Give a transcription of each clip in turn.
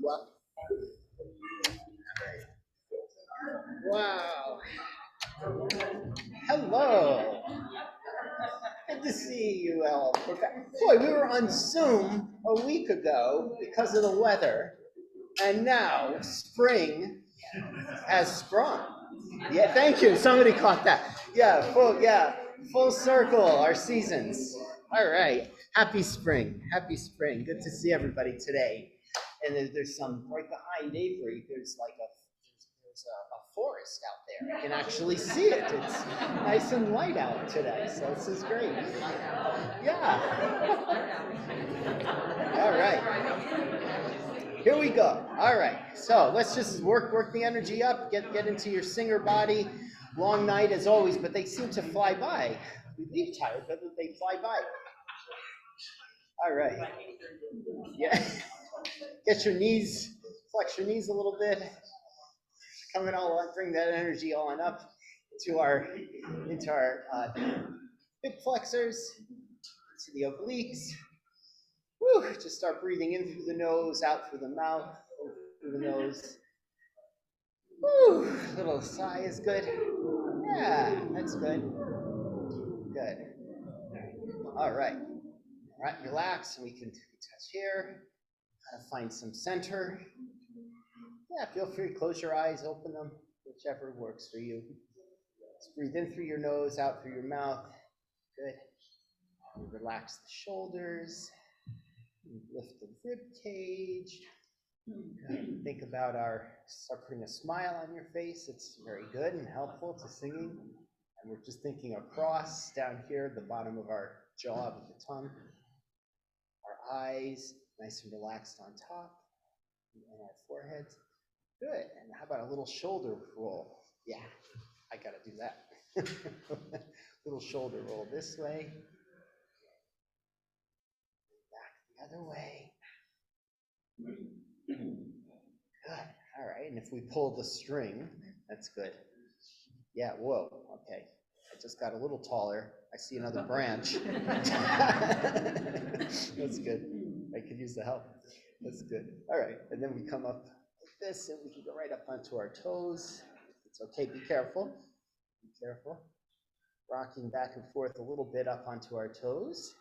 Wow. Wow. Hello. Good to see you all. Boy, we were on Zoom a week ago because of the weather, and now spring has sprung. Yeah, thank you. Somebody caught that. Full circle, our seasons. All right. Happy spring. Happy spring. Good to see everybody today. And there's some right behind Avery. There's a forest out there. You can actually see it. It's nice and light out today, so this is great. Yeah. All right. Here we go. All right. So let's just work the energy up. Get into your singer body. Long night as always, but they seem to fly by. We leave tired, but they fly by. All right. Yeah. Get your knees, flex your knees a little bit. Coming all on, bring that energy on up to our hip flexors, to the obliques. Woo, just start breathing in through the nose, out through the mouth, through the nose. Woo, little sigh is good. Yeah, that's good. Good. All right. All right, relax, and we can touch here. Find some center. Yeah, feel free to close your eyes, open them, whichever works for you. Just breathe in through your nose, out through your mouth. Good. Relax the shoulders. Lift the rib cage. Good. Think about start putting a smile on your face. It's very good and helpful to singing. And we're just thinking across down here, the bottom of our jaw with the tongue. Our eyes nice and relaxed on top and our foreheads. Good. And how about a little shoulder roll? Yeah, I got to do that. Little shoulder roll this way. Back the other way. Good. All right. And if we pull the string, that's good. Yeah. Whoa. Okay. I just got a little taller. I see another branch. That's good. I could use the help. That's good. All right. And then we come up like this, and we can go right up onto our toes. It's okay. Be careful. Be careful. Rocking back and forth a little bit up onto our toes.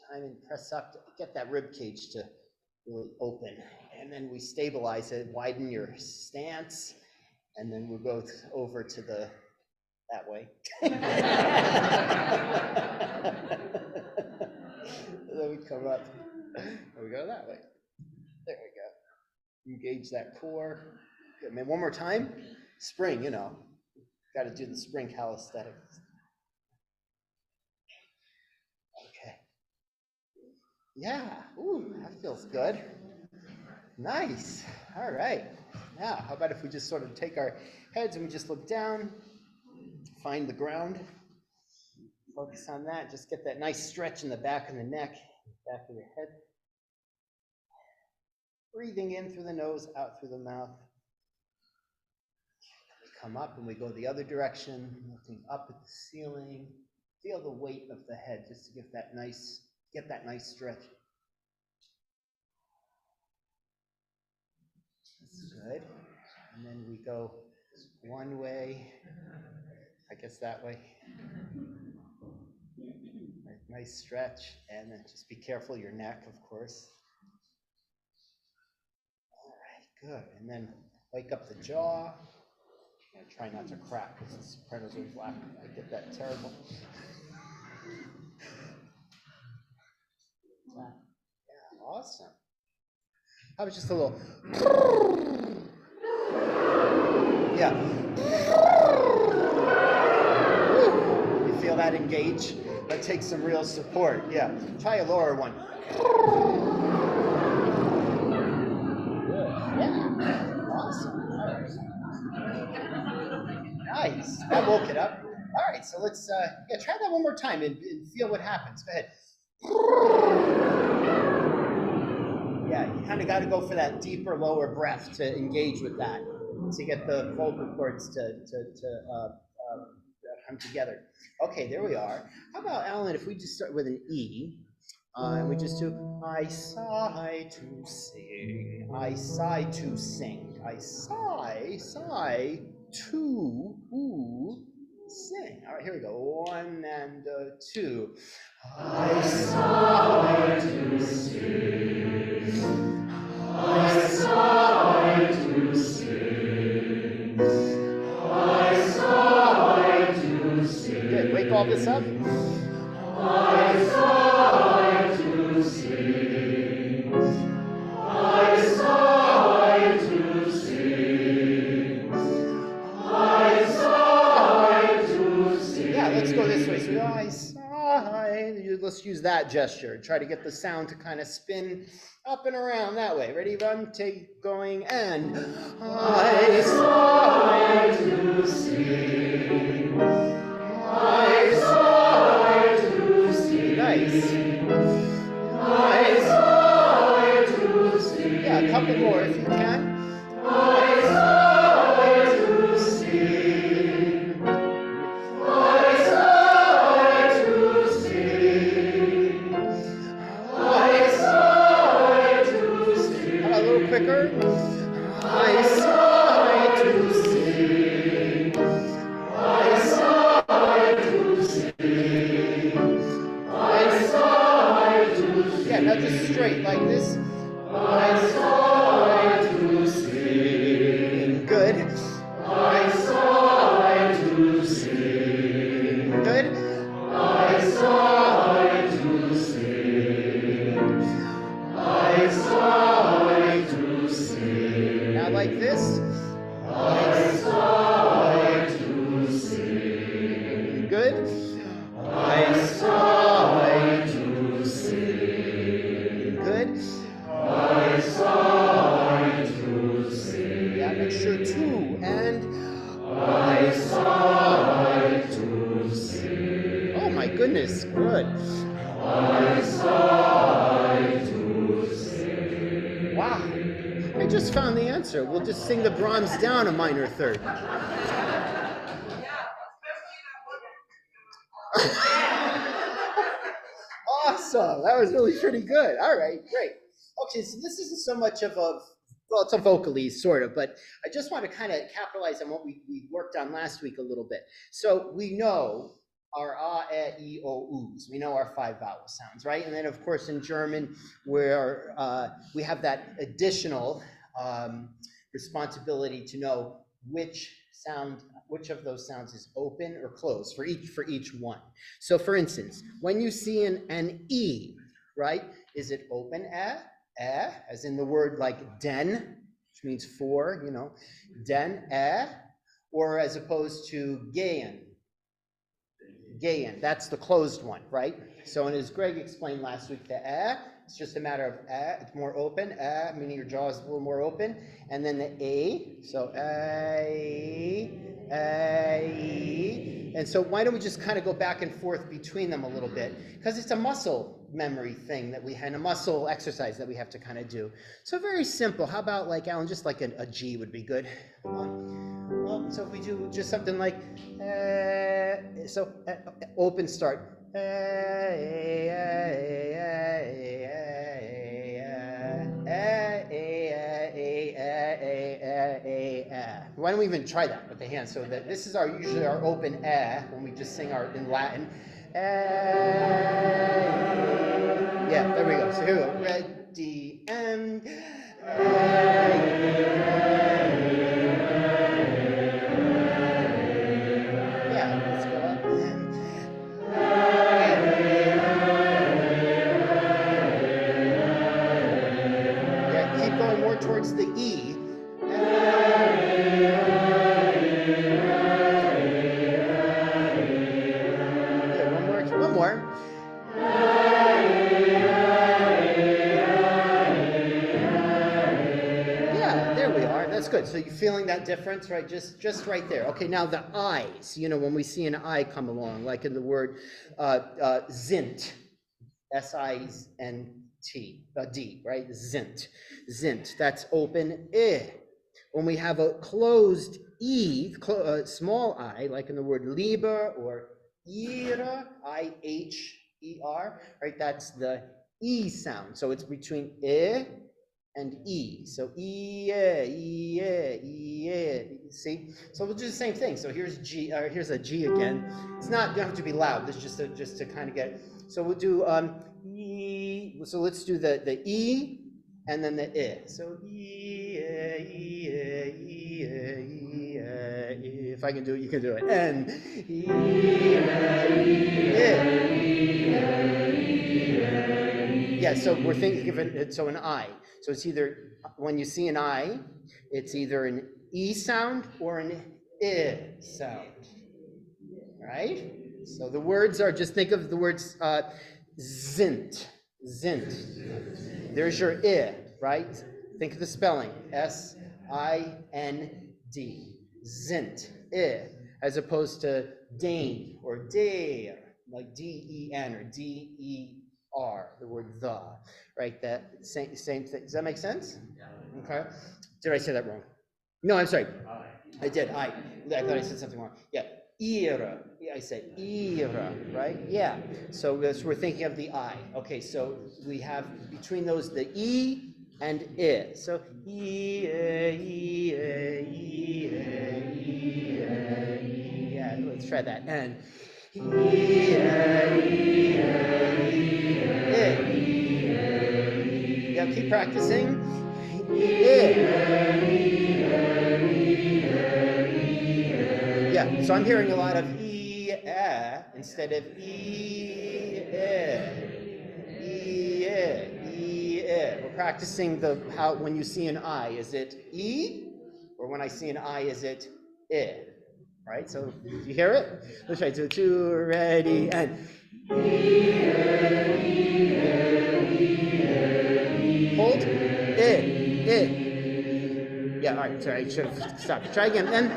Time and press up to get that rib cage to really open. And then we stabilize it, widen your stance, and then we'll go over to that way. And then we come up, and we go that way. There we go. Engage that core. Good, man. One more time. Spring, got to do the spring calisthenics. Okay. Yeah. Ooh, that feels good. Nice. All right. Now, how about if we just sort of take our heads and we just look down, find the ground, focus on that, just get that nice stretch in the back of the neck, back of your head. Breathing in through the nose, out through the mouth. We come up and we go the other direction, looking up at the ceiling. Feel the weight of the head just to get that nice stretch. That's good. And then we go one way, I guess that way. Nice stretch, and then just be careful your neck, of course. All right, good. And then wake up the jaw. And try not to crack because the sopranos are black. I get that terrible. Yeah, awesome. How about just a little? Yeah. You feel that engage? That takes some real support. Yeah. Try a lower one. Yeah. Awesome. All right. Nice. That woke it up. All right. So let's try that one more time and feel what happens. Go ahead. Yeah, you kind of got to go for that deeper, lower breath to engage with that, to get the vocal cords to come together. Okay, there we are. How about, Alan, if we just start with an E, And we just do, I sigh to sing, I sigh to sing, I sigh to sing. All right, here we go. One and two. I sigh to sing, I sigh to sing, I sigh to sing. Good, wake all this up. I sigh to sing, I sigh to sing, I sigh to sing. Yeah, let's go this way. So I sigh. Let's use that gesture. Try to get the sound to kind of spin up and around that way. Ready, run, take, going, and I sigh to sing, I sigh to sing. Nice. I sigh to sing. Yeah, a couple more if you can. I sigh to sing. I sigh to sing. I sigh to sing. How about a little quicker? I sigh to sing. I sigh to sing. I sigh to sing. Yeah, now just straight like this. I sigh to sing. Good. I sigh to sing. Good. I sigh to sing. I sigh to sing. Now like this. I sigh to sing. Good. I sigh to sing. Good. I sigh to sing. Yeah, make sure two. And I sigh to sing. Oh my goodness, good. I sigh to sing. Wow. I just found the answer. We'll just sing the Brahms down a minor third. Awesome. That was really pretty good. All right, great. Okay, so this isn't so much of a, well, it's a vocalese sort of, but I just want to kind of capitalize on what we worked on last week a little bit. So we know our e, o, u's. We know our 5 vowel sounds, right? And then of course in German, where we have that additional responsibility to know which of those sounds is open or closed for each one. So for instance, when you see an E, right, is it open as in the word like den, which means for, you know, den, or as opposed to gehen, that's the closed one, right? So and as Greg explained last week, the it's just a matter of it's more open, meaning your jaw is a little more open, and then the a, so a, and so why don't we just kind of go back and forth between them a little bit, because it's a muscle memory thing that we had, a muscle exercise that we have to kind of do. So very simple. How about like Alan, just like a G would be good. Well, so if we do just something like open start. Why don't we even try that with the hands? So that this is usually our open when we just sing in Latin. Yeah, there we go. So here we go. Ready and yeah, let's go up and yeah, keep going more towards the E. Good, one more. That's good. So you're feeling that difference, right? Just right there. Okay, now the I's, you know, when we see an I come along, like in the word zint, S-I-N-T, D, right? Zint, that's open, When we have a closed E, small I, like in the word lieber or ihre, I-H-E-R, right? That's the E sound. So it's between I and E. So E, E, E. See? So we'll do the same thing. So here's G. Here's a G again. It's not. You don't have to be loud. This is just to kind of get. So we'll do E. So let's do the E and then the I. So E, E, E, E, E. If I can do it, you can do it. And E, yeah, so we're thinking of it, so an I. So it's either, when you see an I, it's either an E sound or an I sound, right? So the words are, just think of the words zint, zint. There's your I, right? Think of the spelling, S-I-N-D, zint, I, as opposed to Dane or dare, like D-E-N or D-E-R, the word the, right? That same thing. Does that make sense? Okay. Did I say that wrong? No, I'm sorry. I did. I thought I said something wrong. Yeah. Era. Yeah, I said era, right? Yeah. So we're thinking of the I. Okay, so we have between those the E and I. So E, E, E, E, yeah, let's try that. And E, yeah, keep practicing. Yeah, so I'm hearing a lot of instead of We're practicing the how when you see an I, is it E? Or when I see an I, is it I? Right? So you hear it? Let's try to two, ready, and hold I. Yeah, all right, sorry, I should have stopped. Try again. And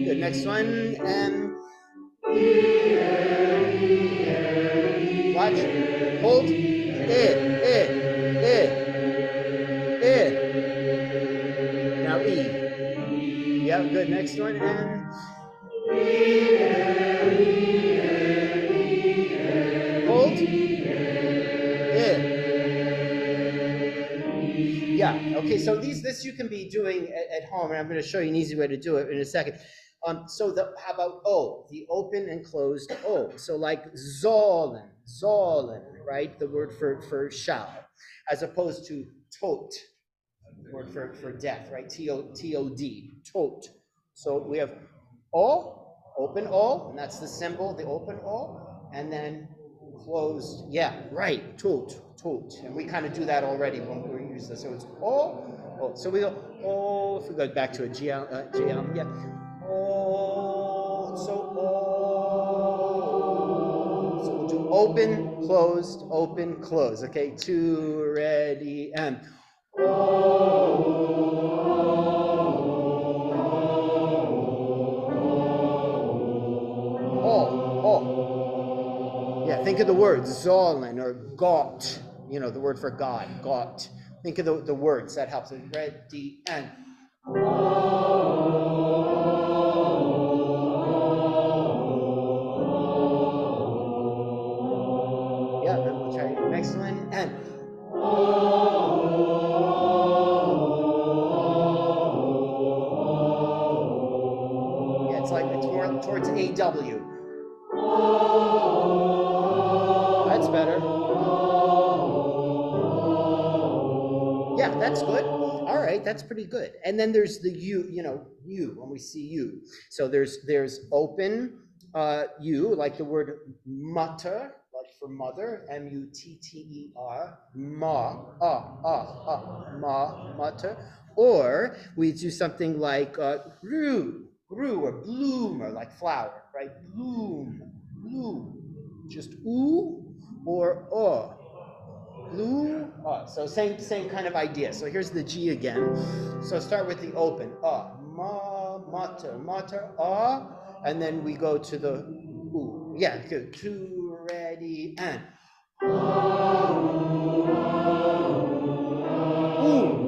good. Next one. And watch. Hold. Now E. Yeah, good. Next one. And hold. Yeah. Okay. So this you can be doing at home, and I'm going to show you an easy way to do it in a second. So how about O, the open and closed O? So like sollen, right? The word for shall, as opposed to tot, word for death, right? T-O-D, tot. So we have O, open O, and that's the symbol, the open O, and then closed, yeah, right, tot. And we kind of do that already when we use this. So it's O. So we go O, if we go back to a GL, yeah. O, so O. So we'll do open, close. Okay, two, ready, and yeah, think of the word Zolin or Gott, the word for God, Gott. Think of the words, that helps. Ready, and yeah, we'll try next one, and yeah, it's more towards AW. That's better. Yeah, that's good. All right, that's pretty good. And then there's the you, when we see you. So there's open you, like the word mutter, like for mother, M-U-T-T-E-R, mutter. Or we do something like rue, or bloom, or like flower, right? Bloom, just ooh or blue. So same kind of idea. So here's the G again. So start with the open. Mater, and then we go to the ooh. Yeah, good. Two, ready, and ooh.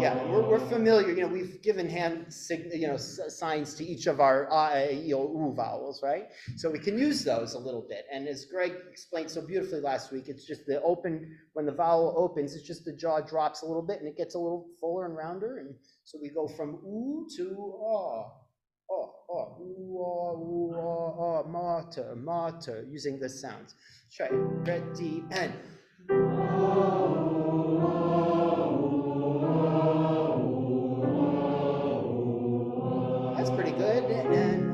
Yeah, and we're familiar, we've given signs to each of our ooh vowels, right? So we can use those a little bit. And as Greg explained so beautifully last week, it's just when the vowel opens, it's just the jaw drops a little bit and it gets a little fuller and rounder. And so we go from ooh to ah, ooh, mater, mater, using the sounds. Try it. Ready, and that's pretty good. And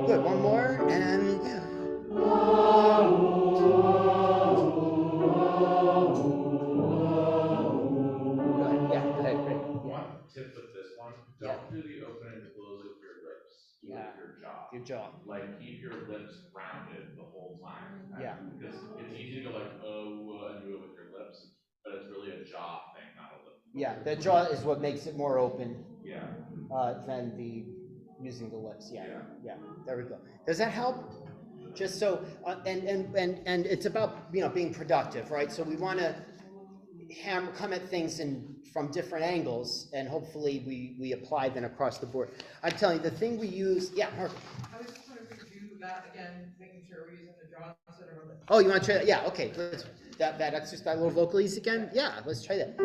good. One more. And good. Yeah. Good. Great. One tip with this one: don't do the open and close with your lips. Do it with your jaw. Your jaw. Like keep your lips rounded the whole time. Yeah. Because it's easy to go like and do it with your lips, but it's really a jaw thing, not a lip. Yeah, the jaw is what makes it more open. Yeah. Than the using the lips. Yeah. Yeah. There we go. Does that help? Just so, and it's about being productive, right? So we want to come at things from different angles, and hopefully we apply them across the board. I'm telling you, the thing we use. Yeah, Mark. I was just wondering if we could do that again, making sure we're using the jaw instead of our lips. Oh, you want to try that? Yeah. Okay. That's just that little vocalies again. Yeah. Let's try that.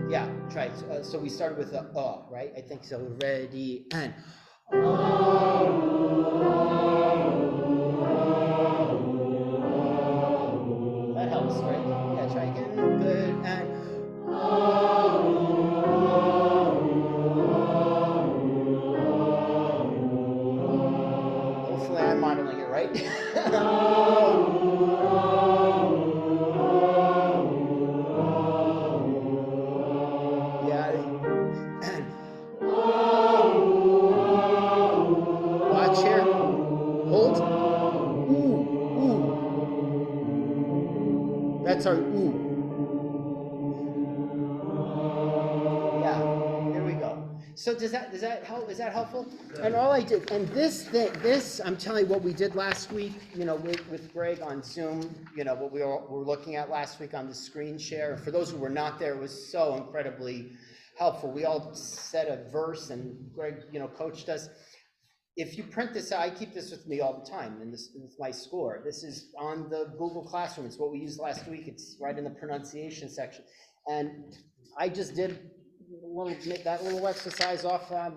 Yeah. Try it. So we started with the right? I think so. Ready and. That helps, right? Yeah, try again. Good. And hopefully I'm modeling it right. Yeah. And watch here. Hold. Ooh. That's our ooh. Yeah, there we go. So does that help? Is that helpful? And all I did, and this, I'm telling you what we did last week, with Greg on Zoom, what we were looking at last week on the screen share. For those who were not there, it was so incredibly helpful. We all said a verse and Greg, coached us. If you print this out, I keep this with me all the time, and this is my score. This is on the Google Classroom. It's what we used last week. It's right in the pronunciation section. And I just did that little exercise off on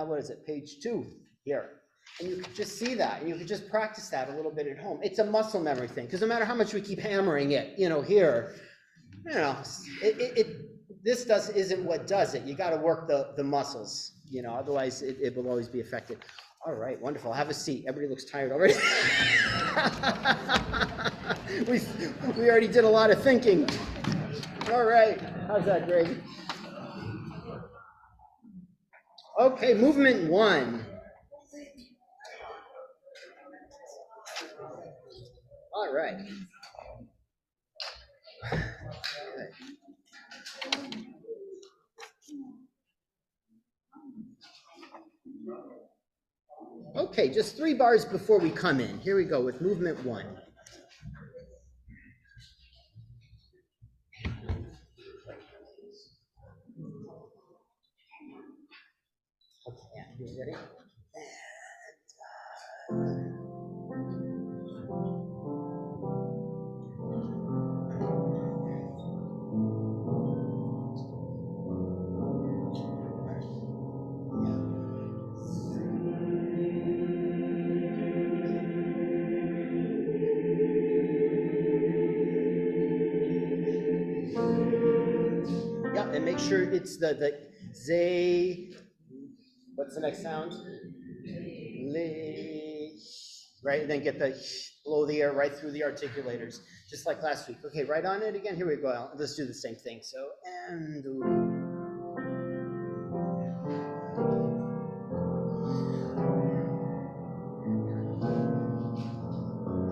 what is it, page 2 here. And you could just see that, and you could just practice that a little bit at home. It's a muscle memory thing, because no matter how much we keep hammering it, here, this isn't what does it. You got to work the muscles, otherwise it will always be affected. All right, wonderful. Have a seat. Everybody looks tired already. we already did a lot of thinking. All right, how's that, Greg? Okay, movement 1. All right. Okay, just 3 bars before we come in. Here we go with movement 1. Okay, you ready? Yeah, and make sure it's the Z. What's the next sound? Right, and then get the blow the air right through the articulators, just like last week. Okay, right on it again. Here we go. Let's do the same thing. So, and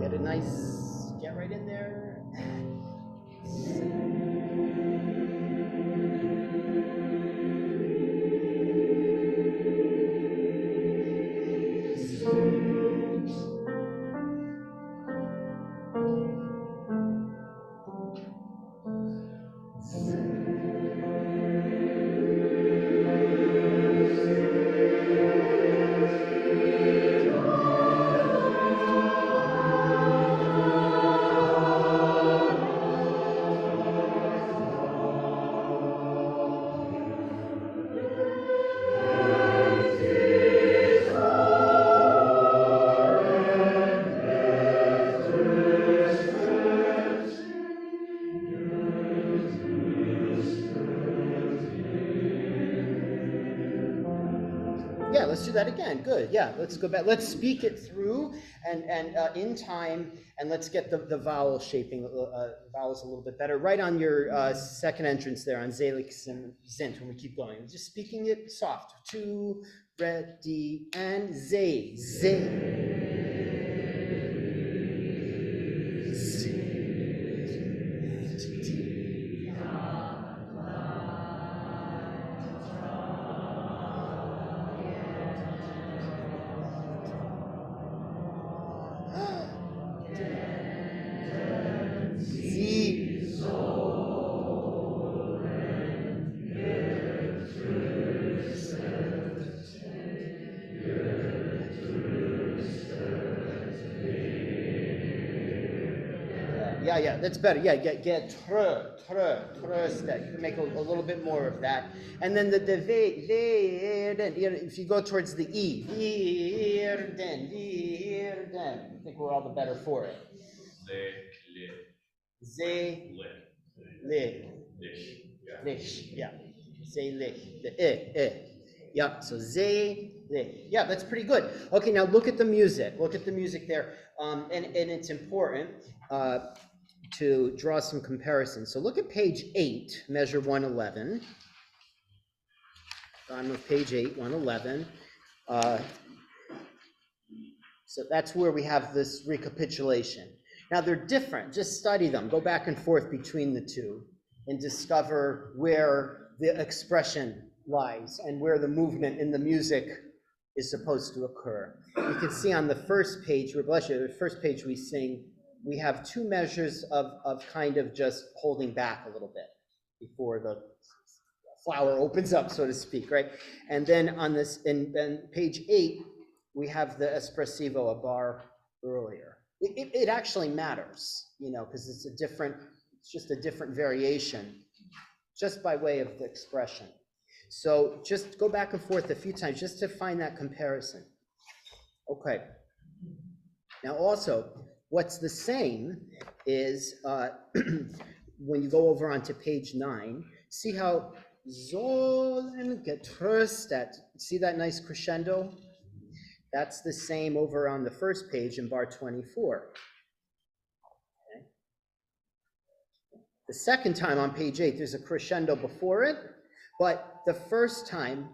get a nice, get right in there. Yeah, let's do that again. Good. Yeah, let's go back. Let's speak it through and in time, and let's get the vowel shaping, vowels a little bit better. Right on your second entrance there on Zelig Zint when we keep going. Just speaking it soft. Two, ready, and zay. Zay. Yeah, that's better. Yeah, get step. You can make a little bit more of that. And then the then, you know, if you go towards the then, I think we're all the better for it. Ze, li, lish, yeah. Ze, li, the Yeah, so ze, li. Yeah, that's pretty good. Okay, now look at the music. Look at the music there. And it's important to draw some comparisons. So look at page 8, measure 111. Bottom of page 8, 111. So that's where we have this recapitulation. Now they're different. Just study them. Go back and forth between the two and discover where the expression lies and where the movement in the music is supposed to occur. You can see on the first page, bless you, the first page we sing, we have two measures of kind of just holding back a little bit before the flower opens up, so to speak, right? And then on this, and then page 8, we have the espressivo, a bar earlier. It actually matters, you know, because it's just a different variation, just by way of the expression. So just go back and forth a few times just to find that comparison. Okay. Now also, what's the same is when you go over onto page 9, see how sollen getröstet, see that nice crescendo? That's the same over on the first page in bar 24. Okay. The second time on page 8, there's a crescendo before it, but the first time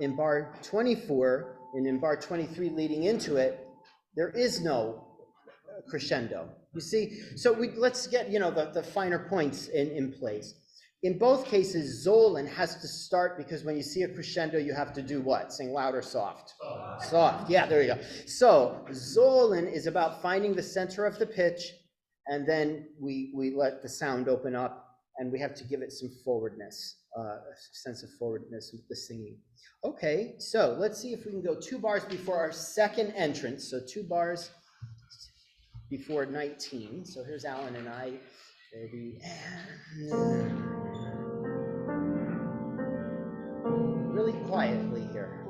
in bar 24 and in bar 23 leading into it, there is no crescendo. You see, so let's get, you know, the finer points in place. In both cases, Zolan has to start because when you see a crescendo, you have to do what? Sing loud or soft? Soft. Yeah, there you go. So Zolan is about finding the center of the pitch, and then we let the sound open up, and we have to give it some forwardness, a sense of forwardness with the singing. Okay, so let's see if we can go 2 bars before our second entrance. So 2 bars before 19. So here's Alan and I. Ready? Really quietly here.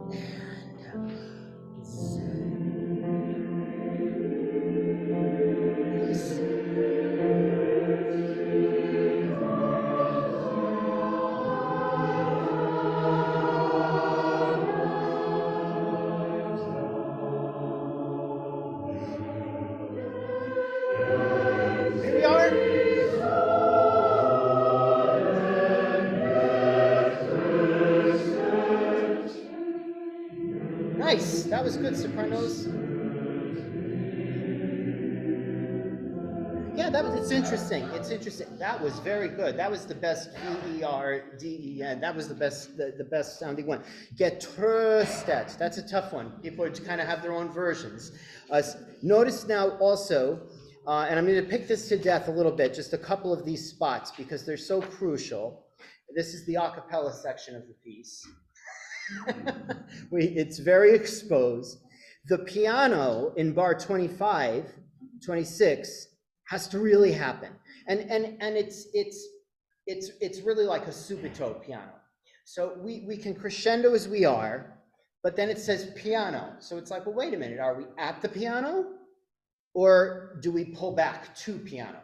Here we are. Nice. That was good, sopranos. Yeah, it's interesting. It's interesting. That was very good. That was the best V-E-R-D-E-N. That was the best sounding one. Getröstet. That's a tough one. People kind of have their own versions. Notice now also And I'm going to pick this to death a little bit, just a couple of these spots, because they're so crucial. This is the a cappella section of the piece. It's very exposed. The piano in bar 25, 26 has to really happen. And it's really like a subito piano. So we can crescendo as we are, but then it says piano. So it's like, well, wait a minute, are we at the piano? Or do we pull back to piano?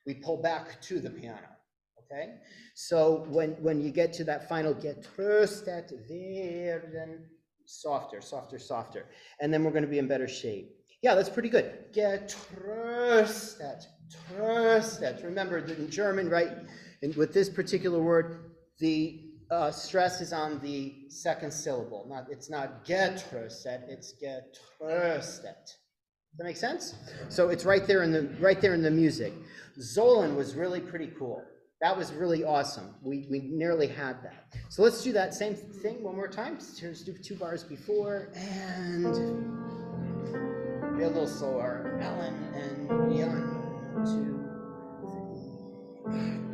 We pull back to the piano. Okay, so when you get to that final getröstet werden, softer, softer, softer, and then we're going to be in better shape. Yeah, that's pretty good. Getröstet, tröstet. Remember that in German, right? And with this particular word, the stress is on the second syllable. It's not getröstet, it's getröstet. Does that make sense? So it's right there in the music. Zolan was really pretty cool. That was really awesome. We nearly had that. So let's do that same thing one more time. Let's do 2 bars before and be a little slower. Ellen and Jan, 2, 3.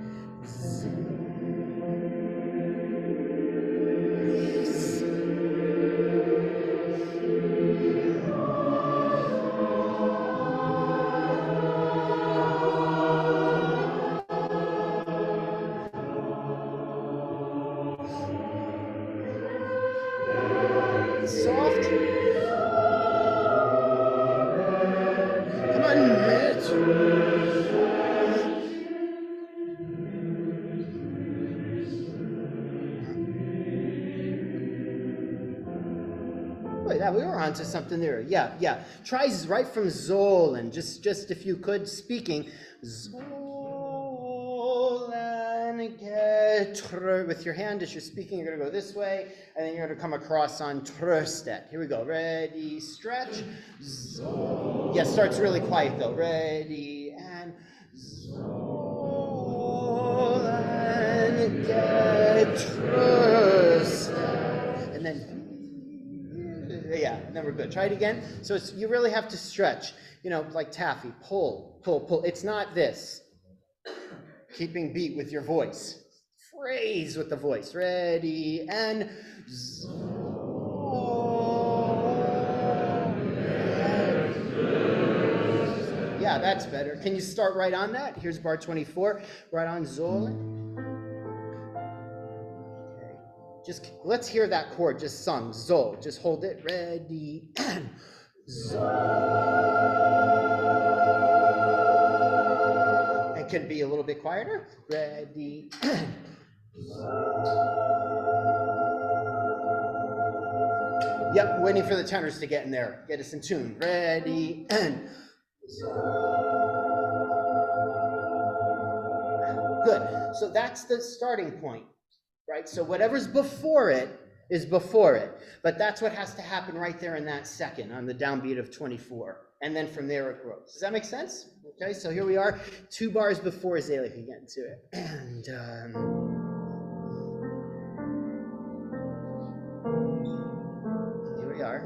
Soft. Come on, Mitch. Wait, we were onto something there. Yeah. Try right from Zolan. Just if you could, speaking. Zolan getr. With your hand as you're speaking, you're going to go this way, and then you're going to come across on tröstet. Here we go. Ready, stretch. Yeah, starts really quiet though. Ready, and Zolan getr. And then yeah, and then we're good. Try it again. So you really have to stretch, like taffy, pull, pull, pull. It's not this. Keeping beat with your voice. Phrase with the voice. Ready, and yeah, that's better. Can you start right on that? Here's bar 24, right on Zolan. Just let's hear that chord just sung. Zol. Just hold it. Ready. And Zol. And can it be a little bit quieter? Ready. Yep, waiting for the tenors to get in there. Get us in tune. Ready. And good. So that's the starting point. Right? So whatever's before it is before it. But that's what has to happen right there in that second on the downbeat of 24. And then from there it grows. Does that make sense? Okay, so here we are, 2 bars before Zalek can get into it. And here we are.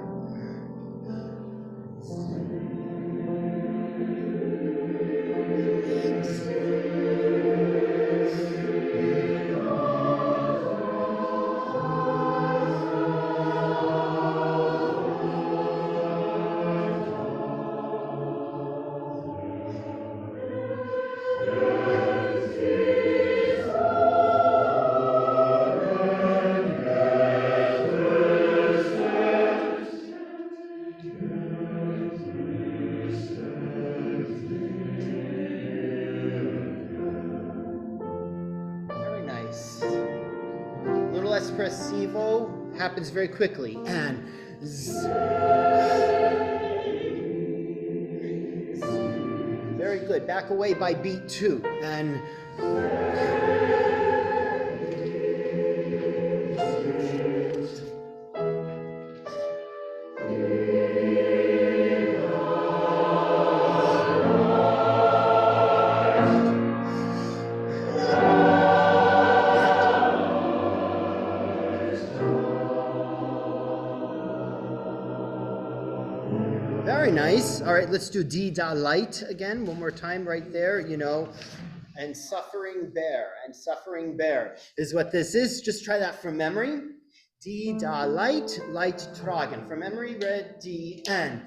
Espressivo happens very quickly, and very good. Back away by beat 2, and nice. All right, let's do D da light again, one more time right there, you know. And suffering bear, is what this is. Just try that from memory. D da light, light tragen. From memory, red D and.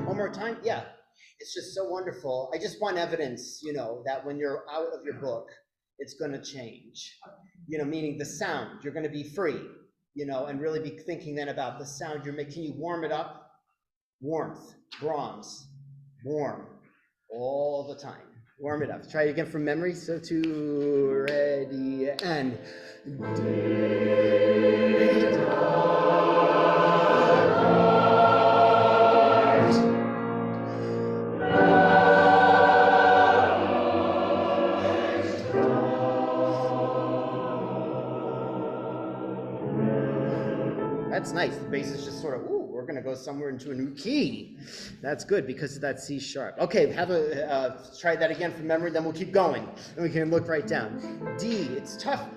One more time. Yeah. It's just so wonderful. I just want evidence, you know, that when you're out of your book, it's going to change. You know, meaning the sound, you're going to be free, you know, and really be thinking then about the sound you're making. Can you warm it up? Warmth, bronze, warm, all the time. Warm it up. Try it again from memory. So to ready and. That's nice. The bass is just sort of, ooh, we're going to go somewhere into a new key. That's good because of that C sharp. Okay, have a try that again from memory, then we'll keep going. And we can look right down. D, it's tough.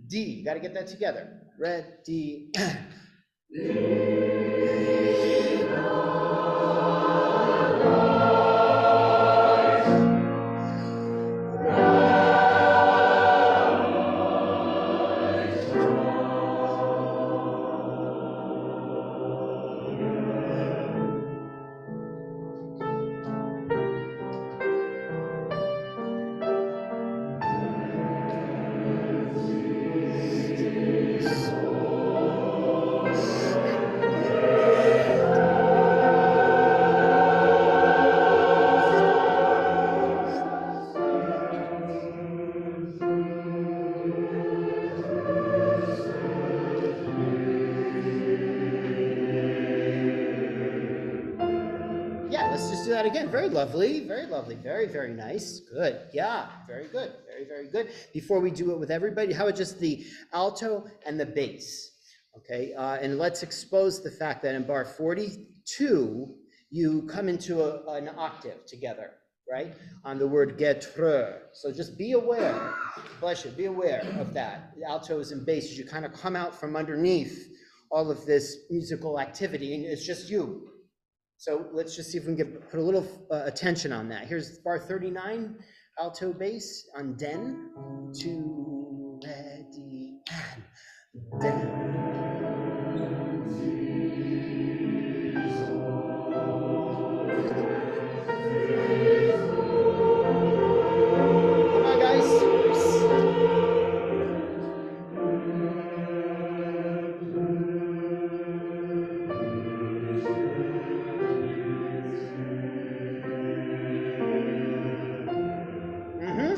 D, got to get that together. Red, D. That again. Very lovely, very lovely, very, very nice. Good. Yeah, very good. Very, very good. Before we do it with everybody, how about just the alto and the bass? Okay, and let's expose the fact that in bar 42, you come into an octave together, right? On the word getre. So just be aware, bless you, be aware of that. The altos and basses, you kind of come out from underneath all of this musical activity, and it's just you. So let's just see if we can put a little attention on that. Here's bar 39, alto bass on den, to ready and den. Come on, guys.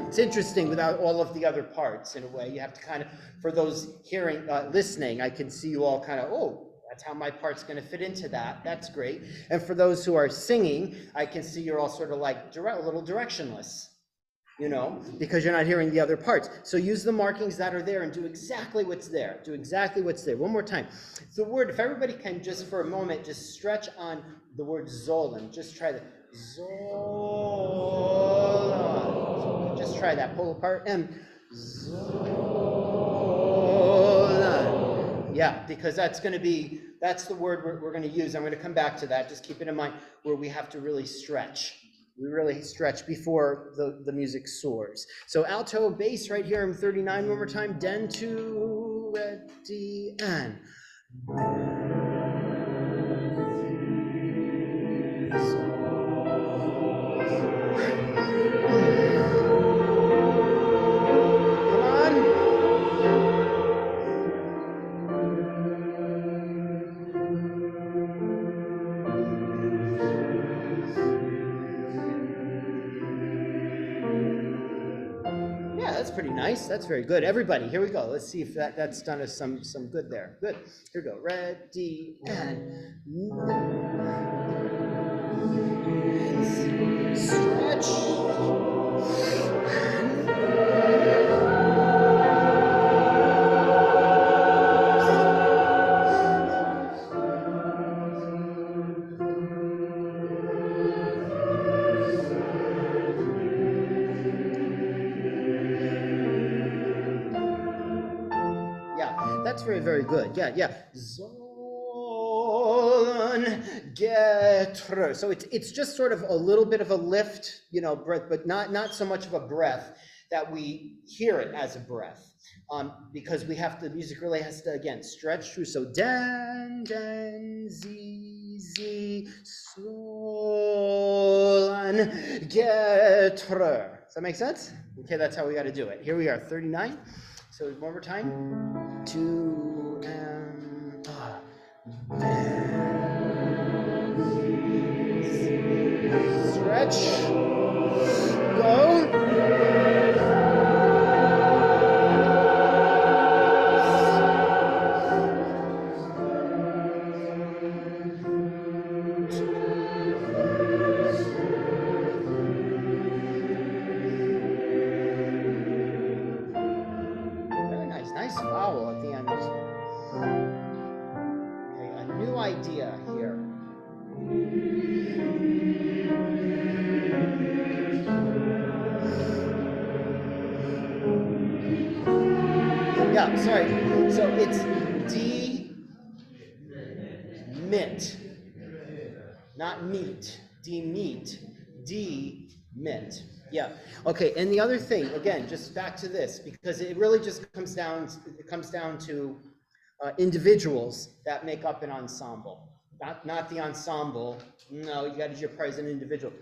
It's interesting without all of the other parts in a way. You have to kind of, for those hearing, listening, I can see you all kind of, oh, that's how my part's going to fit into that. That's great. And for those who are singing, I can see you're all sort of like a little directionless, you know, because you're not hearing the other parts. So use the markings that are there and do exactly what's there. Do exactly what's there. One more time. The word, if everybody can just for a moment, just stretch on the word Zolan. Just try the Zolan. Just try that. Pull apart and Zolan. Yeah, because that's going to be, that's the word we're going to use. I'm going to come back to that. Just keep it in mind where we have to really stretch. We really stretch before the music soars. So alto bass right here in 39 one more time. Den to ready and. That's pretty nice. That's very good. Everybody, here we go. Let's see if that's done us some good there. Good. Here we go. Ready and stretch. that's very, very good. Yeah, yeah. Sollen getre. So it's just sort of a little bit of a lift, breath, but not so much of a breath that we hear it as a breath. Because the music really has to, again, stretch through. So den, zi, zi, sollen getre. Does that make sense? Okay, that's how we got to do it. Here we are, 39. So one more time. To stretch. Go. Nice vowel at the end. Okay, a new idea here. Yeah, sorry. So it's de-mit, not meat. De-meat, de-mit. Yeah. Okay. And the other thing, again, just back to this, because it really just comes down to individuals that make up an ensemble, not the ensemble. No, you got to jeopardize as an individual.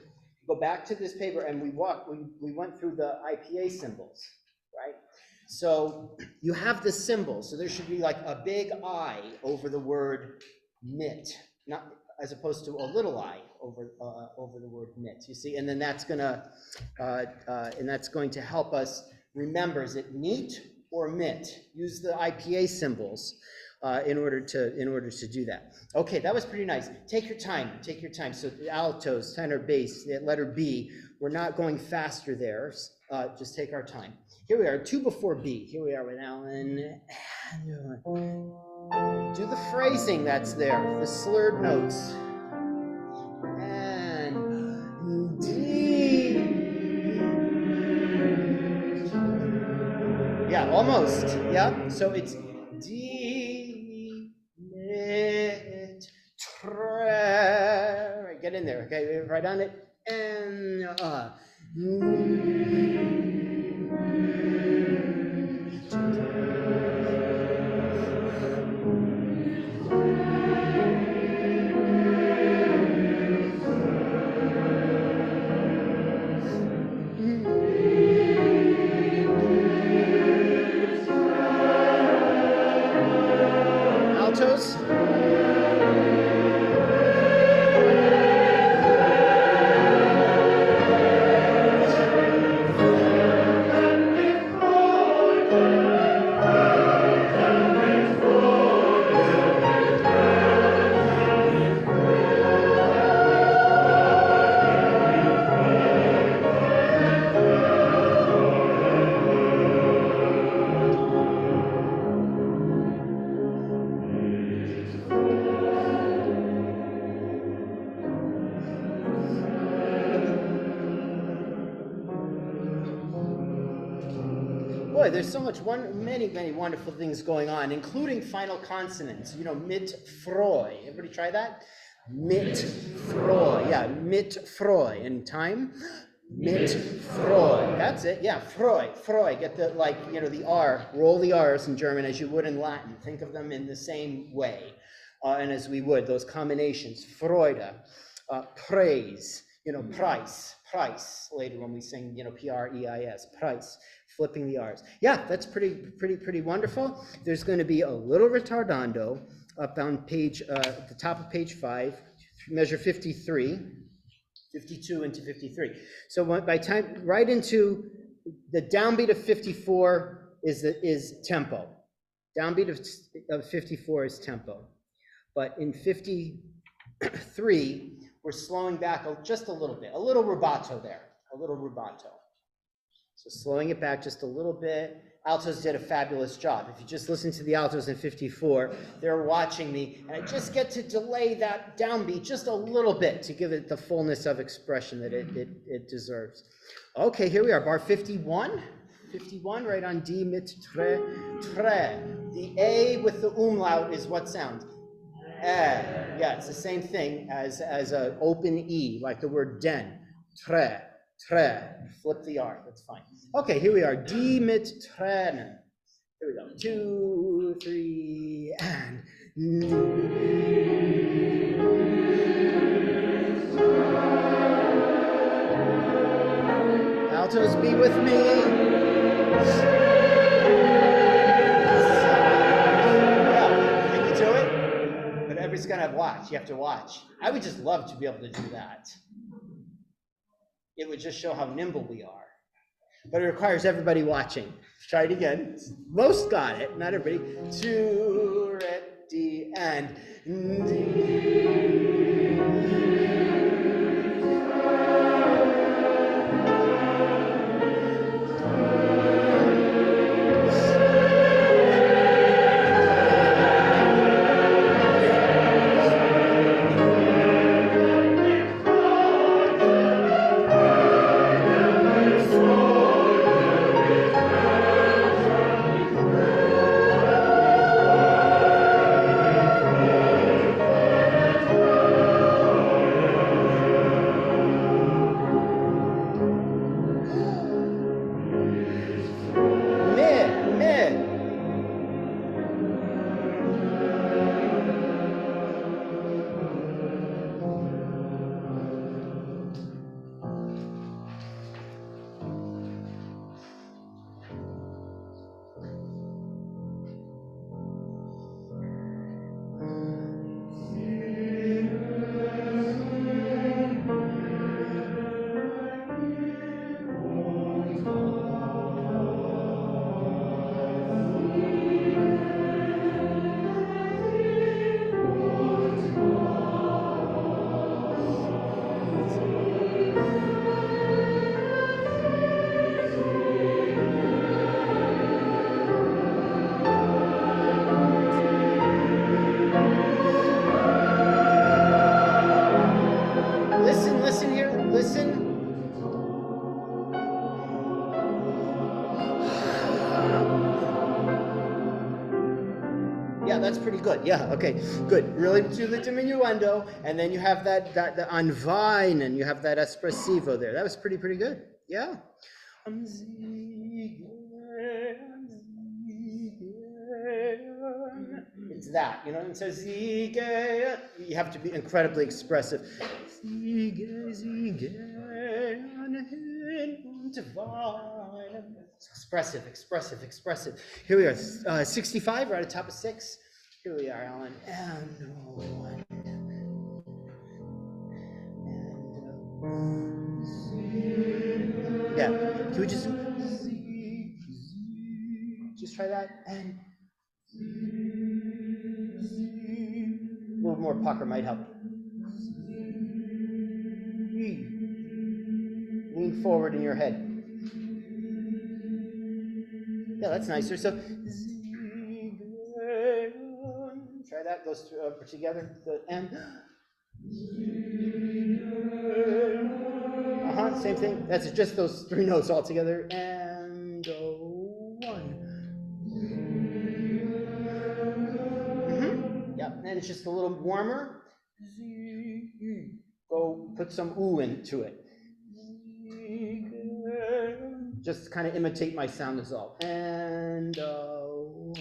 Go back to this paper, and we went through the IPA symbols, right? So you have the symbol. So there should be like a big I over the word mit, not as opposed to a little I over the word mit. You see, and then that's going to help us remember: is it meat or mit? Use the IPA symbols in order to do that. Okay, that was pretty nice. Take your time. So the altos, tenor, bass, the letter B. We're not going faster there. Just take our time. Here we are, 2 before B. Here we are with Alan. Do the phrasing that's there, the slurred notes. And D. Yeah, almost. Yeah, so it's D, mit, tre. Right, get in there, okay? Right on it. And altos. Boy, there's so much, many wonderful things going on, including final consonants. Mit freu. Everybody try that? Mit freu. Yeah, mit freu. In time, mit freu. That's it. Yeah, freu. Get the the R. Roll the R's in German as you would in Latin. Think of them in the same way, and as we would those combinations. Freude, praise. Price. Later when we sing, P-R-E-I-S. Price. Flipping the R's. Yeah, that's pretty wonderful. There's going to be a little retardando up on page, at the top of page 5, measure 53, 52 into 53. So by time, right into the downbeat of 54 is tempo. Downbeat of 54 is tempo. But in 53, we're slowing back just a little bit, a little rubato there, So slowing it back just a little bit. Altos did a fabulous job. If you just listen to the altos in 54, they're watching me, and I just get to delay that downbeat just a little bit to give it the fullness of expression that it deserves. Okay, here we are, bar 51. 51, right on D mit tre, tre. The A with the umlaut is what sound? Yeah, it's the same thing as an open E, like the word den. Tre, tre. Flip the R, that's fine. Okay, here we are. D mit Tränen. Here we go. 2, 3, and. Altos, be with me. Yeah, can you do it? But everybody's gonna watch. You have to watch. I would just love to be able to do that. It would just show how nimble we are. But it requires everybody watching. Try it again. Most got it, not everybody. 2, ready, and. Listen here, listen. Yeah, that's pretty good. Yeah, okay, good. Really do the diminuendo, and then you have that the anvine, and you have that espressivo there. That was pretty good. Yeah. It's that, you know, it says Siege. You have to be incredibly expressive. Expressive. Here we are, 65, right at the top of 6. Here we are, Alan. And one. And yeah, can we just try that? And a little more pucker might help. Lean forward in your head. Yeah, that's nicer. So try that. Goes through, together. And same thing. That's just those 3 notes all together. And 1. Yeah, and it's just a little warmer. Go put some ooh into it. Just kind of imitate my sound is all. And 1.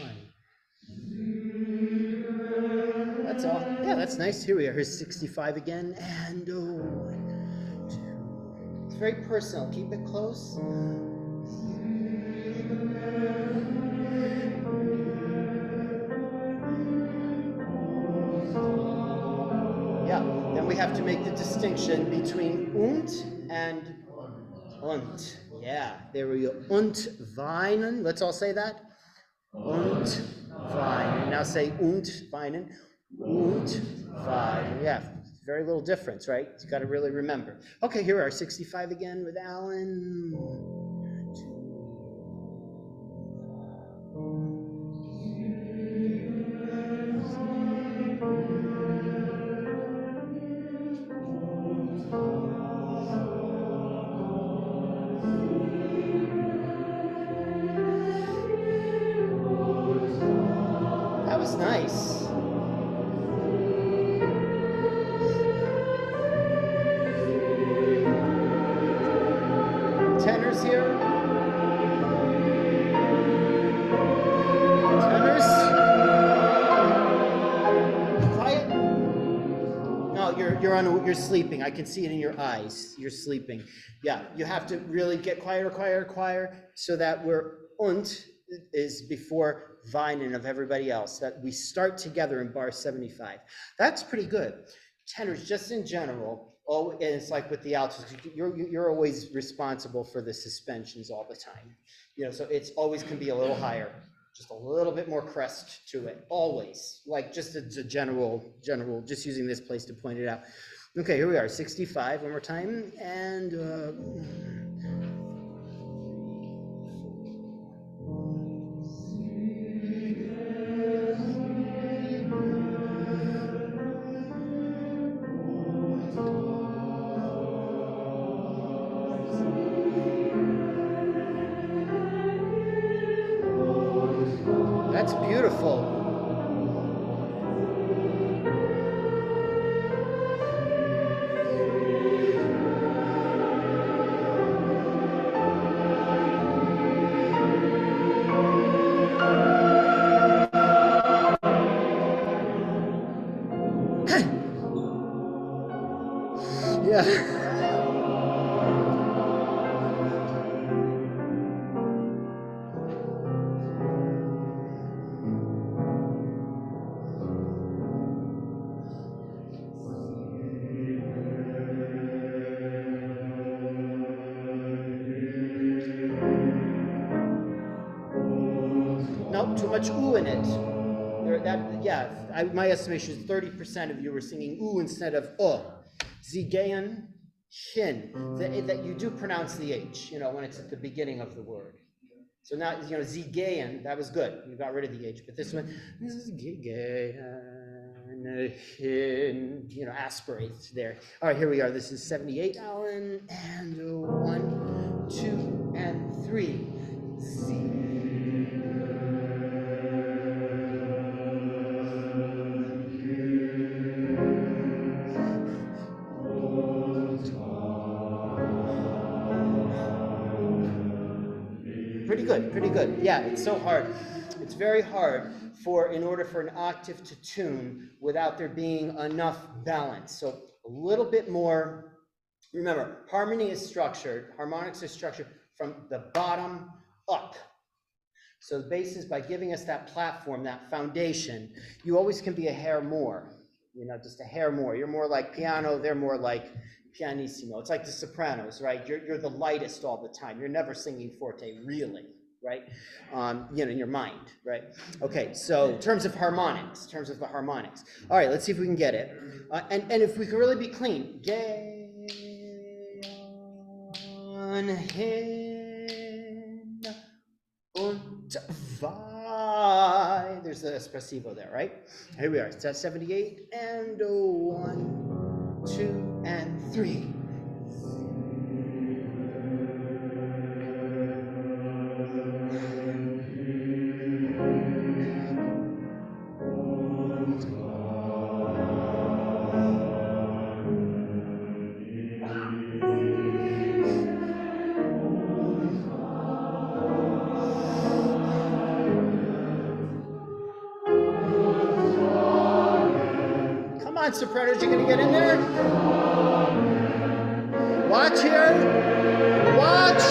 That's all. Yeah, that's nice. Here we are. Here's 65 again. And 1, 2. It's very personal. Keep it close. Yeah, then we have to make the distinction between und and und. Yeah, there we go. Und weinen. Let's all say that. Und weinen. Now say und weinen. Und weinen. Yeah, very little difference, right? You got to really remember. Okay, here we are. 65 again with Alan. 1, 2. looks nice. Tenors here. Tenors. Quiet. No, you're sleeping. I can see it in your eyes. You're sleeping. Yeah, you have to really get quieter, so that we're und is before Weinen of everybody else, that we start together in bar 75. That's pretty good. Tenors, just in general, oh, and it's like with the altos, you're always responsible for the suspensions all the time. You know, so it's always can be a little higher, just a little bit more crest to it, always. Like just a general, just using this place to point it out. Okay, here we are, 65, one more time, and that's beautiful. Yeah. No, too much ooh in it. My estimation is 30% of you were singing ooh instead of Zigean shin. That you do pronounce the H, when it's at the beginning of the word. So now, Zigean, that was good. You got rid of the H, but this one, Zigean shin, aspirates there. All right, here we are. This is 78, Alan, and 1, 2, and 3. Z. Pretty good. Yeah, it's so hard. It's very hard in order for an octave to tune without there being enough balance. So a little bit more. Remember, harmonics are structured from the bottom up. So the bass is by giving us that platform, that foundation, you always can be a hair more, just a hair more. You're more like piano, they're more like pianissimo. It's like the sopranos, right? You're the lightest all the time. You're never singing forte, really, right? In your mind, right? Okay, so in terms of the harmonics. All right, let's see if we can get it. And if we can really be clean. Und vai. There's the espressivo there, right? Here we are. It's at 78 and 1, 2, and 3. Come on, sopranos, you're gonna get in there. Watch here. Watch.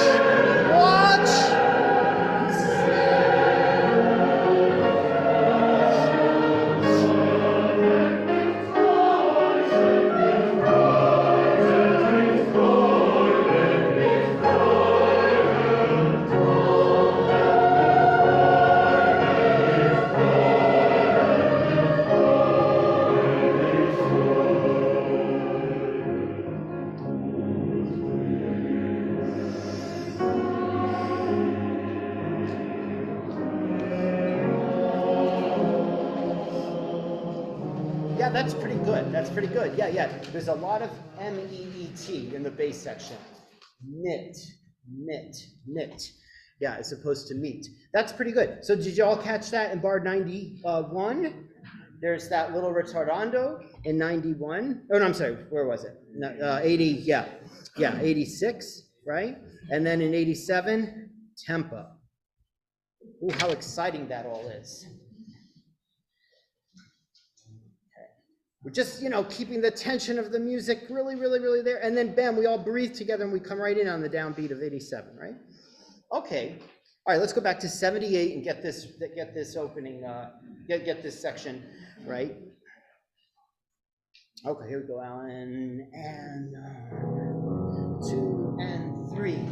Yeah, that's pretty good. Yeah. There's a lot of M-E-E-T in the bass section. Knit. Yeah, as opposed to meet. That's pretty good. So did you all catch that in bar 91? There's that little retardando in 91. Oh, no, I'm sorry. Where was it? No, 80, yeah. Yeah, 86, right? And then in 87, tempo. Ooh, how exciting that all is. We're just, keeping the tension of the music really, really, really there. And then bam, we all breathe together and we come right in on the downbeat of 87, right? Okay. All right, let's go back to 78 and get this opening, get this section, right? Okay, here we go, Alan. And 2 and 3.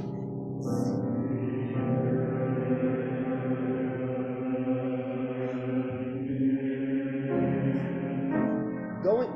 Going.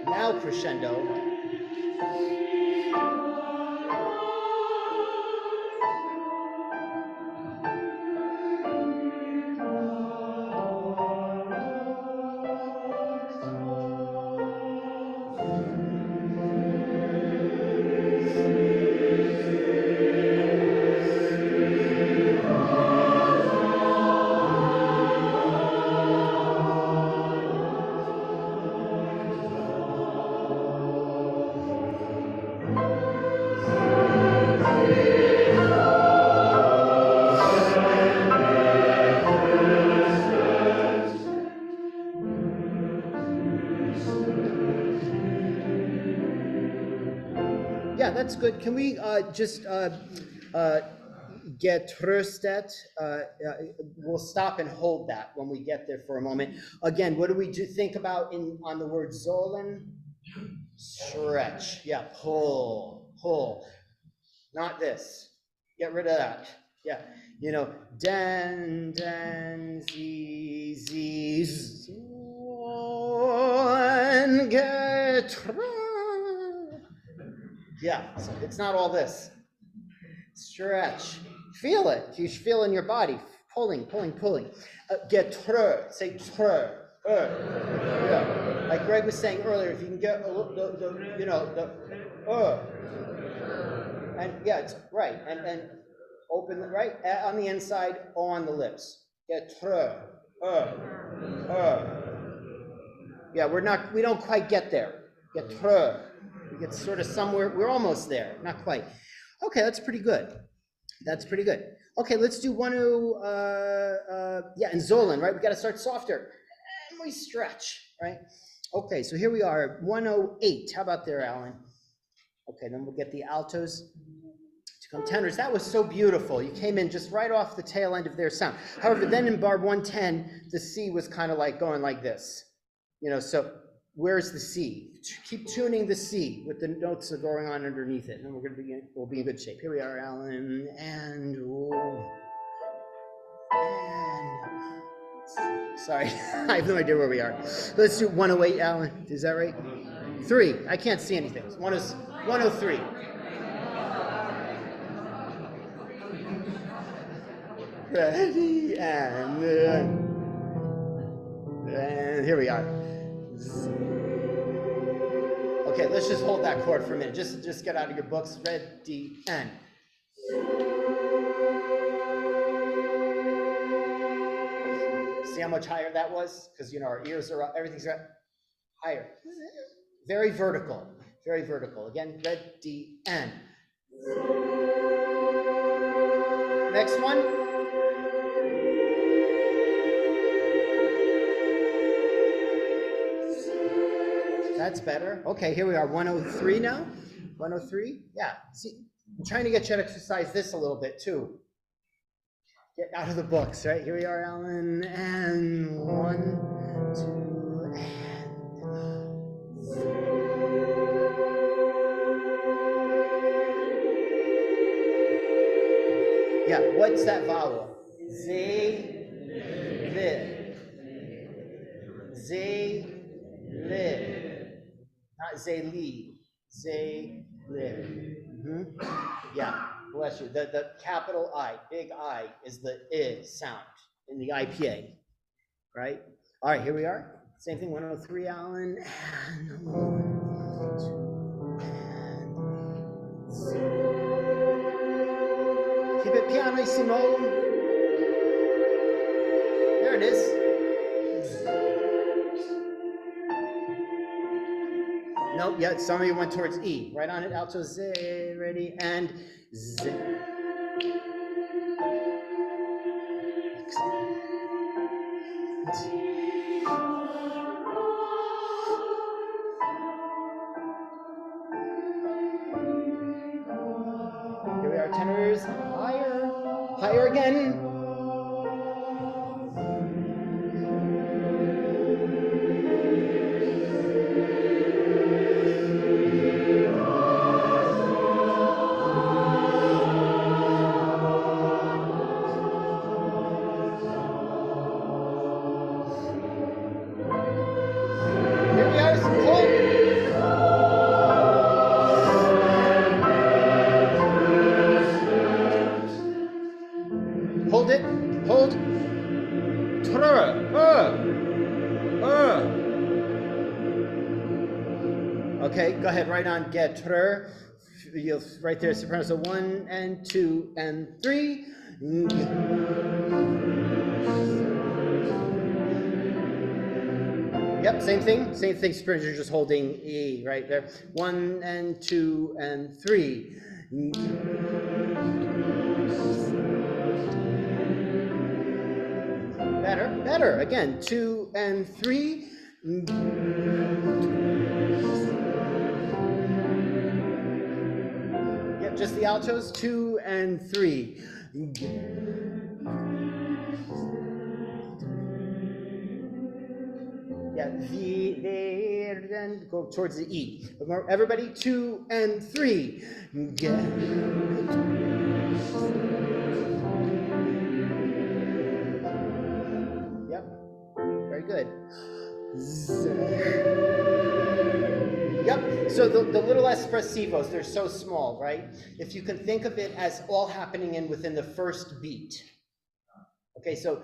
Now crescendo. Yeah, that's good. Can we just get tröstet? We'll stop and hold that when we get there for a moment. Again, what do we think about on the word sollen? Stretch. Yeah, pull. Not this. Get rid of that. Yeah, den, zi, sollen, yeah, so it's not all this. Stretch. Feel it. You should feel in your body. Pulling. Get trö. Say trö. Yeah. Like Greg was saying earlier, if you can get and yeah, it's right. And open right on the inside on the lips. Get trö. Yeah, we don't quite get there. Get trö. We get sort of somewhere, we're almost there, not quite. Okay, that's pretty good. Okay, let's do and Zolan, right? We got to start softer. And we stretch, right? Okay, so here we are, 108. How about there, Alan? Okay, then we'll get the altos to come tenors. That was so beautiful. You came in just right off the tail end of their sound. However, then in bar 110, the C was kind of like going like this. So where's the C? Keep tuning the C with the notes that are going on underneath it, and we'll be in good shape. Here we are, Alan, and Sorry, I have no idea where we are. Let's do 108, Alan. Is that right? 3. I can't see anything. 103. Ready, and here we are. Okay, let's just hold that chord for a minute. Just get out of your books. Ready, and. See how much higher that was? Because our ears are up, everything's higher. Very vertical. Very vertical. Again, ready, and. Next one. That's better. Okay, here we are, 103 now. 103. Yeah. See, I'm trying to get you to exercise this a little bit too. Get out of the books, right? Here we are, Alan. And 1, 2, and. Yeah, what's that vowel? Z, li. Z, li. Not zeli. Z, li. Yeah, bless you. The capital I, big I, is the I sound in the IPA, right? All right, here we are. Same thing, 103, Alan. And 1, 2, and. Keep it pianissimo. There it is. Nope, yeah, some of you went towards E. Right on it, alto Z, ready, and Z. Here we are, tenors, higher, higher again. Hold it. Hold. Okay, go ahead, right on. Get. You'll right there, soprano. So 1 and 2 and 3. Yep, same thing. Same thing. Sopranos, you're just holding E right there. 1 and 2 and 3. Better, better. Again, 2 and 3. Yep, just the altos. 2 and 3. Yeah, then go towards the E. Everybody, 2 and 3. Yep, very good. Yep, so the little espressivos, they're so small, right? If you can think of it as all happening within the first beat. Okay, so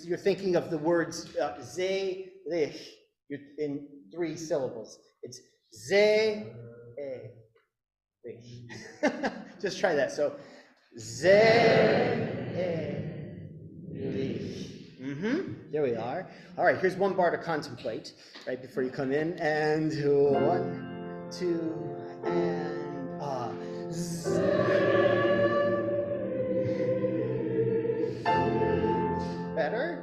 you're thinking of the words ze, lich, you're in 3 syllables. It's ze, lich. Just try that. So ze, lich. There we are. All right, here's one bar to contemplate right before you come in. And 1, 2, and better.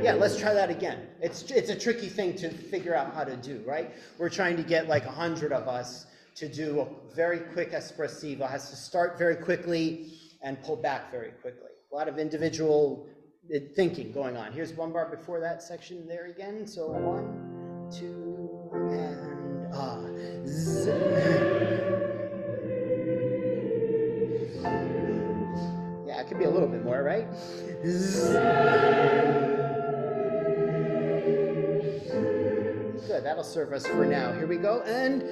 Yeah, let's try that again. It's a tricky thing to figure out how to do, right? We're trying to get like 100 of us to do a very quick espressivo. Has to start very quickly and pull back very quickly. A lot of individual thinking going on. Here's one bar before that section there again. So 1, 2, and little bit more, right? Good, that'll serve us for now. Here we go, and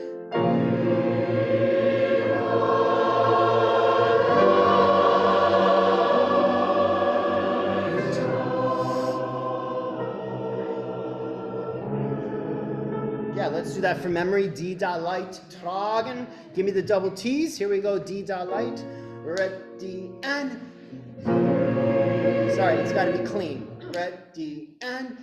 yeah, let's do that from memory. D da light tragen. Give me the double T's. Here we go. D da light. Ready and. Sorry, it's got to be clean. Ready and.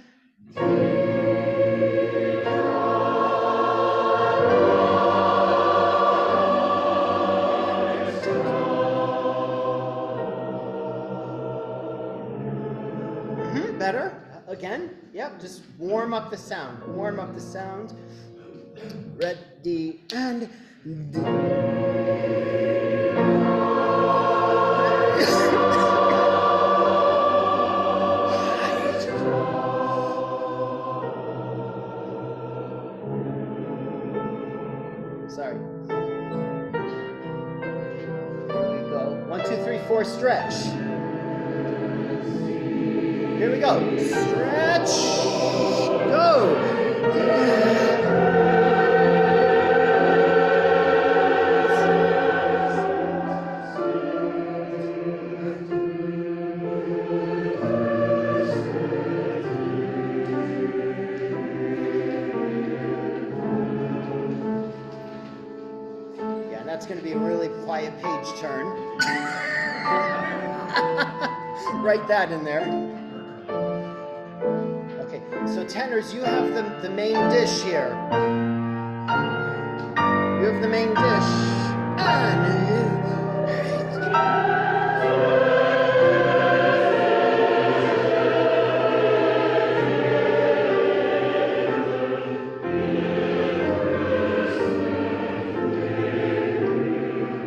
Better. Again. Yep. Just warm up the sound. Warm up the sound. Ready and. Sorry. Here we go. 1, 2, 3, 4, stretch. Here we go. Stretch. Go. Yeah, that's going to be a really quiet page turn. Write that in there. Okay, so tenors, you have the main dish here. You have the main dish. And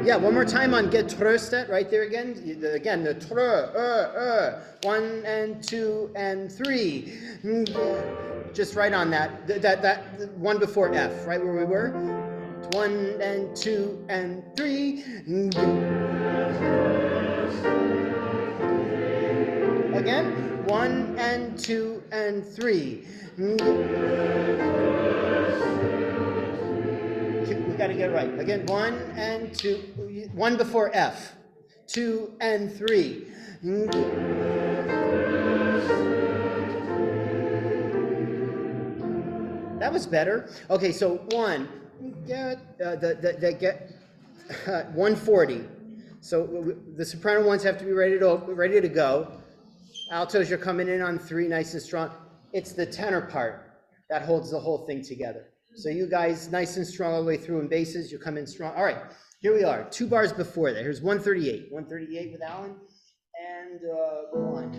yeah, one more time on get tröstet, right there again. Again, the trö, 1 and 2 and 3. Just right on that. That one before F, right where we were. 1 and 2 and 3. Again, 1 and 2 and 3. We got to get it right. Again, 1 and 2, 1 before F, 2 and 3. That was better. Okay, so 1, get 140. So the soprano ones have to be ready to go. Altos, you're coming in on 3, nice and strong. It's the tenor part that holds the whole thing together. So you guys, nice and strong all the way through in basses, you come in strong. All right, here we are, 2 bars before that. Here's 138. 138 with Alan, and 1.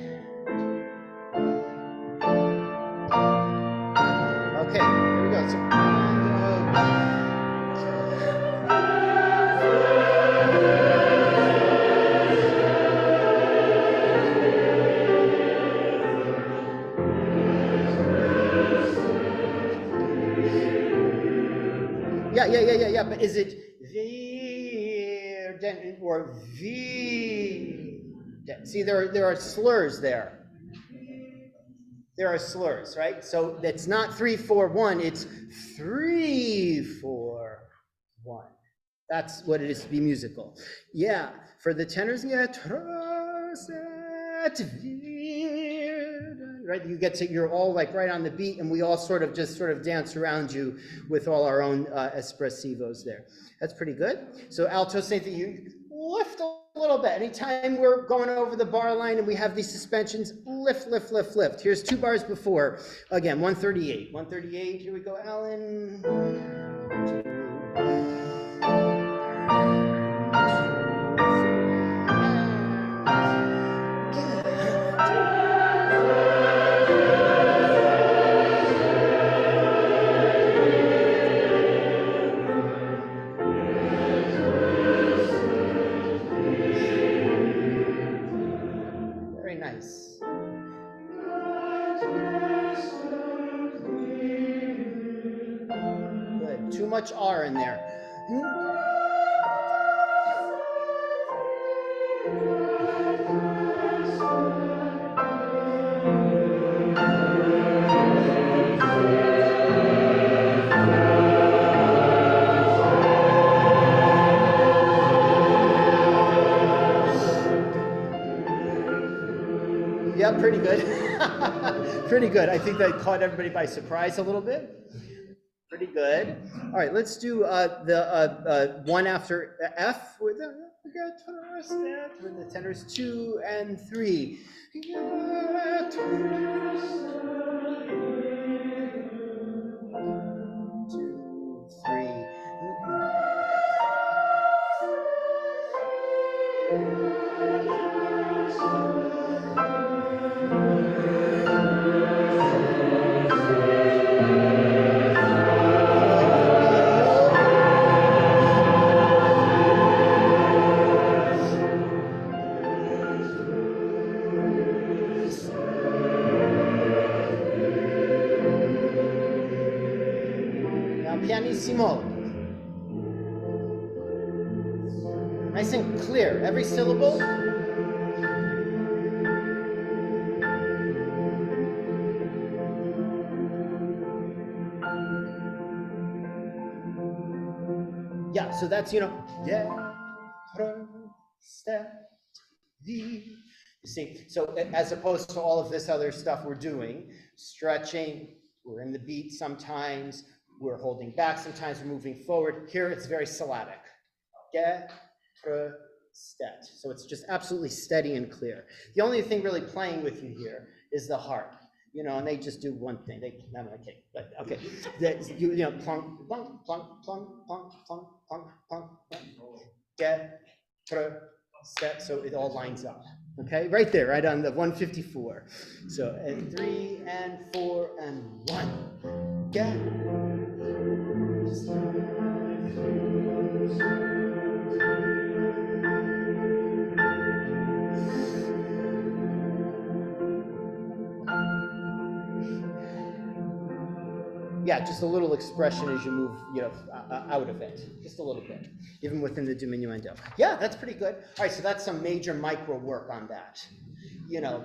Okay, here we go. So, yeah. But is it V or V? See, there are slurs there. There are slurs, right? So it's not 3, 4, 1. It's 3, 4, 1. That's what it is to be musical. Yeah, for the tenors, yeah. Right, you're all like right on the beat, and we all sort of dance around you with all our own espressivos there. That's pretty good. So alto, same thing. You lift a little bit. Anytime we're going over the bar line and we have these suspensions, lift. Here's 2 bars before. Again, 138. 138. Here we go, Alan. Nice. Good. Too much R in there. pretty good. Pretty good. I think that caught everybody by surprise a little bit. Pretty good. All right, let's do the one after F with the tenors 2 and 3. 2, 3. Now pianissimo. Nice and clear. Every syllable. Yeah, so that's, you see, so as opposed to all of this other stuff we're doing, stretching, we're in the beat sometimes, we're holding back sometimes, we're moving forward. Here it's very syllabic. Get, stet. So it's just absolutely steady and clear. The only thing really playing with you here is the harp. And they just do one thing. Okay. Plunk, plunk, plunk, plunk, plunk, plunk, plunk, plunk, get, set, so it all lines up. Okay, right there, right on the 154. So 3 and 4 and 1. Get. Yeah, just a little expression as you move, out of it, just a little bit, even within the diminuendo. Yeah, that's pretty good. All right, so that's some major micro work on that,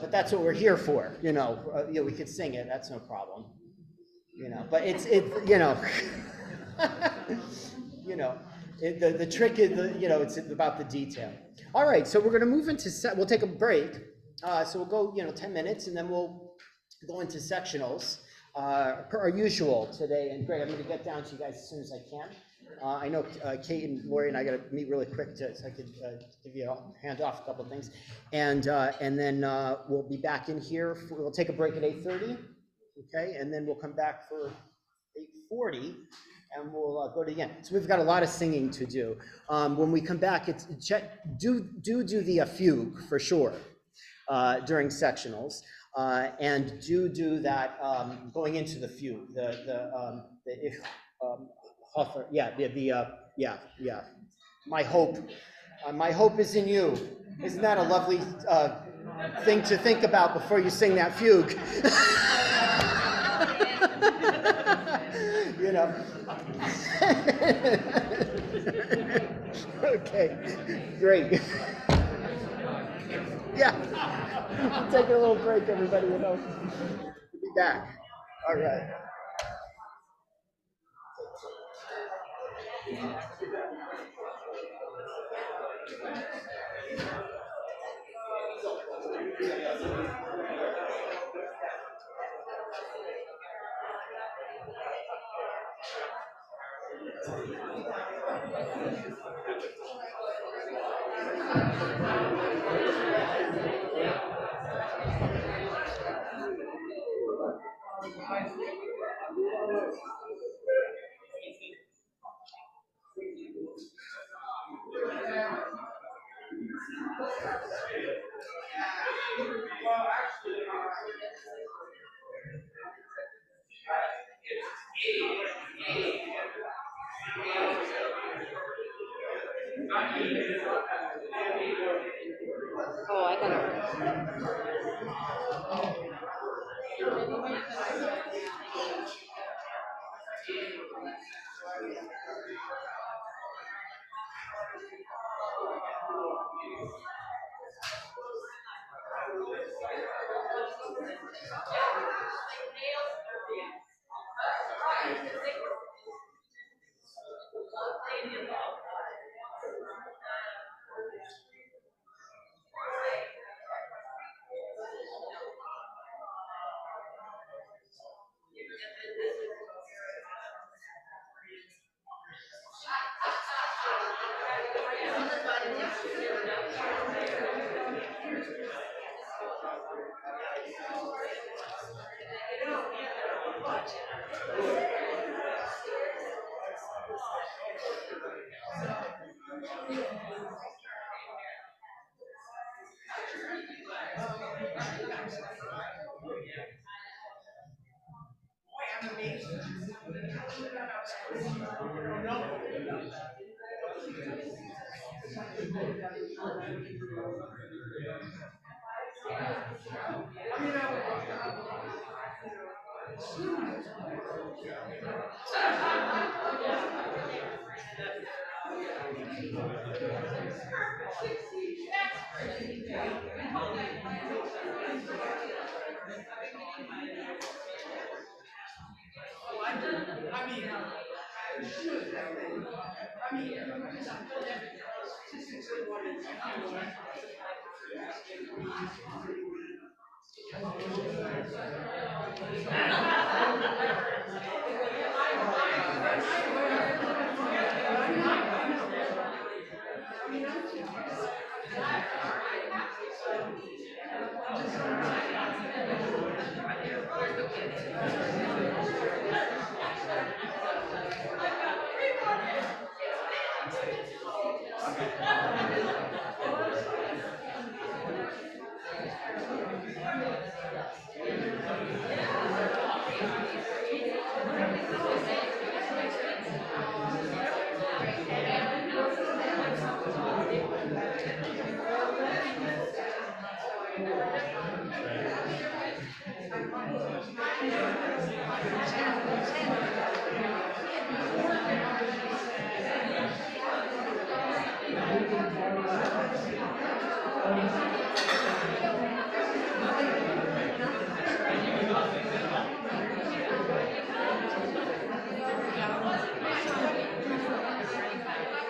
but that's what we're here for. We could sing it, that's no problem. But the trick is, it's about the detail. All right, so we're going to move into we'll take a break. So we'll go, 10 minutes, and then we'll go into sectionals. Per our usual today, and Greg, I'm going to get down to you guys as soon as I can. I know Kate and Lori and I got to meet really quick so I could give you a hand off a couple of things, and then we'll be back in here. We'll take a break at 8:30, okay, and then we'll come back for 8:40, and we'll go to the end. So we've got a lot of singing to do. When we come back, do the fugue for sure during sectionals. And do that going into the fugue, Hoffer, my hope is in you. Isn't that a lovely thing to think about before you sing that fugue? Okay, great. Yeah. Taking a little break, everybody. We'll be back. All right. Oh, I gotta.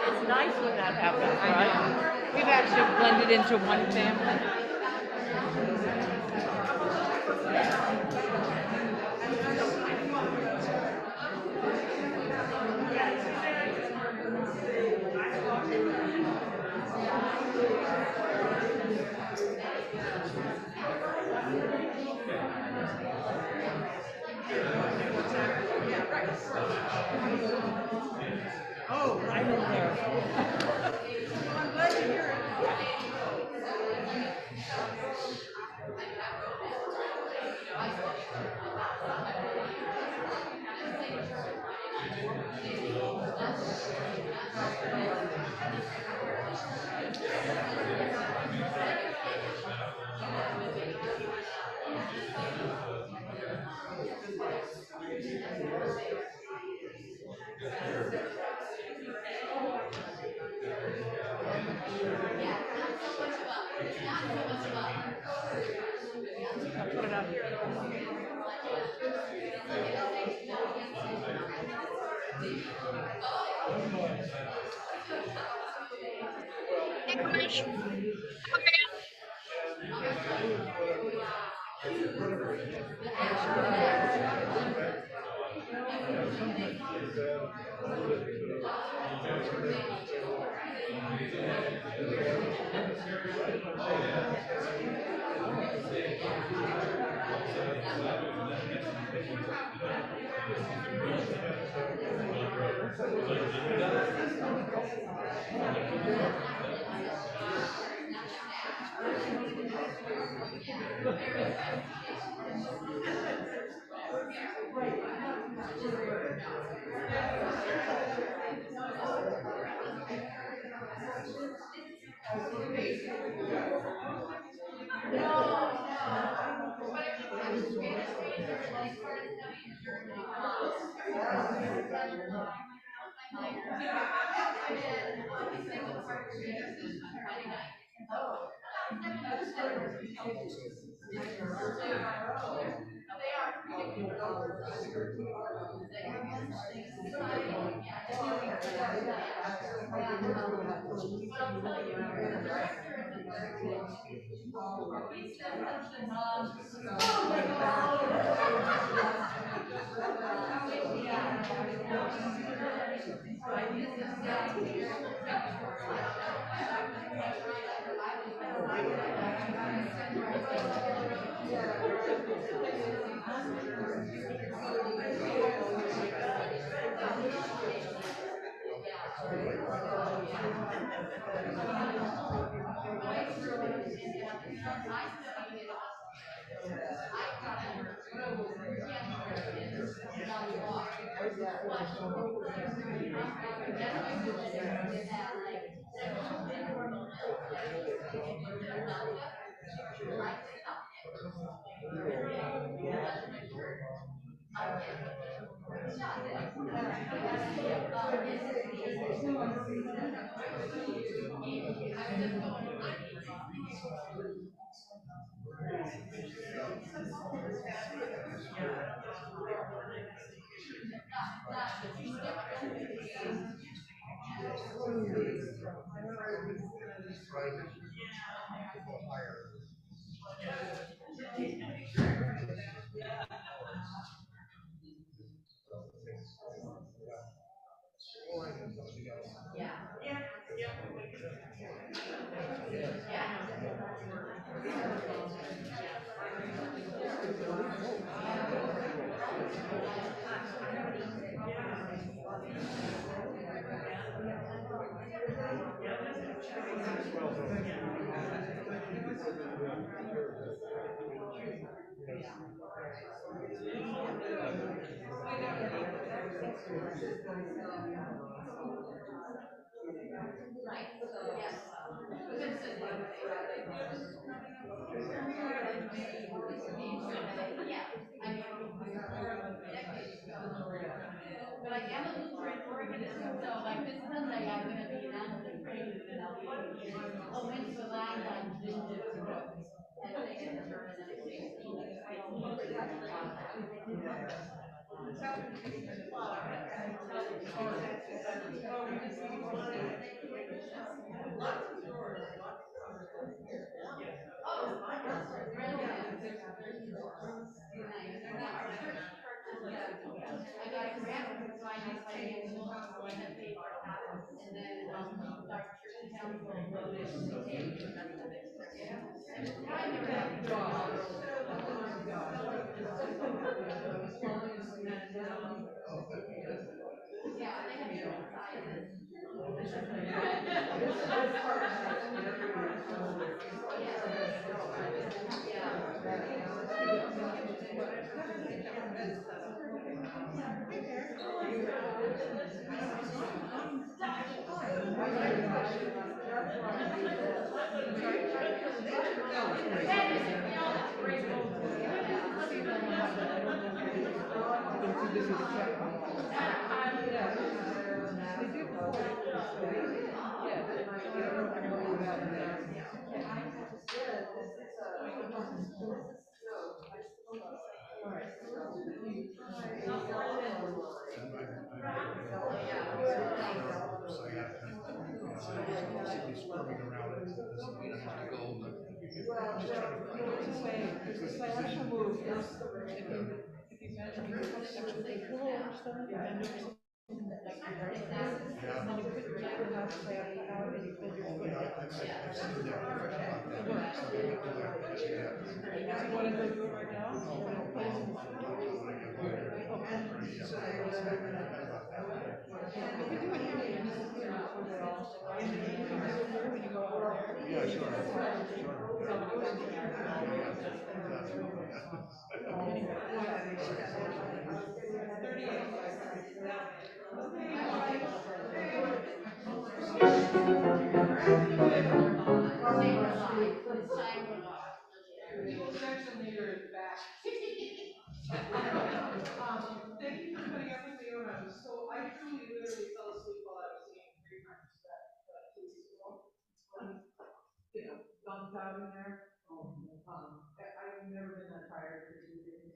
It's nice when that happens, right? We've actually blended into one family. Oh, I know there. I'm glad to hear it. Put it up here. Section leader is back. Thank you for putting up with me when I was I truly literally fell asleep while I was singing 3 times that school. Dumped out in there. I've never been that tired for 2 days.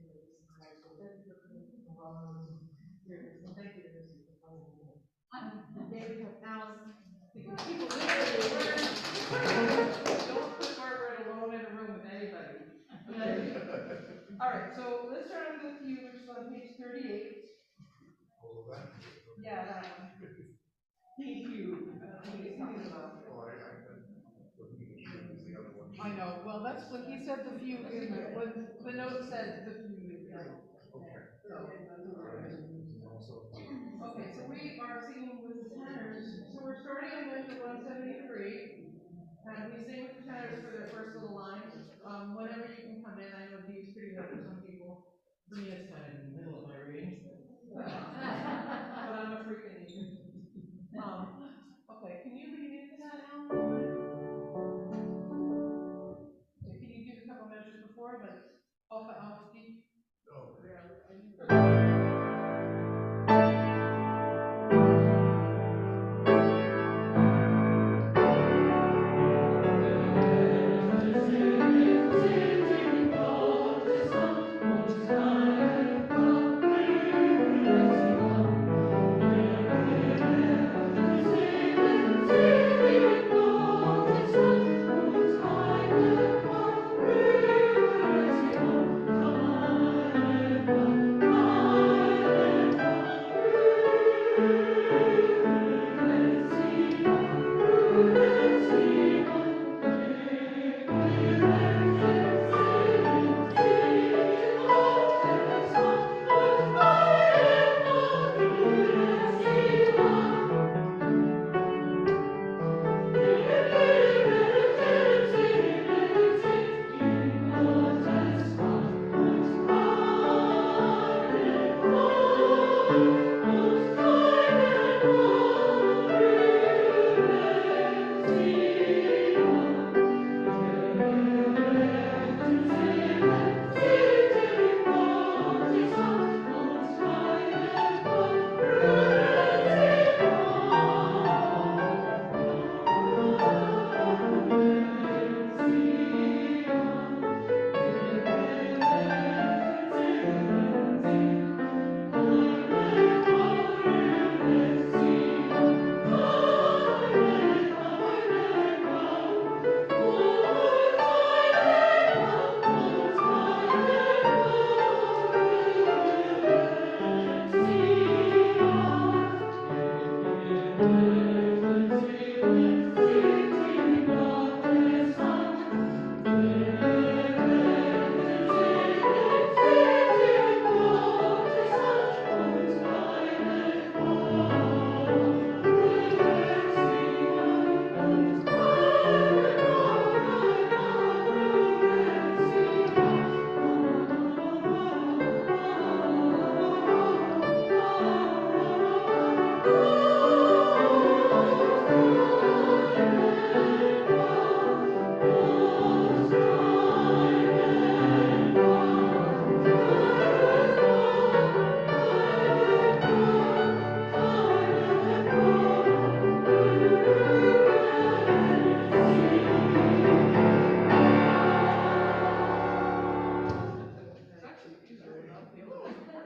So thank you for putting me Thank you. David, people literally don't put Margaret alone in a room with anybody. All right, so let's start with you, which is on page 38. Yeah, that one. Thank you. That's when he said the fugue in the, when the note said the fugue. Okay, so we are singing with the tenors. So we're starting on measure 173. And we sing with the tenors for their first little line. Whenever you can come in, I know D is pretty late for some people. For me, it's kind of in the middle of my range. But I'm a freaking idiot. Okay, can you lead into that, Alan? Okay, can you do the couple measures before, like off, D? Oh, yeah.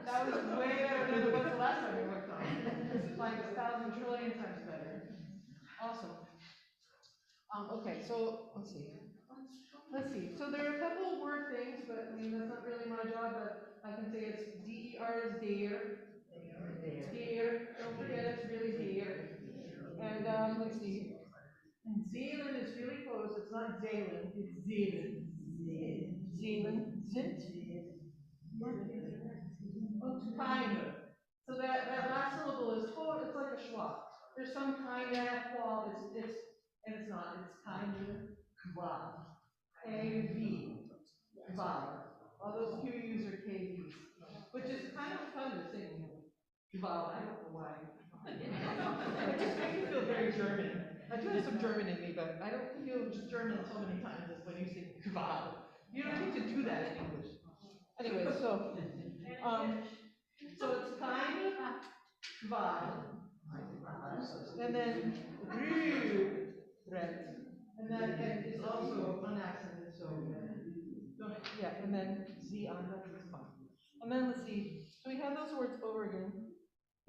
That was way better than it was the last time we worked on it. This is like 1,000 trillion times better. Awesome. Okay, so let's see. So there are a couple of word things, but I mean that's not really my job. But I can say it's DER is dear. Dear. Don't forget it's really dear. And let's see. And Zealand is really close. It's not Zealand. It's Zealand. Zealand. Zint. Kind of. So that last syllable is full, it's like a schwa. There's some kind of qual, and it's not, it's kind of kva. KV. Kva. All those QUs are KVs. Which is kind of fun to sing. Kva, I don't know why. It just makes me feel very German. I do have some German in me, but I don't feel just German so many times as when you sing kva. You don't need to do that in English. Anyway, so it's kind of vibe, and then red, and that and is also unaccented, so yeah, and then Z on that is fun. And then let's see, so we have those words over again.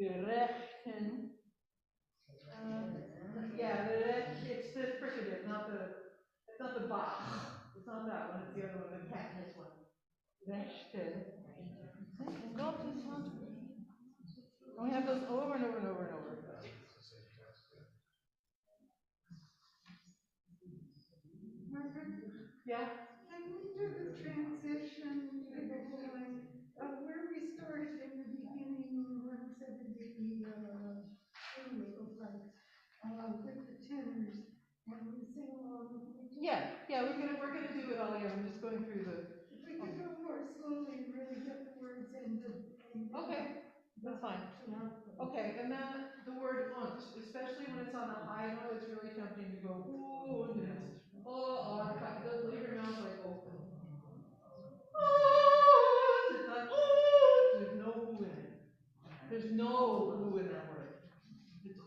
Berechten. Yeah, it's the fricative, it's not the Bach. It's not that one, it's the other one, the this one. Rechten. And we have those over and over and over and over. Yeah? question, the whole line, where we start in the beginning, when we said in the, it looks like, with the tenors, and we sing along. Yeah, we're gonna do it all year, I'm just going through the. If we could go more slowly, really get the words in the. Okay, that's fine. Okay, and then the word und, especially when it's on a high note, it's really tempting to go, ooh, and it's, leave your mouth like open. It's like, there's no ooh in it. There's no ooh in that word. It's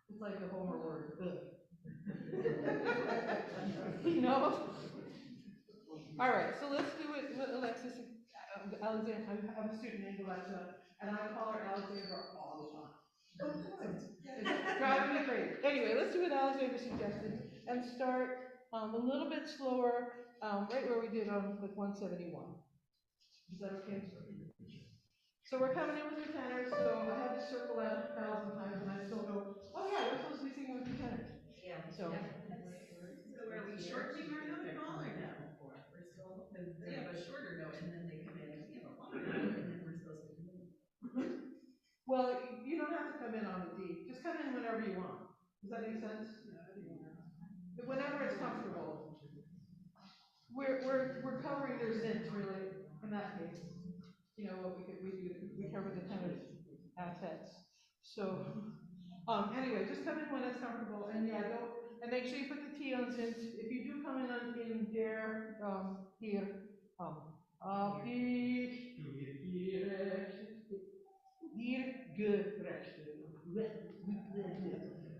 it's like the Homer word, You know? All right, so let's do it with Alexis, Alexander. I have a student named Alexa, and I call her Alexandra all the time. It's driving me crazy. Anyway, let's do what Alexander suggested and start a little bit slower, right where we did with 171. Is that okay? So we're coming in with the tenors, so I had to circle out 1,000 times, and I still go, oh yeah, we're supposed to be singing with the tenors. Yeah. So. So are we shortening our note at all or no? We're still, because they have a shorter note and then they come in and we have a longer note and then we're supposed to come in. Well, you don't have to come in on the D. Just come in whenever you want. Does that make sense? Whenever it's comfortable. We're covering their sins really in that case. You know what we cover the tenors assets. So anyway, just come in when it's comfortable and yeah, don't and make sure you put the T on since if you do come in in der here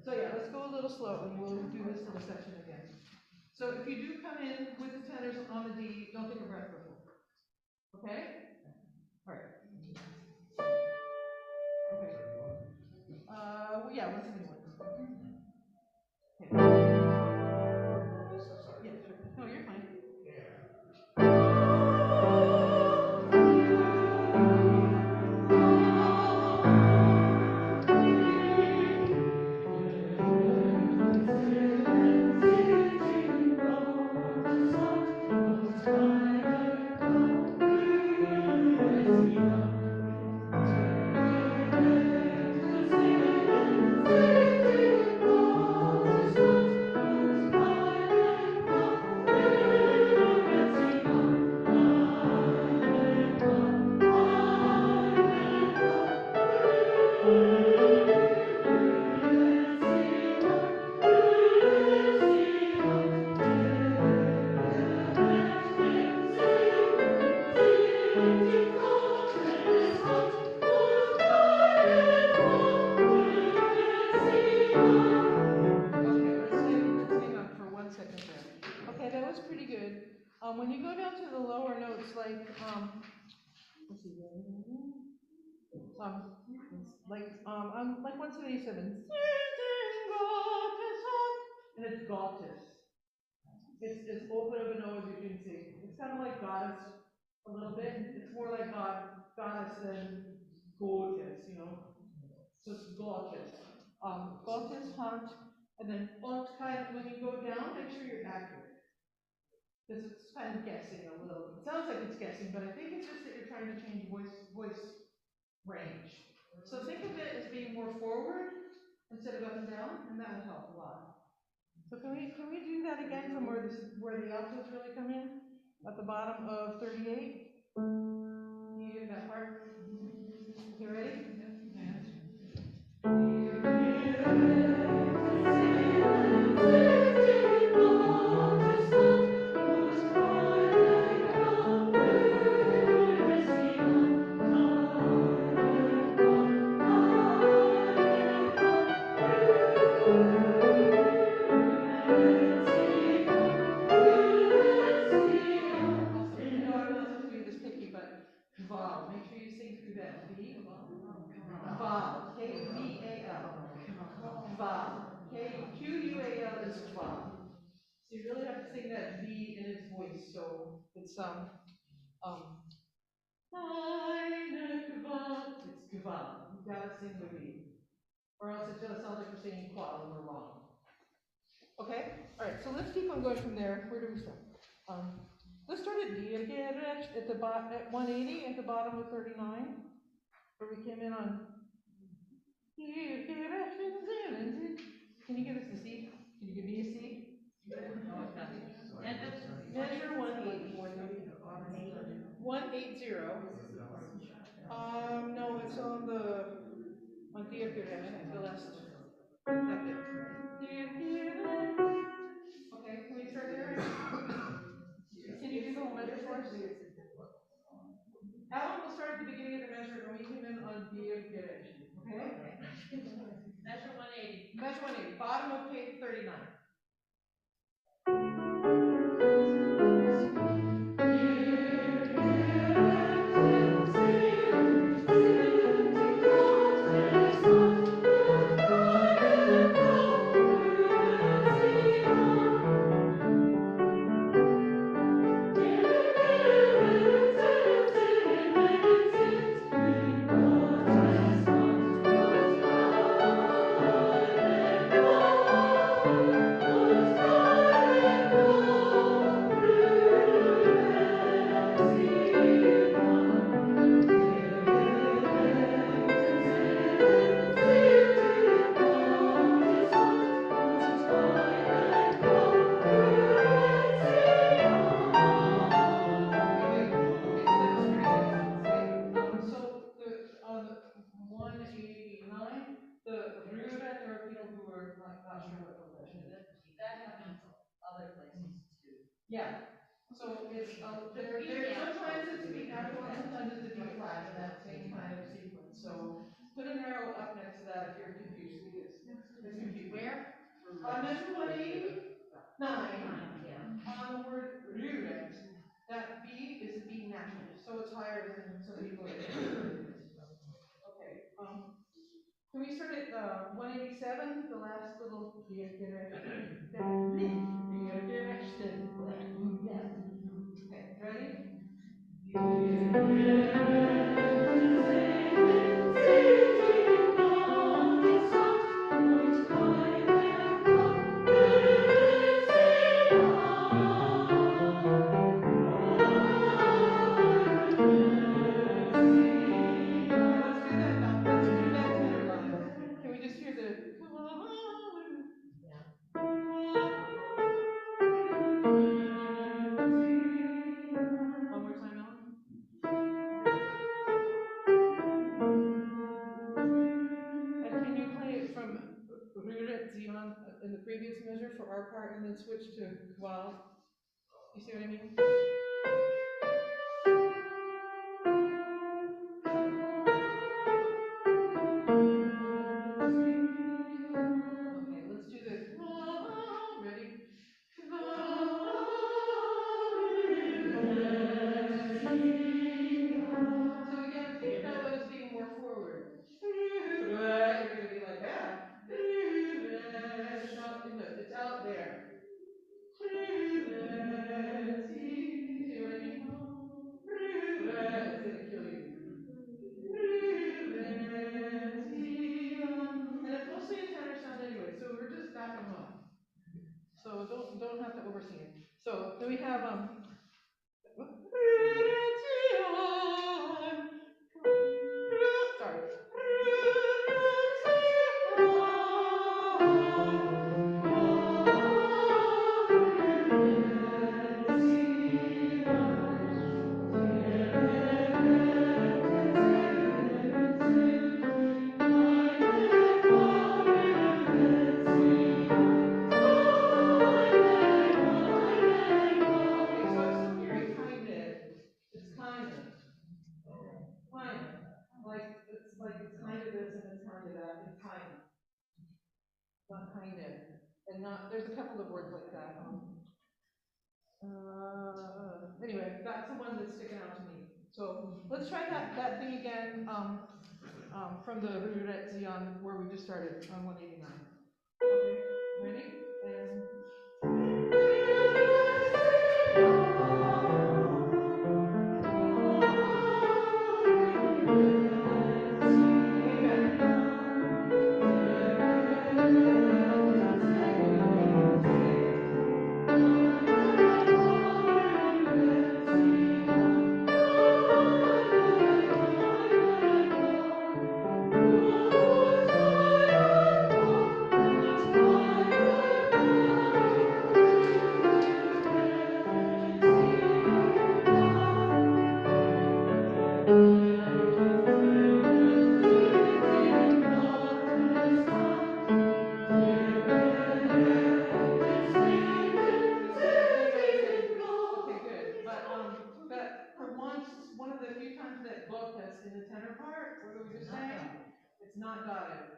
so yeah, let's go a little slow and we'll do this little section again. So if you do come in with the tenors on the D, don't take a breath before. Okay? All right. Okay. Yeah, 171. Okay. Yeah, sure. No, you're fine. When you go down to the lower notes, like let's see, like 177, and it's Gottes. It's as open of an O as you can see. It's kind of like goddess a little bit. It's more like goddess than gorgeous, you know. So it's Gottes. Gottes, Hand, and then und kind of when you go down, make sure you're accurate. Because it's kind of guessing a little. It sounds like it's guessing, but I think it's just that you're trying to change voice range. So think of it as being more forward instead of up and down, and that will help a lot. So can we do that again from where the altos really come in? At the bottom of 38? You get that part? You ready? Val. Make sure you sing through that V. Val. K-V-A-L. Val. K-Q-U-A-L is Val. So you really have to sing that V in its voice. So it's eine Qual. It's Qual. You gotta sing the V. Or else it just sounds like you're singing qual and we're wrong. Okay, all right, so let's keep on going from there. Where do we start? Let's start at D again at the at 180 at the bottom of 39, where we came in on. Can you give us a C? Can you give me a C? Measure 180. 180. No, it's on D of the last. That's it. Okay, can we start there? Can you do the whole measure for us? Alan will start at the beginning of the measure and we came in on D of okay? Measure 180. Measure 180, bottom of page 39. Yeah. So it's there sometimes it's a B natural and sometimes it's a B flat in that same kind of sequence. So put an arrow up next to that if you're confused because it's confusing. Where? Measure 189 on the word ruret. That B is a B natural, so it's higher than some people are saying. Okay. Can we start at 187, the last little Okay, ready? Can we just hear the one more time, Ellen? And can you play it from Ruret Zion in the previous measure for our part and then switch to Wow? You see what I mean? Okay, let's do the ready? So again, think about those being more forward. You're going to be like that. It's out there. See what I mean? It's going to kill you. And it's mostly a tenor sound anyway, so we're just backing off. So don't have to oversing it. So then we have sorry. It's kind of this and it's kind of that. It's kind of. Not kind of. And not, there's a couple of words like that. Anyway, that's the one that's sticking out to me. So let's try that thing again from the Ruret Zion where we just started on 189. Okay, ready? And way better. It's not dotted.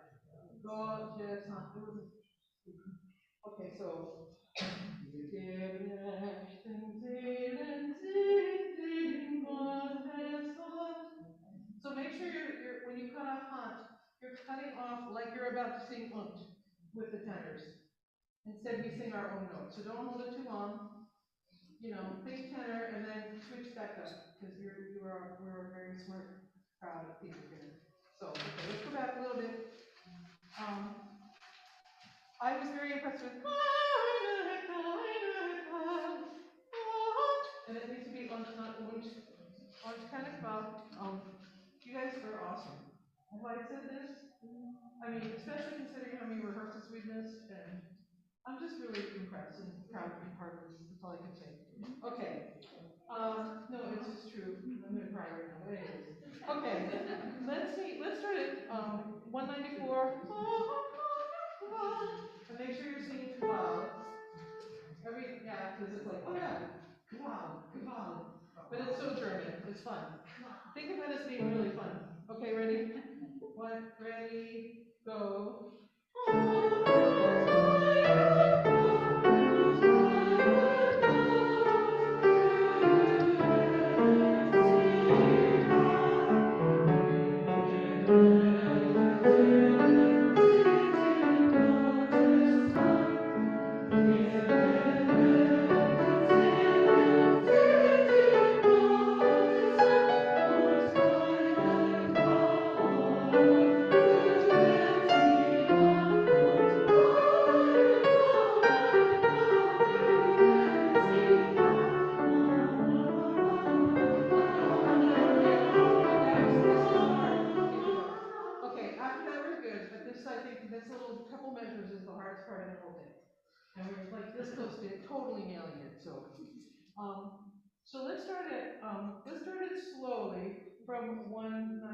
Go, just not, it wasn't. Okay, so. So make sure you're when you cut off hunt, you're cutting off like you're about to sing with the tenors. Instead, we sing our own notes. So don't hold it too long. You know, think tenor and then switch back up because we're a very smart crowd of people here. So okay, let's go back a little bit. I was very impressed with and it needs to be on not on kind of you guys are awesome. Have I said this? I mean, especially considering how many rehearsals we've missed, and I'm just really impressed and proud to be part of this. That's all I can say. Okay. No, it's just true. I'm gonna cry right now. But anyways. Okay. Let's see. Let's start at 194. And make sure you're singing kabal. Because it's like, oh yeah, kabal. But it's so German. It's fun. Think of it as being really fun. Okay, ready? Ready, go. Okay, after that we're good, but this I think this little couple measures is the hardest part of the whole thing. And we're like this close to totally nailing it. So let's start it slowly from 198.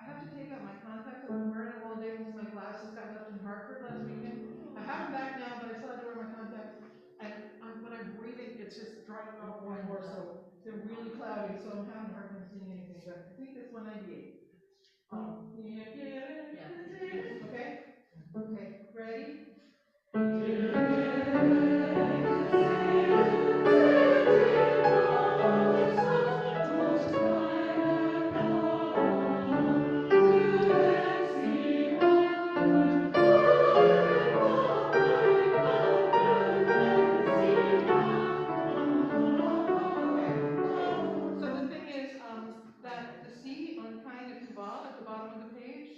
I have to take out my contacts. I've been wearing them all day because my glasses got left in Hartford last weekend. I have them back now, but I still have to wear my contacts. And when I'm breathing, it's just drying out more and more. So they're really cloudy, so I'm having a hard time seeing anything. But I think it's 198. Okay? Okay, ready? So the thing is, that the C on kind of Kubal at the bottom of the page,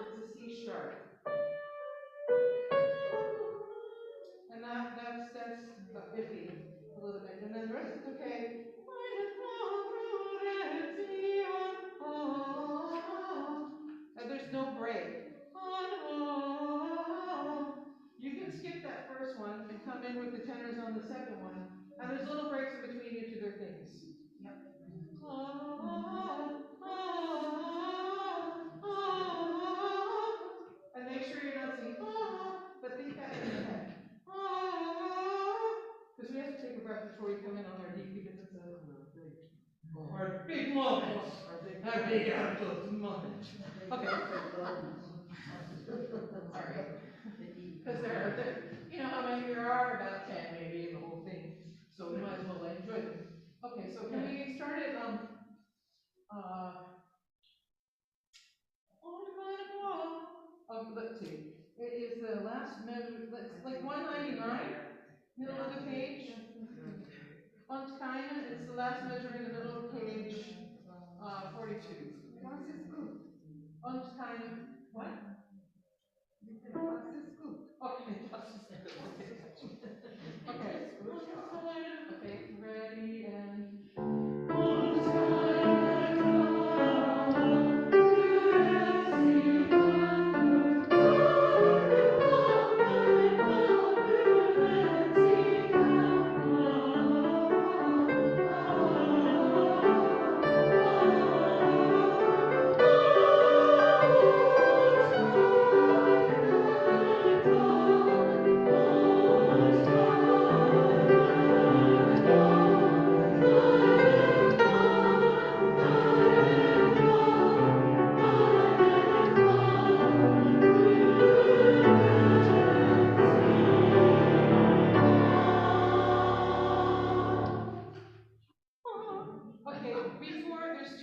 it's a C sharp. And that's iffy a little bit. And then the rest is okay. And there's no break. You can skip that first one and come in with the tenors on the second one. And there's little breaks in between each of their things. Yep. And make sure you're not saying but think that in your head. Because we have to take a breath before we come in on our deep because it's our big moment. Our big outdoors moment. Okay. Sorry. Because they're, you know how many there are? About 10 maybe in the whole thing. So we might as well enjoy them. Okay, so can we start it? Let's see. It is the last measure, like 199, middle of the page. On China, it's the last measure in the middle of page 42. On China, what? Okay, okay. Okay, ready and.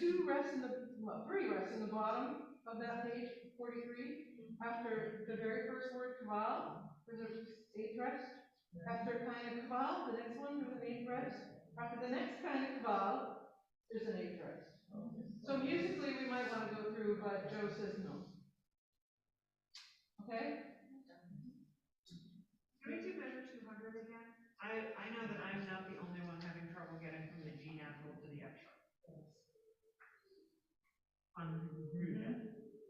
three rests in the bottom of that page, 43. After the very first word, kaval, there's an eighth rest. After kind of kaval, the next one, there's an eighth rest. After the next kind of kaval, there's an eighth rest. So musically, we might want to go through, but Joe says no. Okay? Can we do measure 200 again? I know that I'm not the only one having trouble getting from the G natural to the F sharp.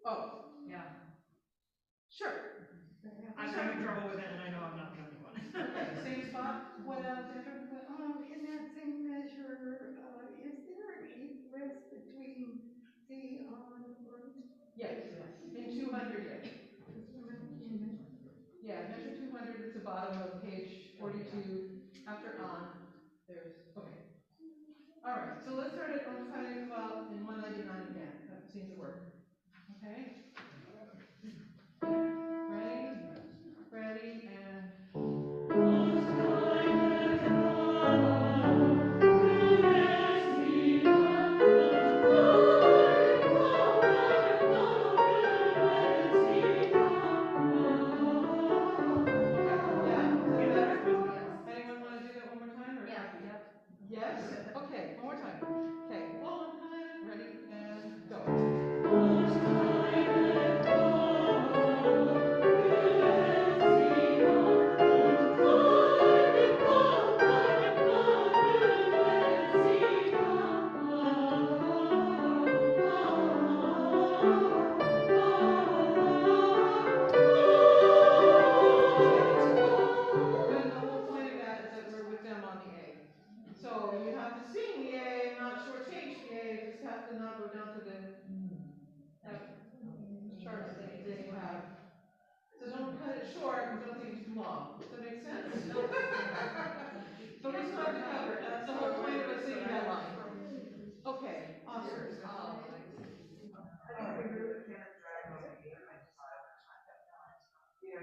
Oh, Yeah, sure. I'm having trouble with it, and I know I'm not the only one. Okay, same spot. What else, Andrew? In that same measure, is there an eighth rest between the on and? Yes, in 200, yes. Yeah, measure 200 at the bottom of page 42. After on, there's, okay. All right, so let's start at on kind of about in 199 again. That seems to work. Okay? Ready, and. Anyone want to do that one more time? Or yes? Okay, one more time. Okay, one time, ready, and go. And the whole point of that is that we're with them on the A. So you have to sing the A and not shortchange the A, you just have to not go down to the charts that you have. So don't cut it short and don't think it's too long. Does that make sense? So we still have to cover it. That's the whole point of us singing that line. Okay, awesome.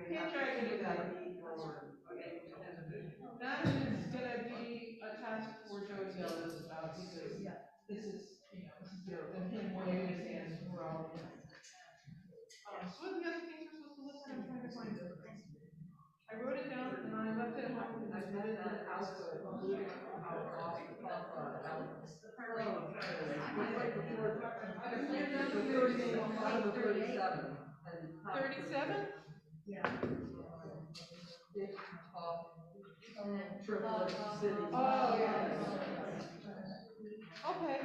Can't drag any of that. That is gonna be a task for Joe to yell at us about because this is than him waving his hands for all of us. So what are the other things we're supposed to look at? I'm trying to find it. I wrote it down and I left it home and I did it in the output. I 37? Oh, yeah. Okay.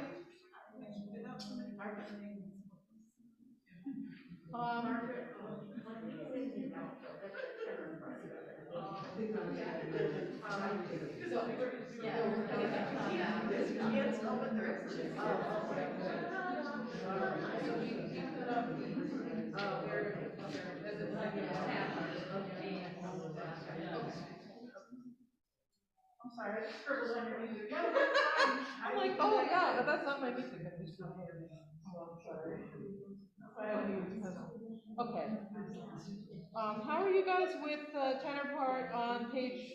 I'm sorry, I just scribbled on your music. No, that's fine. I'm like, oh yeah, but that's not my music. Oh, I'm sorry. I don't use it. Okay. How are you guys with the tenor part on page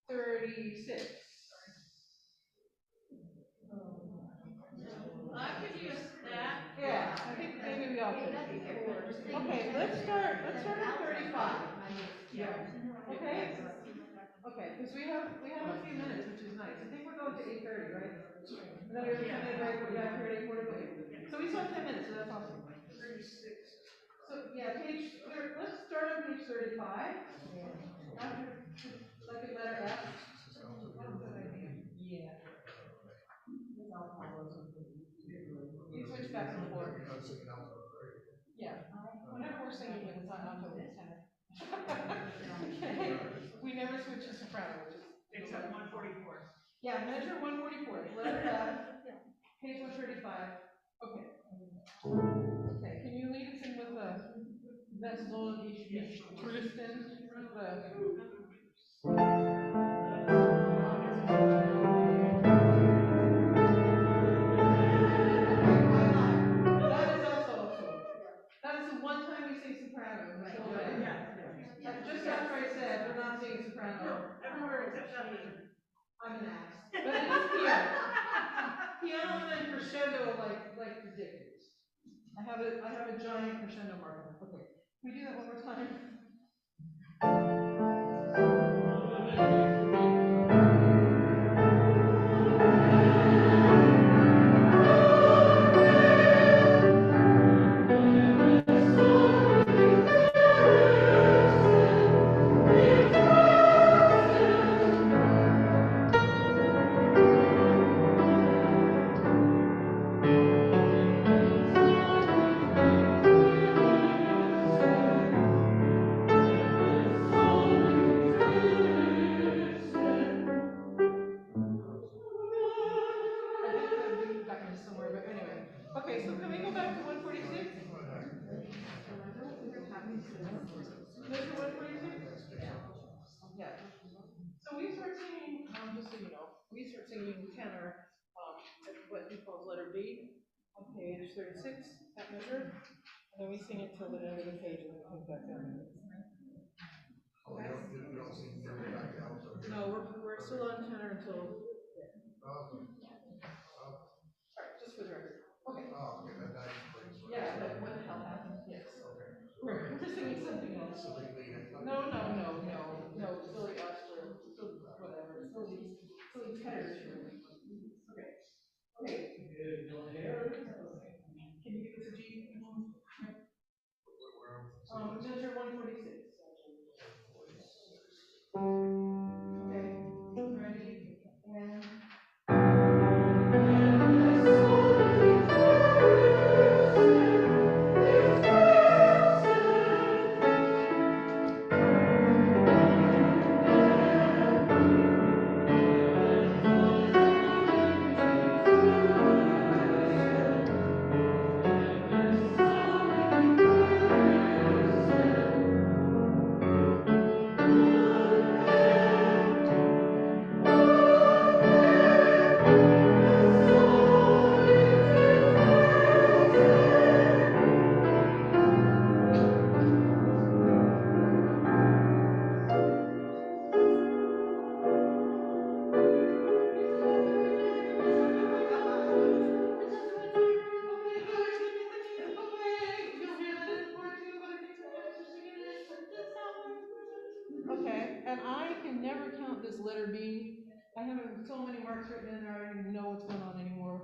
36? I could use that. Yeah, I think maybe we all could. Okay, let's start at 35. Yeah. Okay? Okay, because we have a few minutes, which is nice. I think we're going to 8:30, right? And then we have a 10-minute break, we're back here at 8:40. Okay. So we still have 10 minutes, so that's awesome. 36. So yeah, let's start on page 35. After like a letter F. Yeah. You switch back and forth. Yeah. Whenever we're singing it, it's not alto, it's tenor. Okay. We never switch to soprano, which is Except 144. yeah, measure 144. Letter F. Page 135. Okay. Okay. Can you lead us in with that's long ish Tristan? That is also. That is the one time we sing soprano. Just after I said we're not singing soprano. Everywhere except that. I'm an ass. But it is piano. Piano and then crescendo like I have a giant crescendo mark on it. Okay, can we do that one more time? Somewhere, but anyway. Okay, so can we go back to 146? Measure 146? Yeah. So we start singing, just so you know, we start singing tenor, at what he calls letter B, on page 36, that measure, and then we sing it till the end of the page, and then we come back down. Okay? No, we're still on tenor until, alright, just for the record. Okay. Yeah, but what the hell happened? Yes. We're just singing something else. No, silly Oscar, silly whatever, silly tenor issue. Okay. Okay. Can you give us a G? Measure 146. Okay, ready, and. Okay, and I can never count this letter B. I have so many marks written in there, I don't even know what's going on anymore.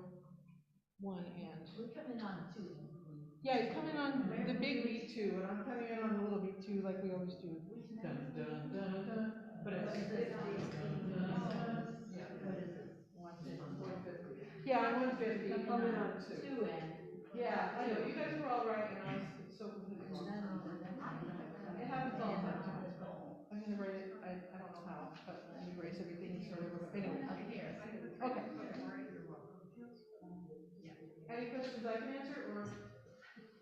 One and. We come in on 2. Yeah, he's coming on the big beat too, and I'm coming in on the little beat too, like we always do. Dun, dun, dun, dun. But it's. Yeah. What is it? 150. Yeah, I'm 150. Coming Coming on on 2. 2 and. Yeah, I know, you guys were all right, and I was so completely wrong. It happens all the time too. I'm gonna write it, I don't know how, but I'm gonna erase everything and start over, but anyway. Okay. Any questions I can answer, or?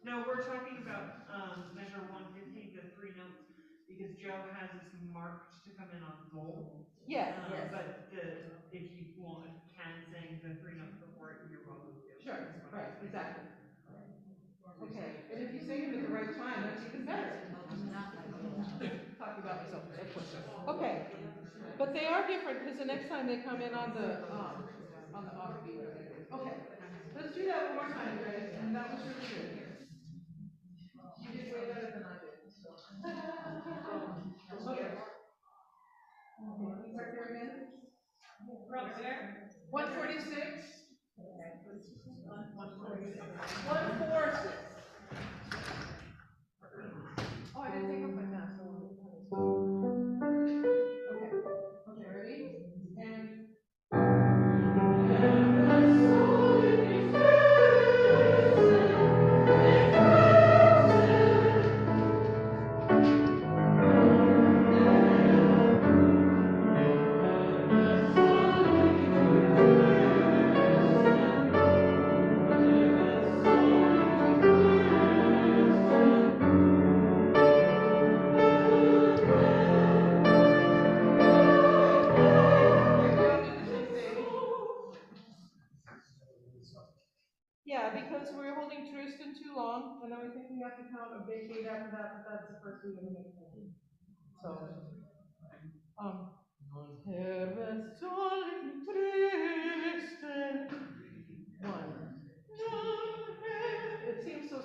No, we're talking about, measure 150, the 3 notes, because Joe has us marked to come in on goal. Yes. But if you can sing the 3 notes before it, you're welcome to. Sure, right, exactly. Okay, and if you sing them at the right time, that's even better. Talking about myself, of course. Okay, but they are different because the next time they come in on the offbeat. Okay, let's do that one more time, you guys. And that was really good. You did way better than I did. So. Okay. Can we start there again? From where? 146. 146. Oh, I didn't take off my mask. Okay. Okay, ready? And. Yeah, because we're holding Tristan too long, and then we think we have to count a big beat after that, but that's the first beat of the next one. So, Tristan. 1. It seems so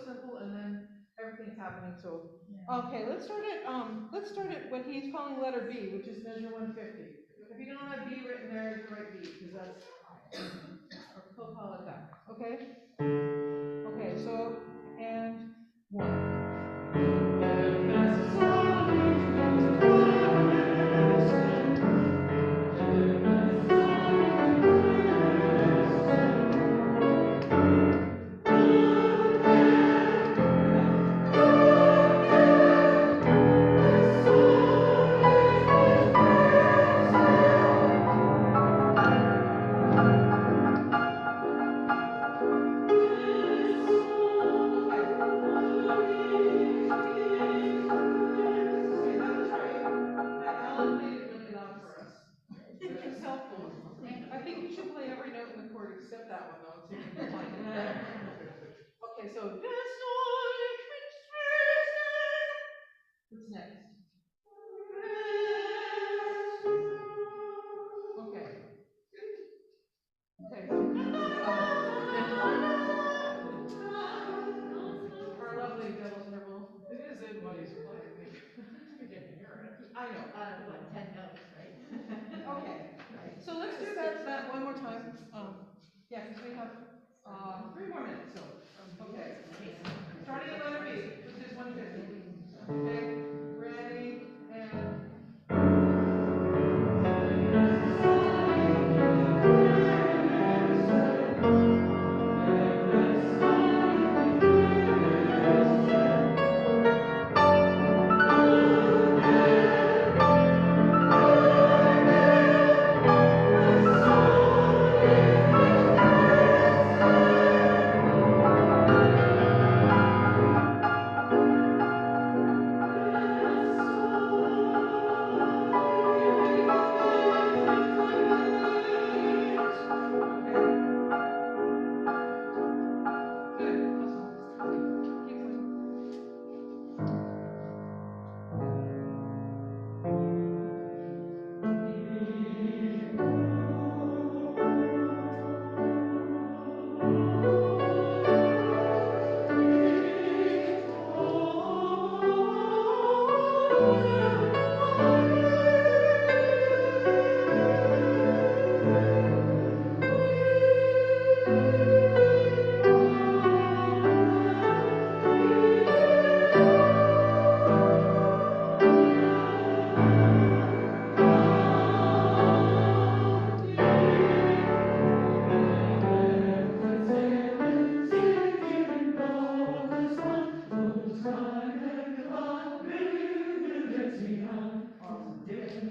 happening, so. Okay, let's start at what he's calling letter B, which is measure 150. If you don't have B written there, you can write B, because that's, he'll call it that, okay? Okay, so, and 1. Okay, that was great. Alan played it really loud for us, which was helpful. I think you should play every note in the chord except that one though, so you can play it. Okay, so what's next? Okay. Okay. Our lovely devil's interval. It is in what he's playing. You can hear it. I know. What, 10 notes, right? Okay. So let's do that one more time. Yeah, because we have 3 more minutes. So okay. Starting at letter B, which is 150. Okay. Ready and.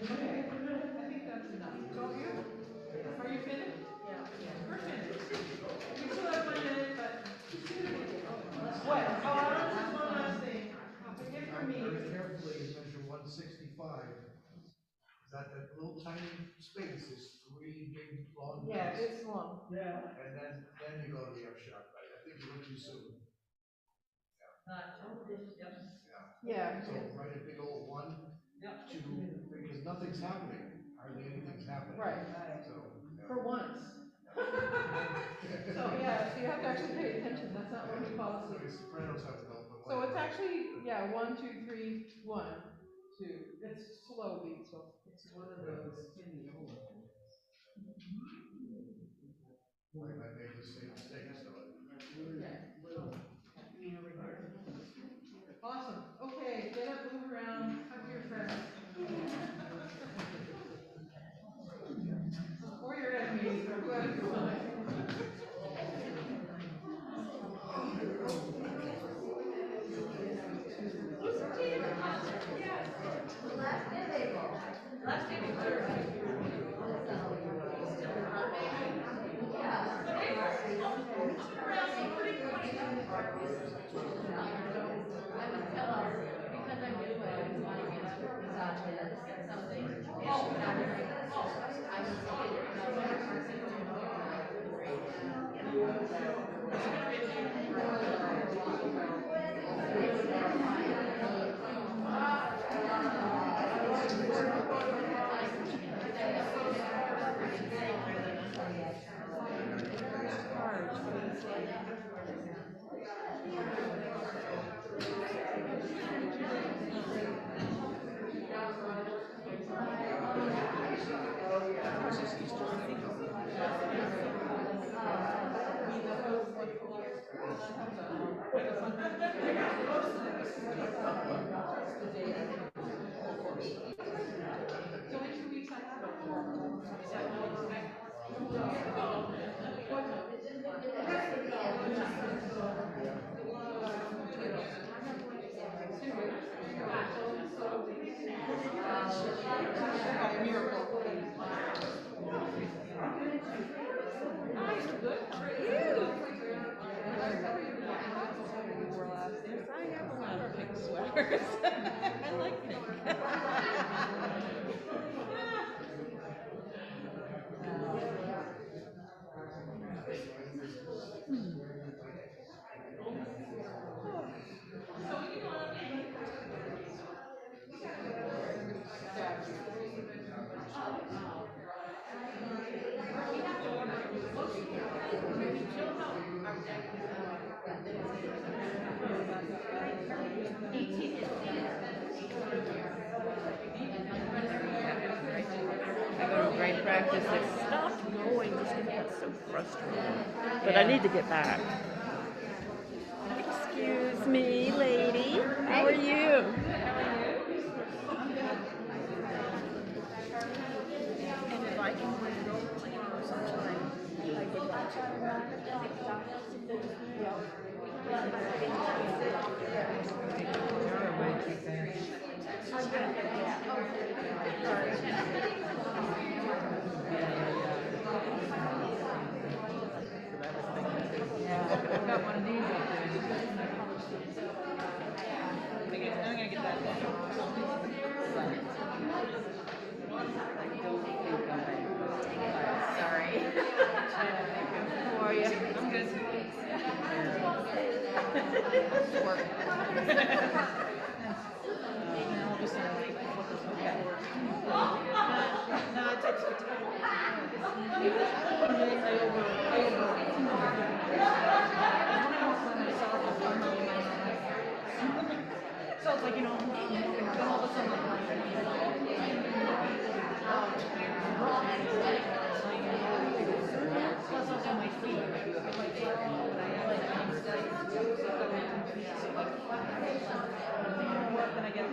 I think that's enough. Don't you? Are you finished? Yeah. We're finished. We still have 1 minute, but what? Oh, just one last thing. A gift from me. Very carefully in measure 165. That little tiny space is 3 big long Yeah, notes. it's long. And then you go to the F sharp, right? I think you went too soon. Yeah. So write a big old 1, 2, because nothing's happening. Hardly anything's happening. Right. So For once. So yeah, so you have to actually pay attention. That's not what he calls So it. his sopranos have to help. So it's actually, yeah, 1, 2, 3, 1, 2. It's slow beat, so it's one of those. I made the same mistake, so. Awesome. Okay, get up, move around, hug your friends. Or your enemies, or whoever you want. colors. I like pink. I go to great practice. It stopped going just because I got so frustrated. But I need to get back. Excuse me, lady. How are you? And if I can bring it over to you sometime, I would like Yeah, I've got one of these up there. I'm gonna get that one. Sorry. How are you? I'm good. Work. No, it takes good time. So it's like, you know, all of a sudden, plus also my feet. Then I get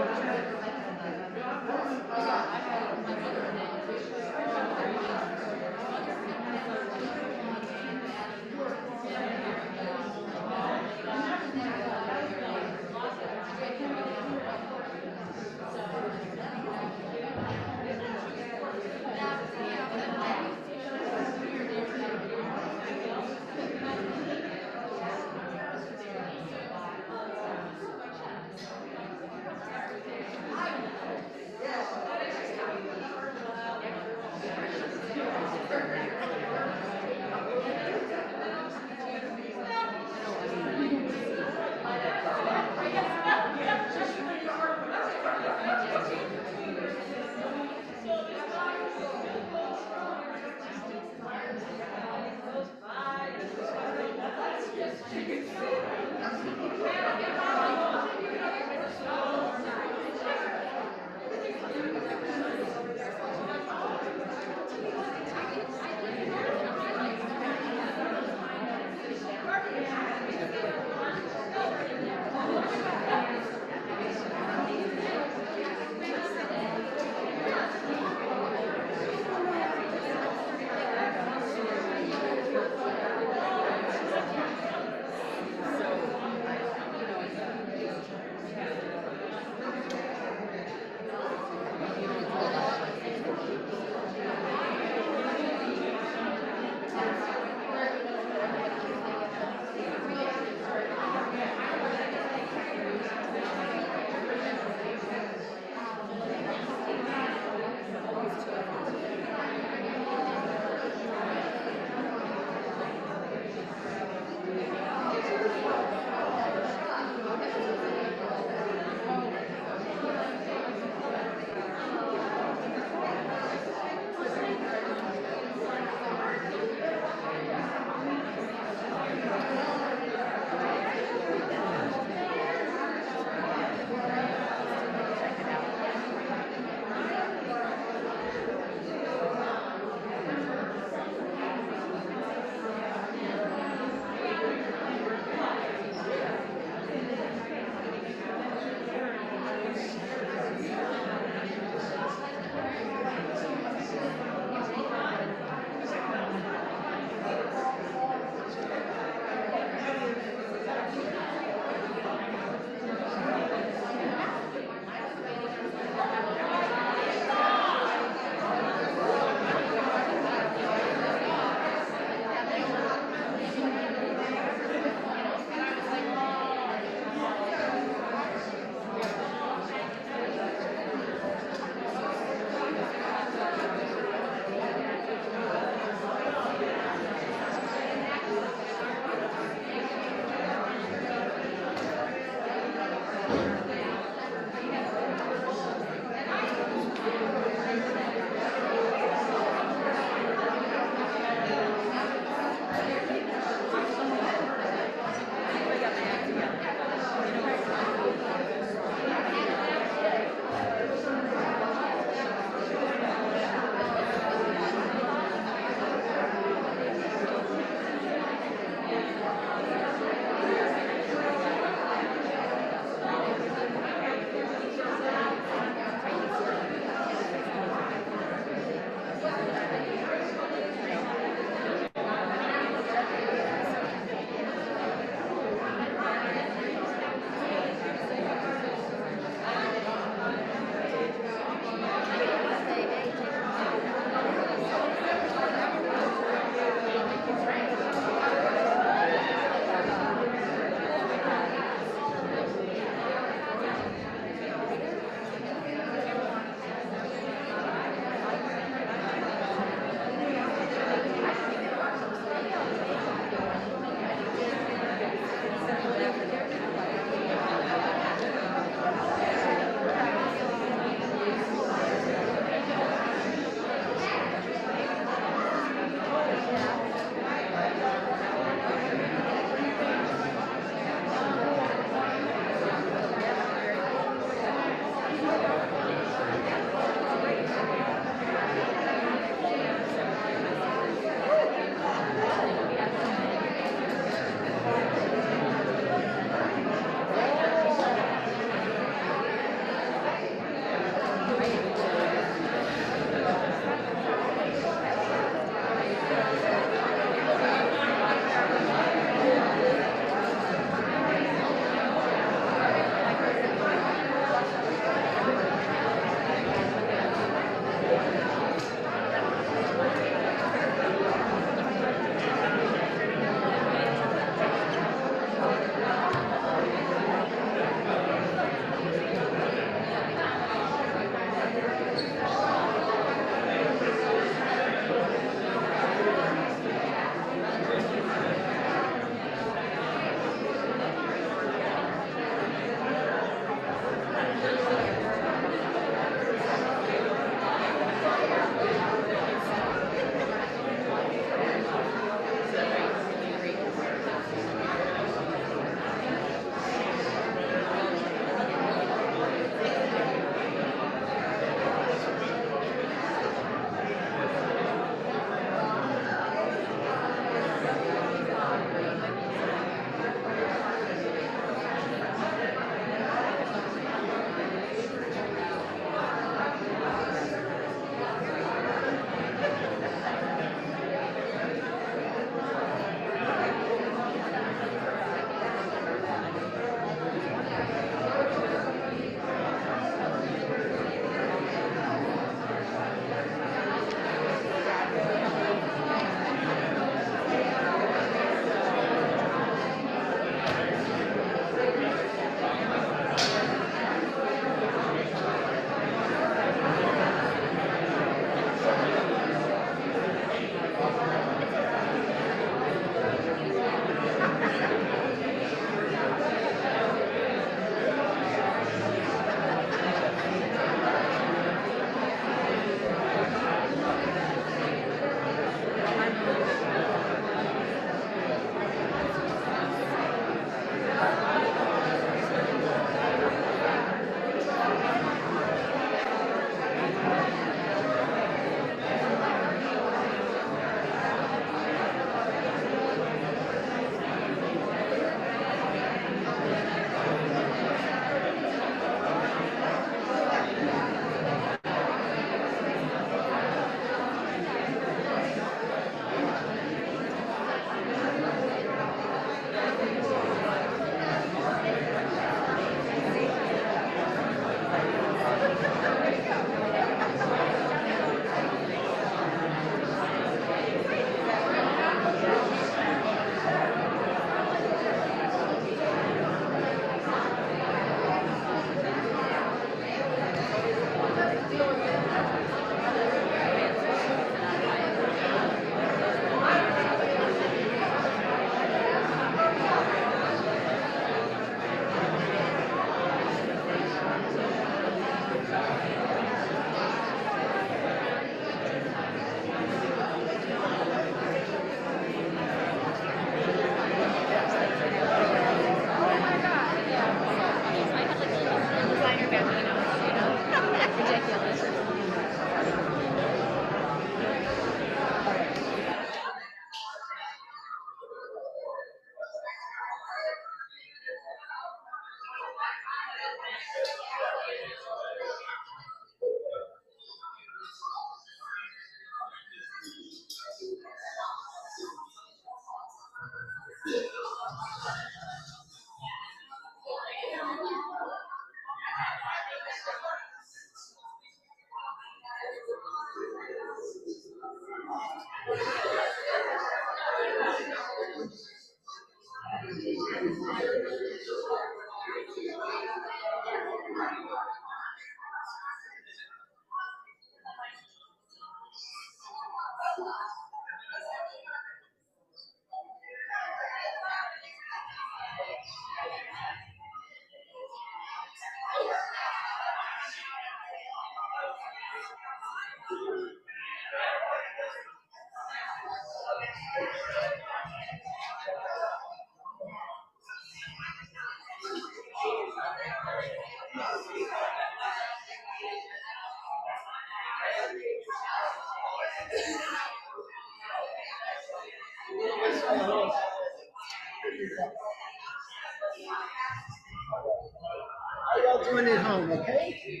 How y'all doing at home, okay?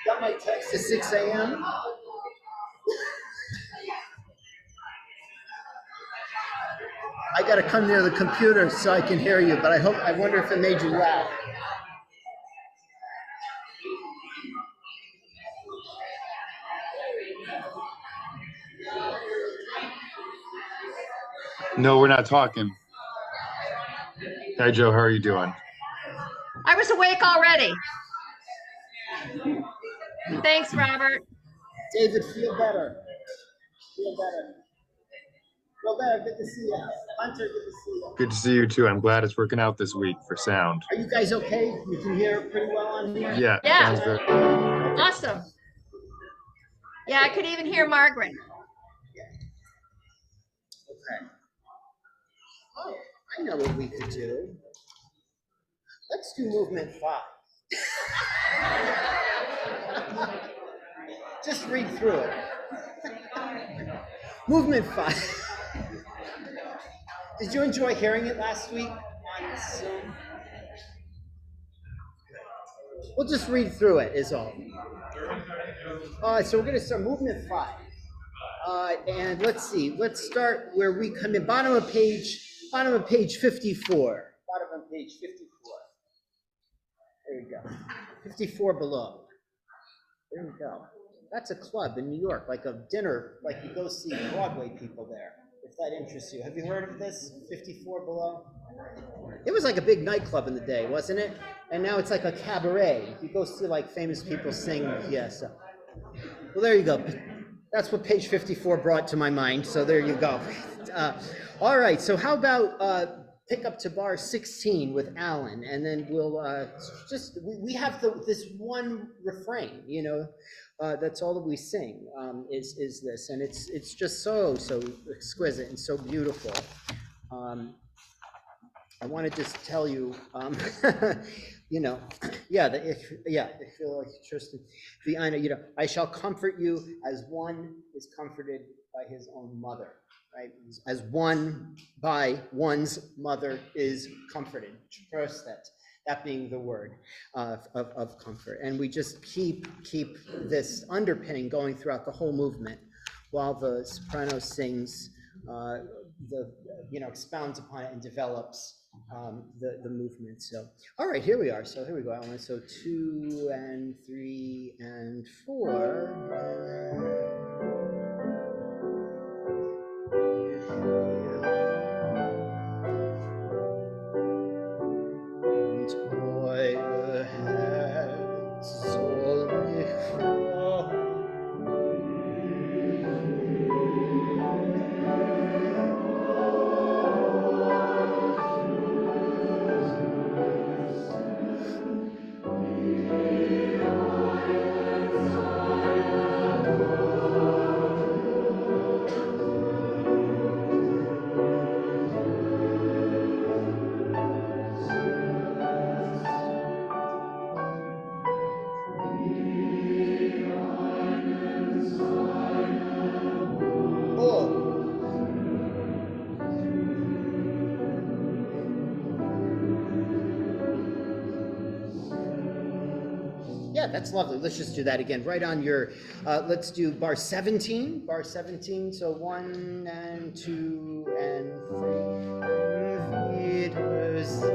Got my text at 6 a.m. I gotta come near the computer so I can hear you, but I wonder if it made you laugh. No, we're not talking. Hi, Joe. How are you doing? I was awake already. Thanks, Robert. David, feel better. Feel better. Feel better. Good to see you. Hunter, good to see you. Good to see you too. I'm glad it's working out this week for sound. Are you guys okay? You can hear pretty well on here? Yeah. Yeah. Sounds very. Awesome. Yeah, I could even hear Margaret. Okay. Oh, I know what we could do. Let's do movement 5. Just read through it. Movement 5. Did you enjoy hearing it last week on Zoom? We'll just read through it is all. So we're gonna start movement 5. And let's see, let's start where we come in, bottom of page 54. Bottom of page 54. There you go. 54 below. There you go. That's a club in New York, like a dinner, like you go see Broadway people there, if that interests you. Have you heard of this, 54 below? It was like a big nightclub in the day, wasn't it? And now it's like a cabaret. You go see like famous people sing, yes. Well, there you go. That's what page 54 brought to my mind, so there you go. All right, so how about pick up to bar 16 with Alan, and then we'll we have this one refrain, you know, that's all that we sing, is this, and it's just so exquisite and so beautiful. I want to just tell you, you know, if you feel like Tristan, you know, I shall comfort you as one is comforted by his own mother, right? As one by one's mother is comforted. Trust that being the word of comfort. And we just keep this underpinning going throughout the whole movement while the soprano sings, expounds upon it and develops the movement. So, all right, here we are. So here we go. So 2 and 3 and 4. that's lovely. Let's just do that again. Right on your, let's do bar 17. Bar 17. So 1 and 2 and 3. Wiedersehen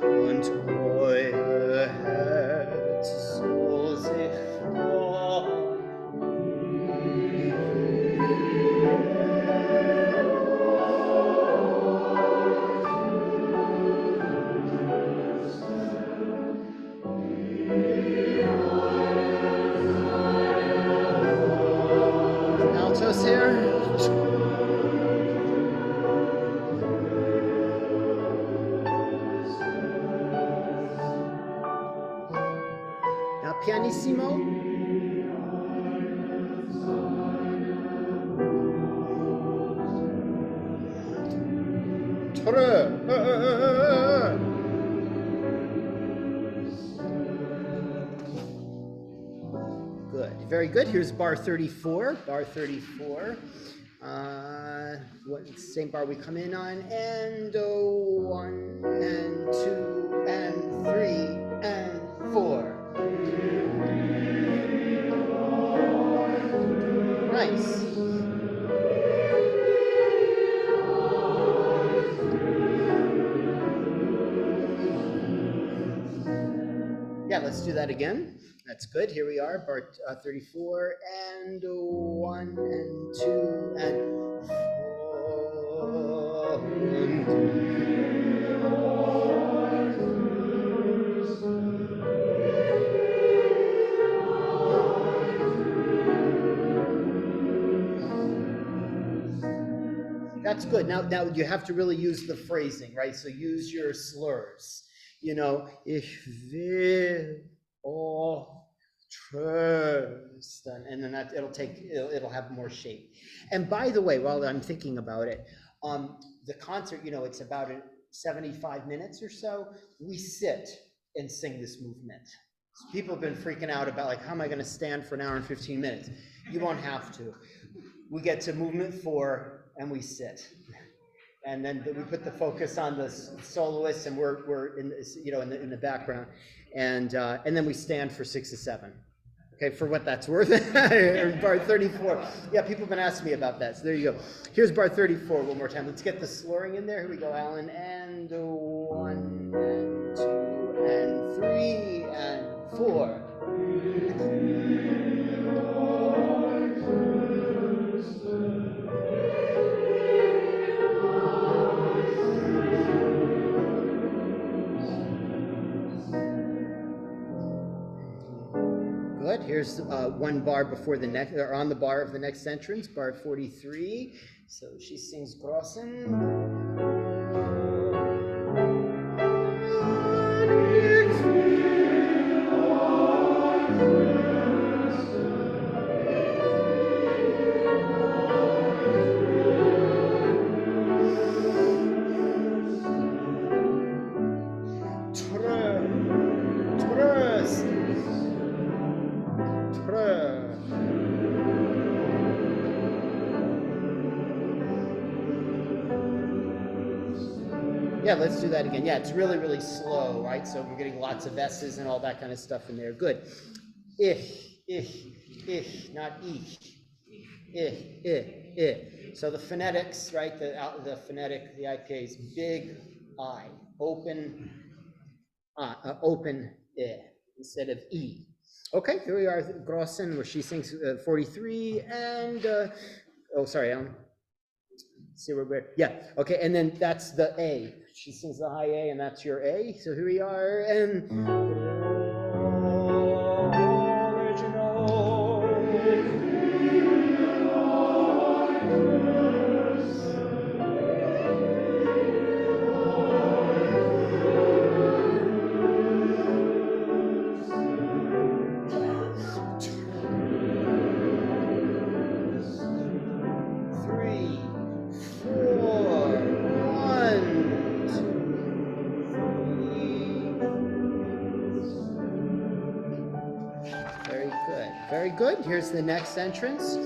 und euer Herz soll sich freuen. Altos here. Now pianissimo. Good, very good. Here's bar 34. Bar 34. Same bar we come in on, and 1 and 2 and 3 and 4. Nice. Yeah, let's do that again. That's good. Here we are, bar 34, and 1 and 2 and 4. That's good. Now you have to really use the phrasing, right? So use your slurs. You know, ich will trust, and then that it'll have more shape. And by the way, while I'm thinking about it, the concert, you know, it's about 75 minutes or so. We sit and sing this movement. So people have been freaking out about, like, how am I going to stand for an hour and 15 minutes? You won't have to. We get to movement 4 and we sit. And then we put the focus on the soloists, and we're in this, you know, in the background, and then we stand for 6 to 7. Okay, for what that's worth. Bar 34. Yeah, people have been asking me about that. So there you go. Here's bar 34 one more time. Let's get the slurring in there. Here we go, Alan. And 1 and 2 and 3 and 4. Good. Here's one bar before the next, or on the bar of the next entrance, bar 43. So she sings Grossen. Yeah, let's do that again. Yeah, it's really, really slow, right? So we're getting lots of S's and all that kind of stuff in there. Good. Ich, not ich. Ich. So the phonetics, right? The phonetic, the IPA is big I, open instead of E. Okay, here we are, Grossen, where she sings 43, and sorry, Alan. See where we're, yeah, okay, and then that's the A. She sings the high A, and that's your A. So here we are, and Very good. Here's the next entrance.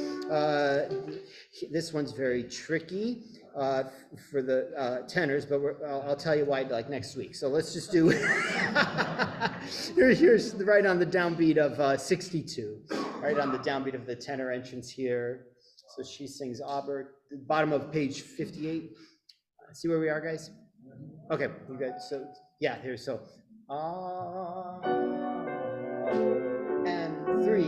This one's very tricky. for the tenors, but I'll tell you why like next week. So let's just do here's right on the downbeat of 62, right on the downbeat of the tenor entrance here. So she sings Aubert, bottom of page 58. See where we are, guys? Okay, we good. So yeah, here's so and 3.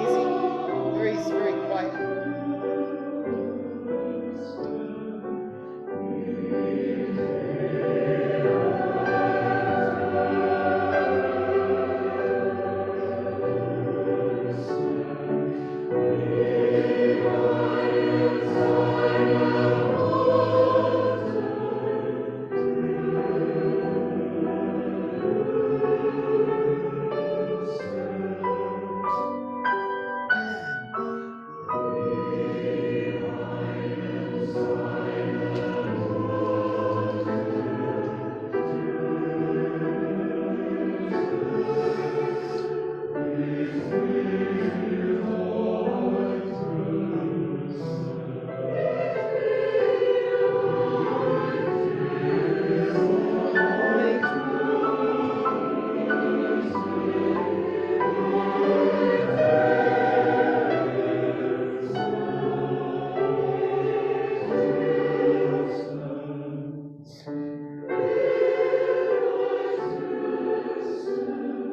Easy, very quiet.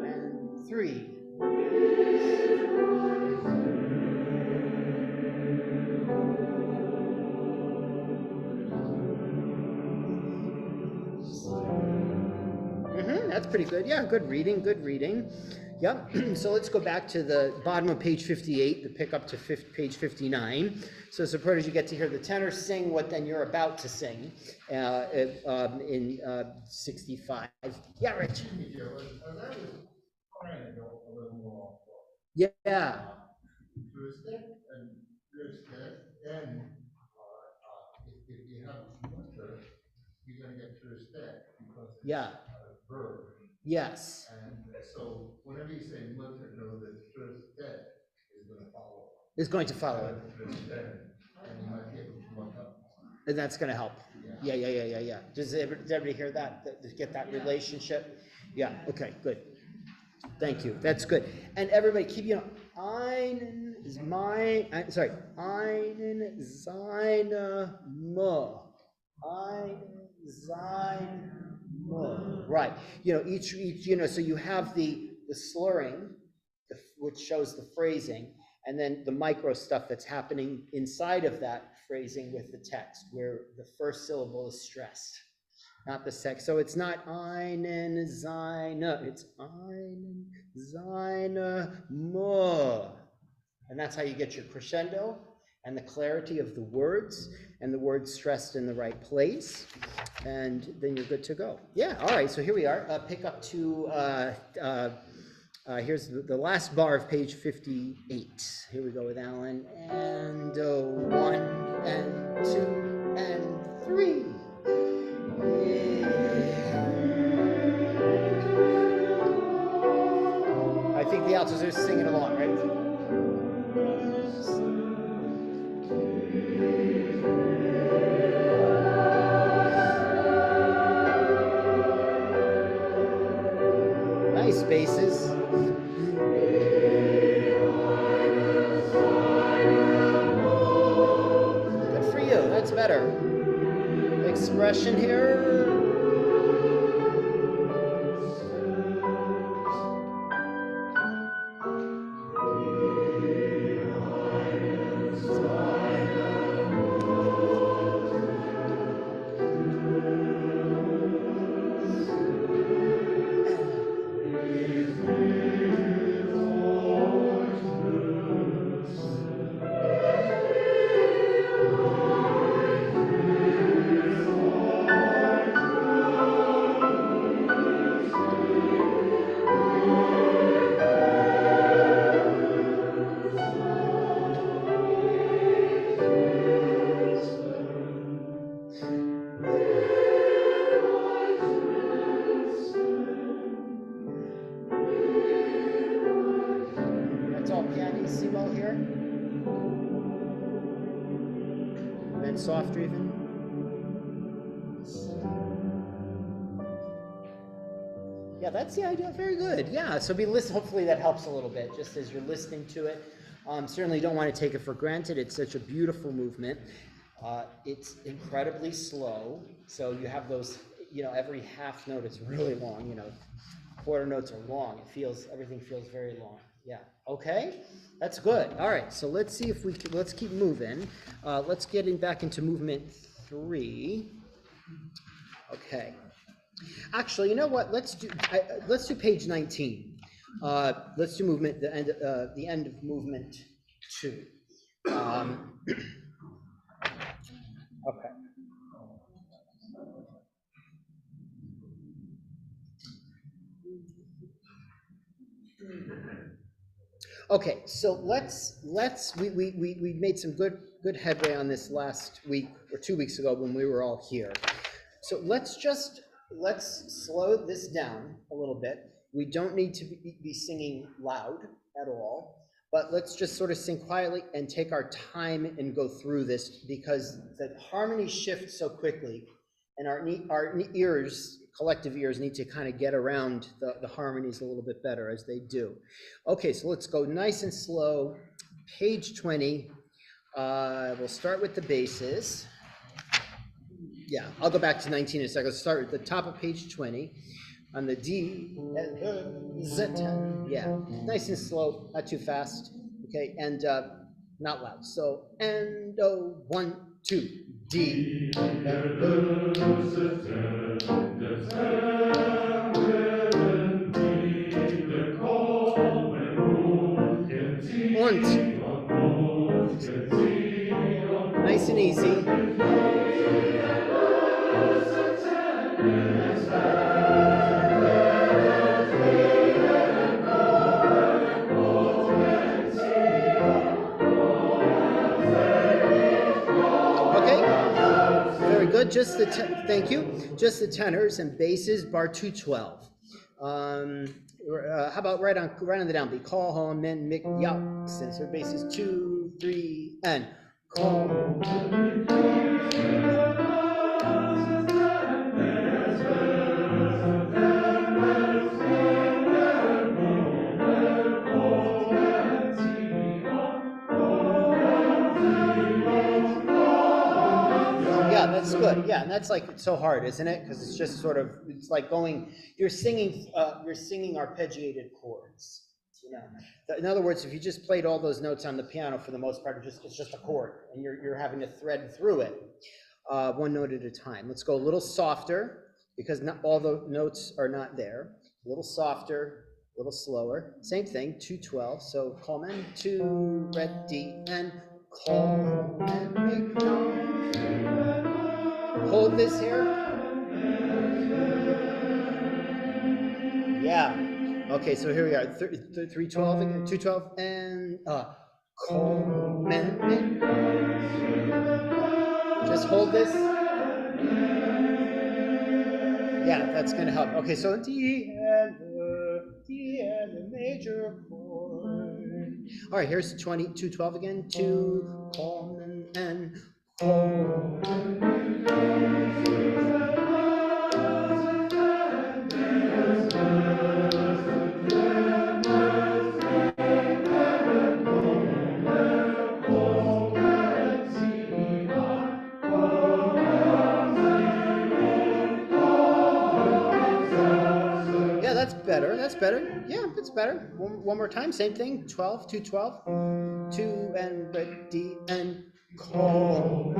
And 3. That's pretty good. Yeah, good reading, good reading. Yep. So let's go back to the bottom of page 58, the pick up to page 59. So supporters, you get to hear the tenor sing what then you're about to sing in 65. Yeah, Rich. Yeah. If you have mutter, you're going to get through a step because it's Yeah. a verb. Yes. And so whenever you say mutter, know that the first step is going to follow. Is going to follow it. And you might be able to muck up. And that's going to help. Yeah. Does everybody hear that? Get that relationship? Yeah. Okay. Good. Thank you. That's good. And everybody, keep einen is mine. Sorry. Einen seine mo. Einen seine mo. Right. Each. So you have the slurring, which shows the phrasing, and then the micro stuff that's happening inside of that phrasing with the text, where the first syllable is stressed, not the second. So it's not einen seine, it's einen seine mo. And that's how you get your crescendo and the clarity of the words, and the words stressed in the right place. And then you're good to go. Yeah, all right, so here we are. Pick up to, here's the last bar of page 58. Here we go with Alan. And 1 and 2 and 3. I think the altos are singing along, right? Nice basses. Good for you. That's better. Expression here. pianissimo here. And then softer even. Yeah, that's the idea. Very good. Yeah, so hopefully that helps a little bit, just as you're listening to it. Certainly don't want to take it for granted. It's such a beautiful movement. It's incredibly slow. So you have those, every half note is really long, quarter notes are long. Everything feels very long. Yeah. Okay. That's good. All right. So let's see if let's keep moving. Let's get back into movement 3. Okay. Actually, you know what? Let's do page 19. Let's do movement, the end of movement 2. Okay. Okay, so we made some good headway on this last week or 2 weeks ago when we were all here. So let's slow this down a little bit. We don't need to be singing loud at all, but let's just sort of sing quietly and take our time and go through this, because the harmonies shift so quickly, and our ears, collective ears, need to kind of get around the harmonies a little bit better as they do. Okay, so let's go nice and slow. Page 20. We'll start with the basses. Yeah, I'll go back to 19 in a second. Let's start at the top of page 20 on the D, Z, yeah, nice and slow, not too fast. Okay, and not loud. So, and 1, 2, D. 1, 2. Nice and easy. Good, thank you. Just the tenors and basses, bar 212. How about right on the downbeat? Call home and Mick Yelpson. So basses 2, 3, and call. Yeah, that's good. Yeah, and that's like so hard, isn't it? Because it's just sort of, it's like you're singing arpeggiated chords. In other words, if you just played all those notes on the piano, for the most part, it's just a chord, and you're having to thread through it, one note at a time. Let's go a little softer, because not all the notes are not there. A little softer, a little slower. Same thing, 212. So Coleman, 2, ready, and Coleman. Hold this here. Yeah. Okay, so here we are. 312 again, 212, and Coleman. Just hold this. Yeah, that's going to help. Okay, so D and the major chord. All right, here's 212 again. 2, Coleman, and Coleman. Yeah, that's better. That's better. Yeah, that's better. One more time, same thing. 12, 212. 2 and ready and call.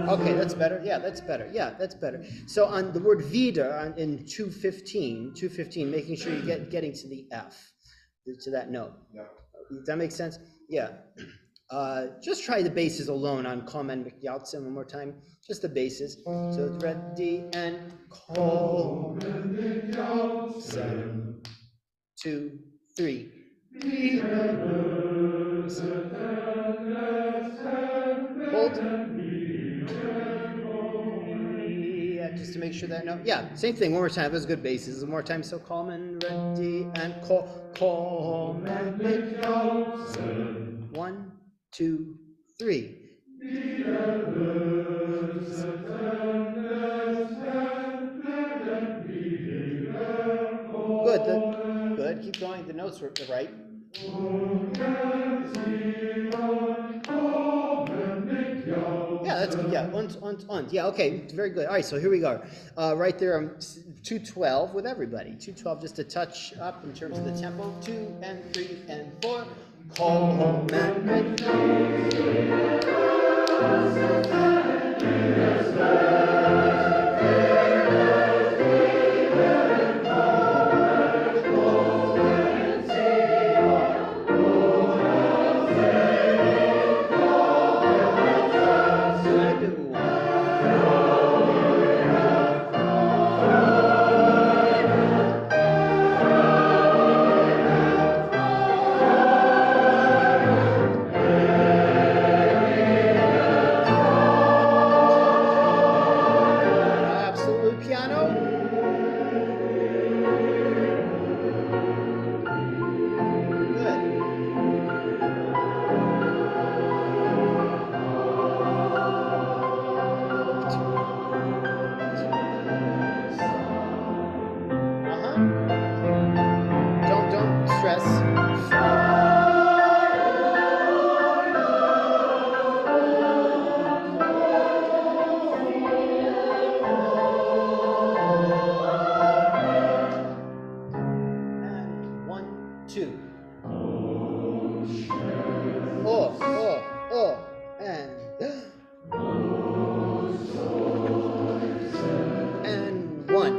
Okay, that's better. Yeah, that's better. Yeah, that's better. So on the word vida in 215, making sure you getting to the F, to that note. Yeah. Does that make sense? Yeah. Just try the basses alone on Coleman McYaltsen one more time. Just the basses. So it's ready and Coleman McYaltsen. 2, 3. Hold. Yeah, just to make sure that note. Yeah, same thing. One more time. Those good bases. One more time. So calm and ready and calm and make go. 1, 2, 3. Good. Good. Keep going. The notes were right. Yeah, that's good. Yeah, und. Yeah, okay, very good. All right, so here we go. Right there, 212 with everybody. 212, just a touch up in terms of the tempo. 2 and 3 and 4. Call home and make absolute piano. Don't stress. And 1, 2. And 1.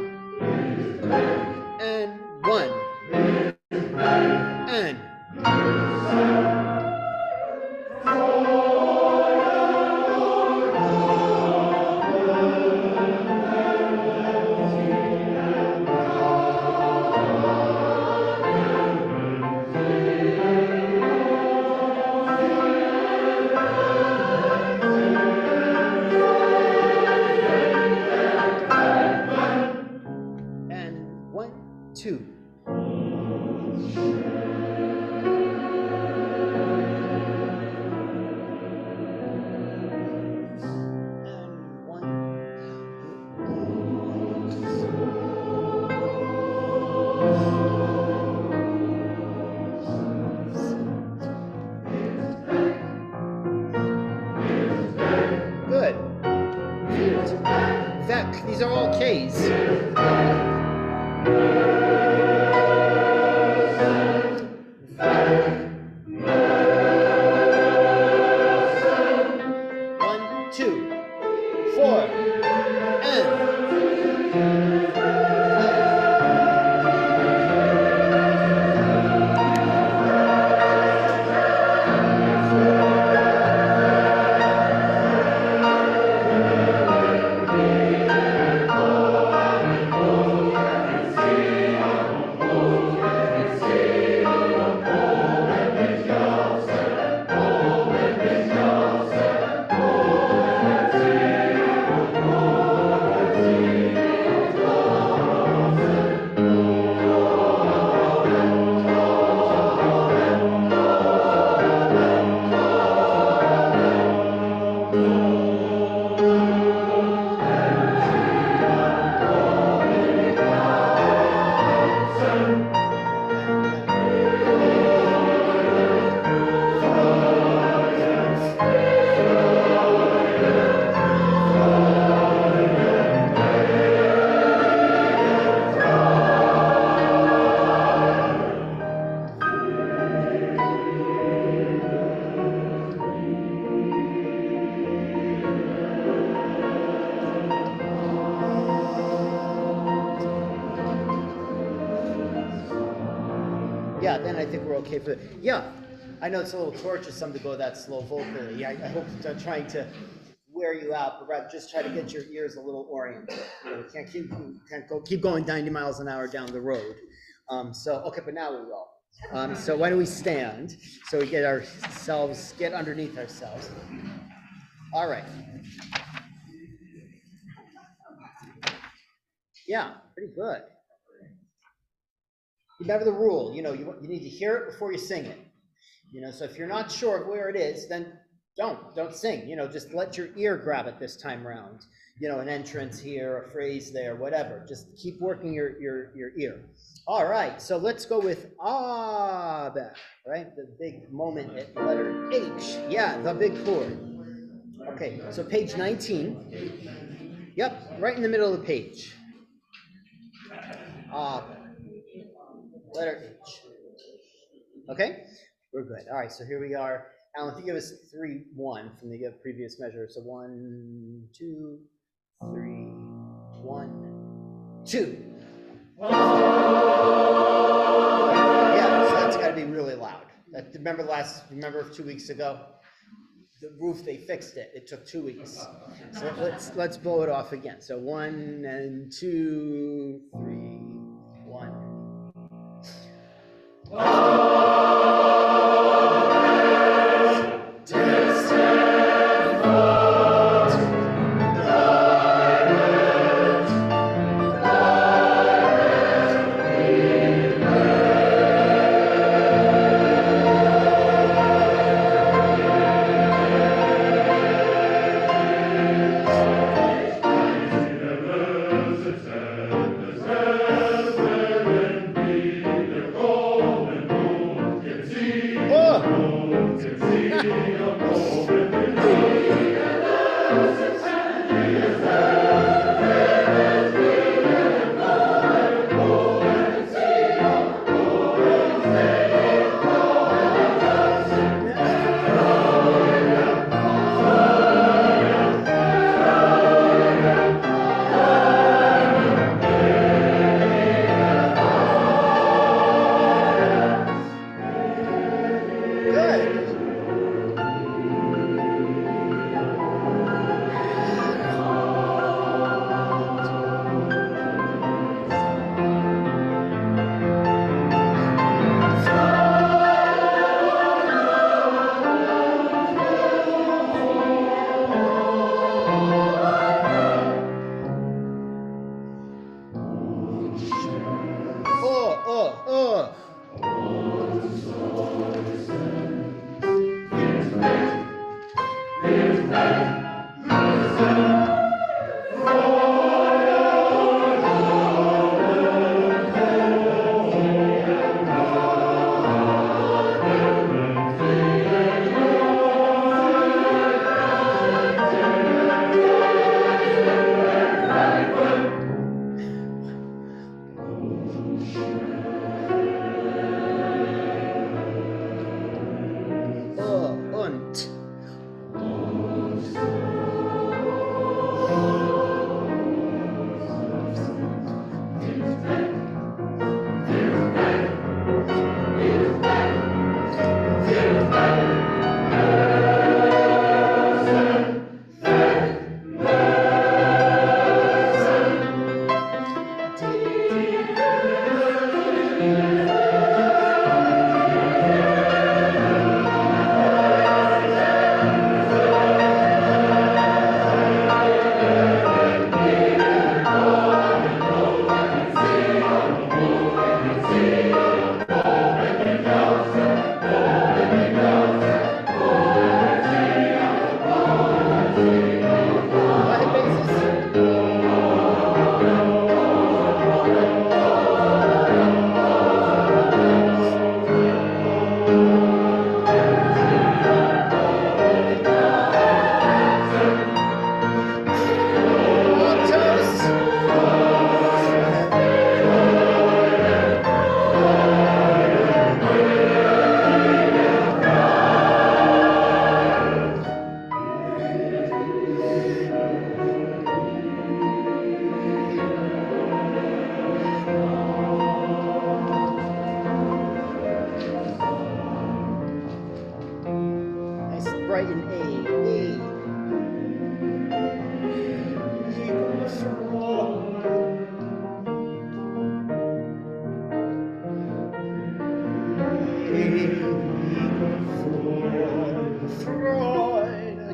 And 1. And and 1, 2. And 1. Good. Vec, these are all Ks. One, 2, 4, and. Yeah, then I think we're okay for yeah. I know it's a little torturesome to go that slow vocally. I hope I'm trying to wear you out, but rather just try to get your ears a little oriented. You know, we can't keep going 90 miles an hour down the road. Okay, but now we will. So why don't we stand so we get ourselves, get underneath ourselves. All right. Yeah, pretty good. Remember the rule, you need to hear it before you sing it. So if you're not sure of where it is, then don't sing, just let your ear grab it this time around. An entrance here, a phrase there, whatever. Just keep working your ear. All right, so let's go with right? The big moment at letter H. Yeah, the big chord. Okay, so page 19. Yep, right in the middle of the page. Letter H. Okay, we're good. All right, so here we are. Alan, if you give us 3-1 from the previous measure. So 1, 2, 3, 1, 2. Yeah, so that's got to be really loud. Remember 2 weeks ago? The roof, they fixed it. It took 2 weeks. So let's blow it off again. So 1 and 2, 3, 1.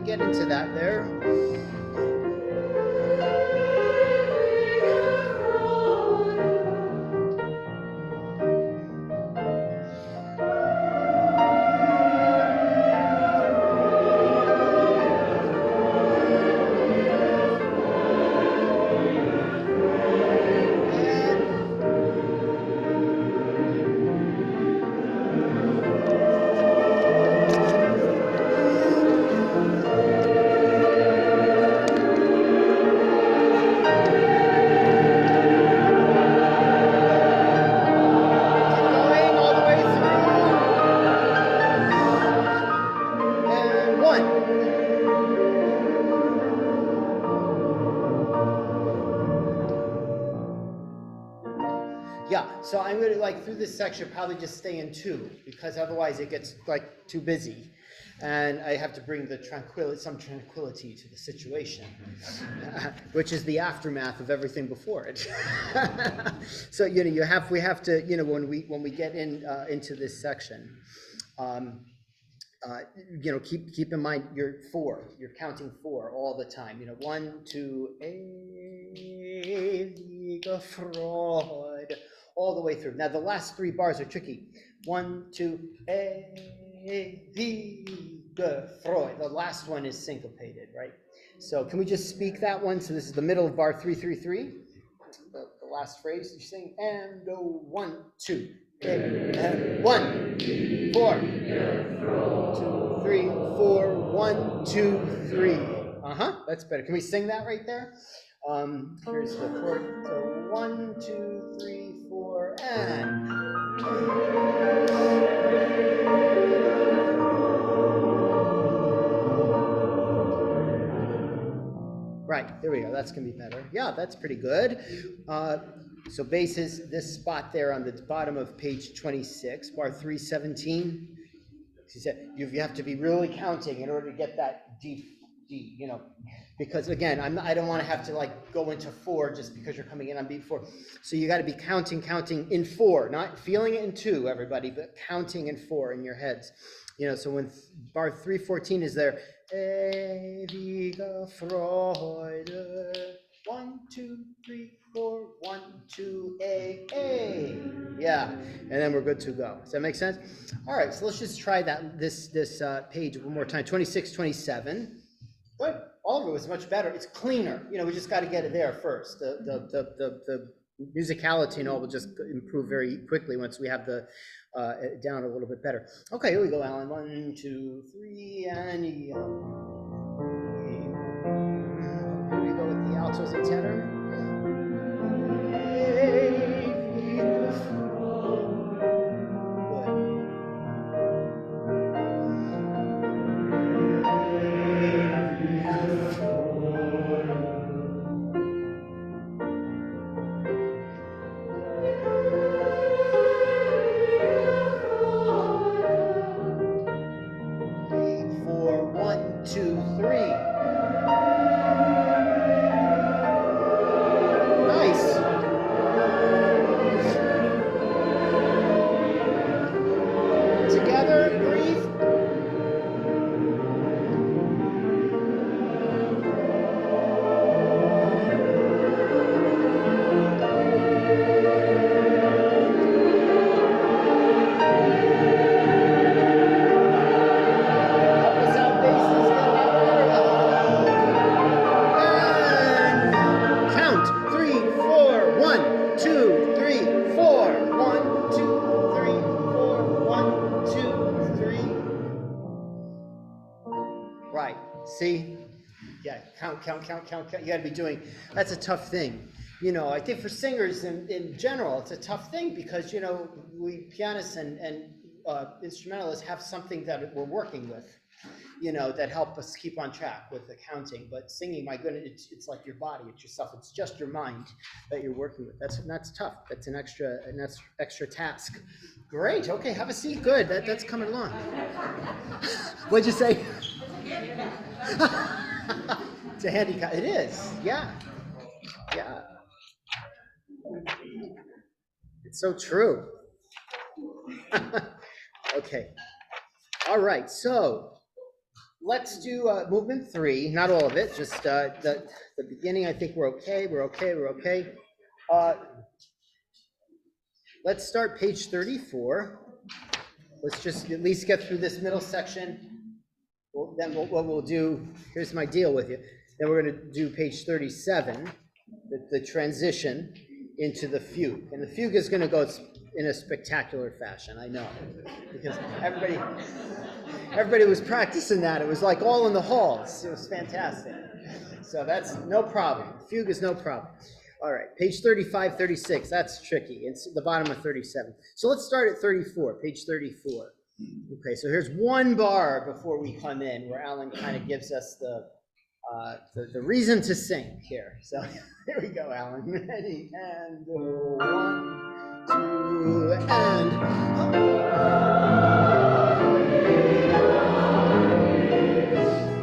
get into that there. Yeah, so I'm gonna like through this section probably just stay in 2 because otherwise it gets like too busy. And I have to bring some tranquility to the situation, which is the aftermath of everything before it. So we have to when we get into this section, keep in mind you're counting 4 all the time. 1, 2, ewige Freude, all the way through. Now the last 3 bars are tricky. 1, 2, ewige Freude. The last one is syncopated, right? So can we just speak that one? So this is the middle of bar 333. The last phrase you sing, and 1, 2, and 1, 4, 2, 3, 4, 1, 2, 3. That's better. Can we sing that right there? Here's the chord. So 1, 2, 3, 4, and. Right, there we go. That's gonna be better. Yeah, that's pretty good. So bass is this spot there on the bottom of page 26, bar 317. She said you have to be really counting in order to get that D, because again, I don't want to have to like go into 4 just because you're coming in on beat 4. So you got to be counting in 4, not feeling it in 2, everybody, but counting in 4 in your heads. So when bar 314 is there, ewige Freude, 1, 2, 3, 4, 1, 2, A. Yeah, and then we're good to go. Does that make sense? All right, so let's just try this page one more time. 26, 27. Good. All of it was much better. It's cleaner. We just got to get it there first. The musicality and all will just improve very quickly once we have the down a little bit better. Okay, here we go, Alan. 1, 2, 3, and here we go with the altos and tenor. See? Yeah, count. You got to be doing, that's a tough thing. I think for singers in general, it's a tough thing because, we pianists and instrumentalists have something that we're working with, that help us keep on track with the counting. But singing, my goodness, it's like your body, it's yourself, it's just your mind that you're working with. That's tough. That's an extra task. Great. Okay, have a seat. Good. That's coming along. What'd you say? It's a handicap. It is. Yeah. It's so true. Okay. All right. So let's do movement 3, not all of it, just the beginning. I think we're okay. We're okay. Let's start page 34. Let's just at least get through this middle section. Well, then what we'll do, here's my deal with you. Then we're going to do page 37, the transition into the fugue. And the fugue is going to go in a spectacular fashion, I know. Because everybody was practicing that. It was like all in the halls. It was fantastic. So that's no problem. Fugue is no problem. All right, page 35, 36, that's tricky. It's the bottom of 37. So let's start at 34, page 34. Okay, so here's one bar before we come in where Alan kind of gives us the reason to sing here. So here we go, Alan. Ready, and 1, 2, and...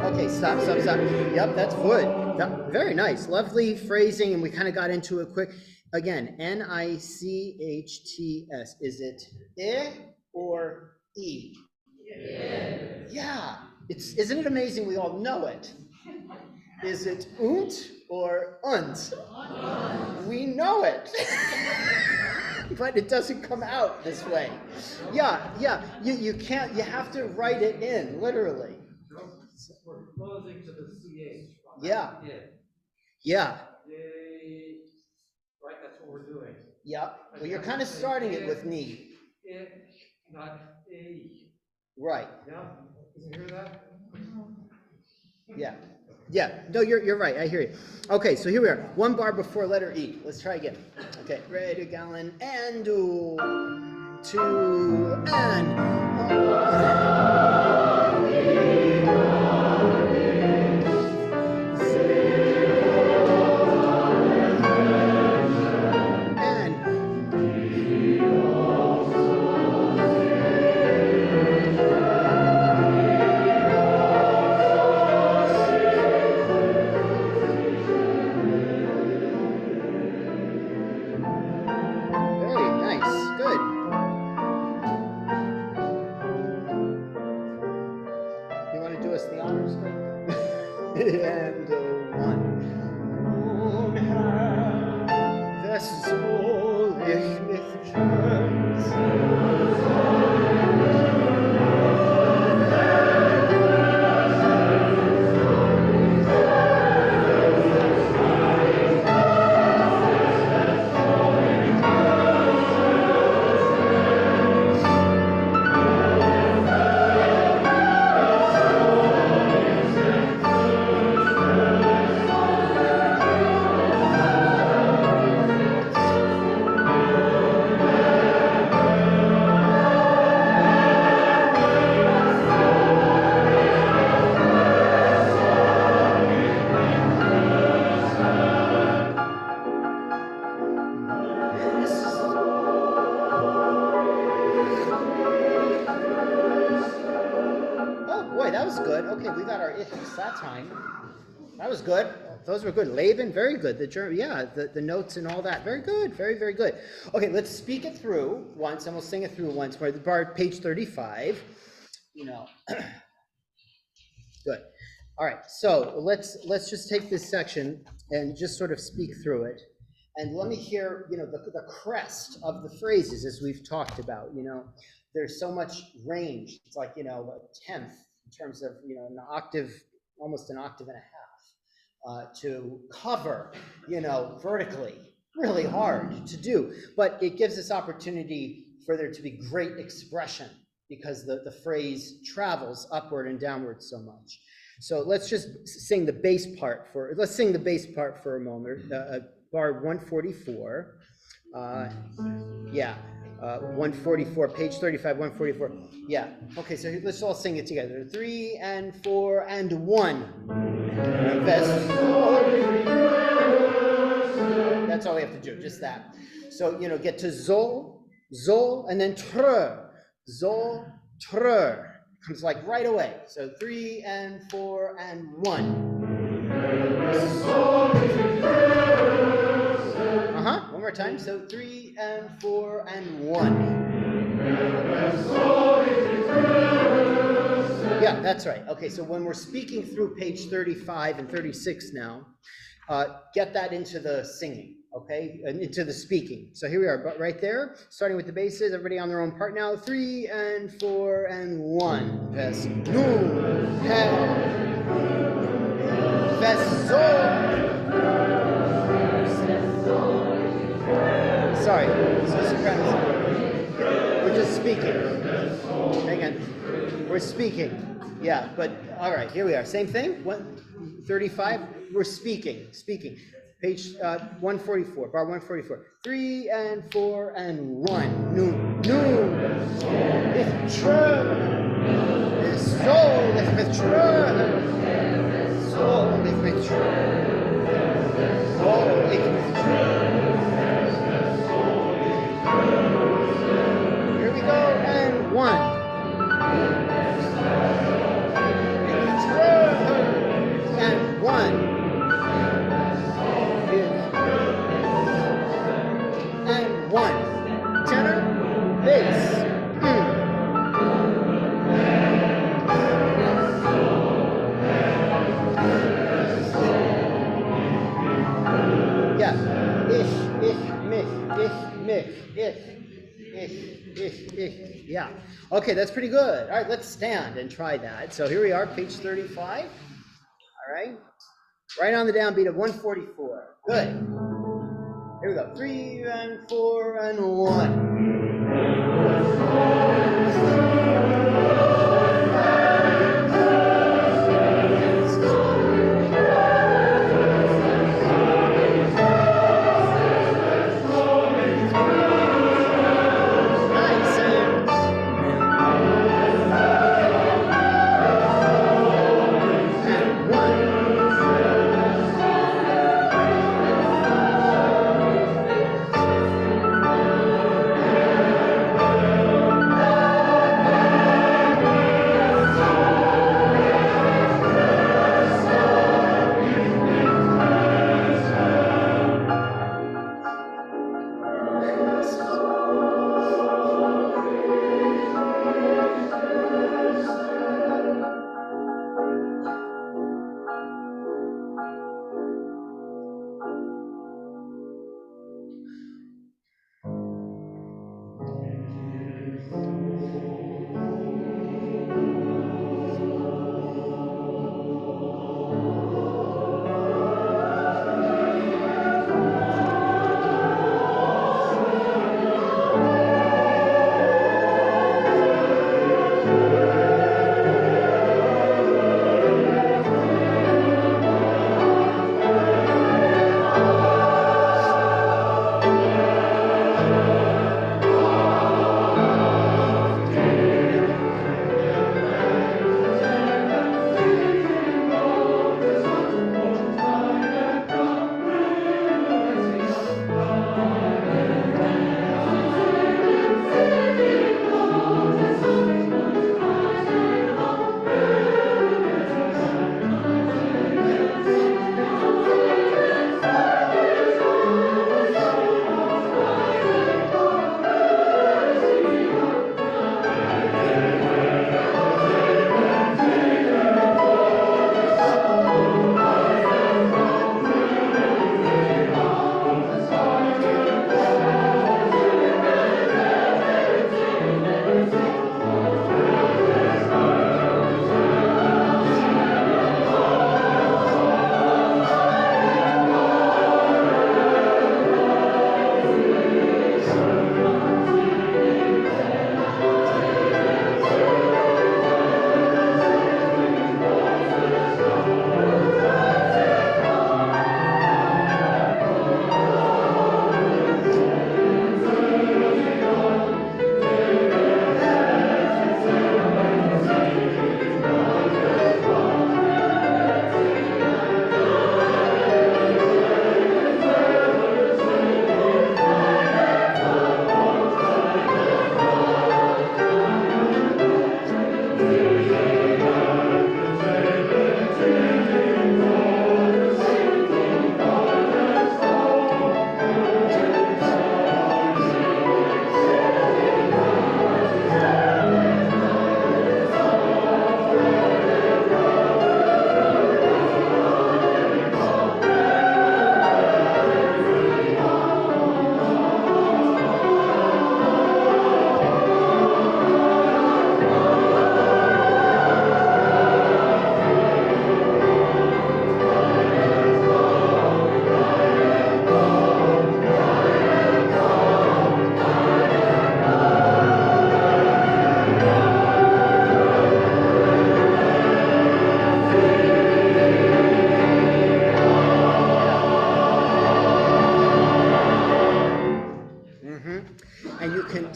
Okay, stop. Yep, that's good. Very nice. Lovely phrasing, and we kind of got into it quick. Again, Nichts. Is it I or E? Yeah. Isn't it amazing we all know it? Is it und or unt? We know it. But it doesn't come out this way. Yeah. You can't, you have to write it in, literally. We're closing to the CH. Yeah. Right, that's what we're doing. Yeah. Well, you're kind of starting it with ni. Not A. Right. Yeah, can you hear that? Yeah. No, you're right. I hear you. Okay, so here we are. One bar before letter E. Let's try again. Okay. Ready, Gallon, and 2, and... And 1. Das soll ich nicht that time. That was good. Those were good. Laban, very good. The notes and all that. Very good. Very good. Okay, let's speak it through once, and we'll sing it through once. We're at the bar, page 35. Good. All right, so let's just take this section and just sort of speak through it. And let me hear, the crest of the phrases as we've talked about. There's so much range. It's like, a tenth in terms of, an octave, almost an octave and a half to cover, vertically. Really hard to do, but it gives us opportunity for there to be great expression because the phrase travels upward and downward so much. So let's just sing the bass part for a moment. Bar 144. 144, page 35, 144. Yeah. Okay, so let's all sing it together. 3 and 4 and 1. That's all we have to do, just that. So, get to zol, and then tr. Zol, tr. Comes like right away. So 3 and 4 and 1. One more time. So 3 and 4 and 1. Yeah, that's right. Okay, so when we're speaking through page 35 and 36 now, get that into the singing, okay, and into the speaking. So here we are, but right there, starting with the basses, everybody on their own part now. 3 and 4 and 1. Ves, nu, he, ves, sol. Sorry, so sopranos. We're just speaking. Hang on. We're speaking. Yeah, but all right, here we are. Same thing. 35. We're speaking. Speaking. Page 144. Bar 144. 3 and 4 and 1. Nu. It's true. It's soul. It's true. Soul. It's true. Soul. It's true. Here we go, and 1. And 1. And 1. Tenor, bass. Yeah. Ish. Yeah. Okay, that's pretty good. All right, let's stand and try that. So here we are, page 35. All right. Right on the downbeat of 144. Good. Here we go. 3 and 4 and 1.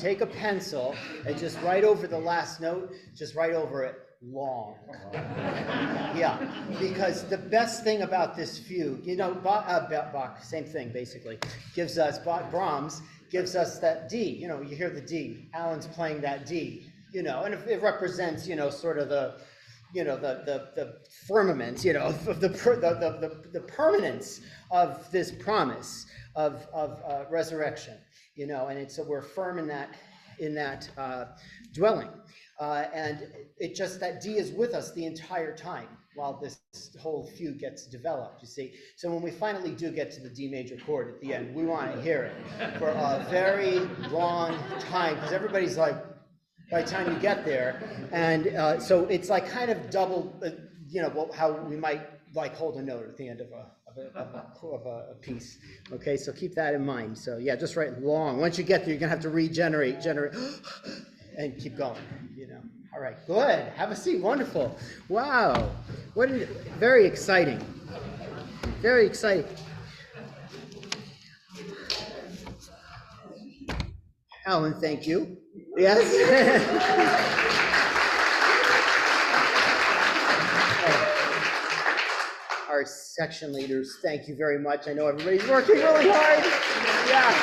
take a pencil and just write over the last note, just write over it long. Yeah, because the best thing about this fugue, you know, Bach, same thing basically, gives us, Brahms gives us that D, you know, you hear the D, Alan's playing that D, you know, and it represents, you know, sort of the, you know, the firmament, you know, of the permanence of this promise of resurrection, you know, and it's, so we're firm in that dwelling. And it just, that D is with us the entire time while this whole fugue gets developed, you see. So when we finally do get to the D major chord at the end, we want to hear it for a very long time, because everybody's like, by the time you get there. And so it's like kind of double, you know, how we might like hold a note at the end of a piece. Okay, so keep that in mind. So yeah, just write long. Once you get there, you're gonna have to regenerate, and keep going, you know. All right, good. Have a seat. Wonderful. Wow. Very exciting. Very exciting. Alan, thank you. Yes. Our section leaders, thank you very much. I know everybody's working really hard. Yeah.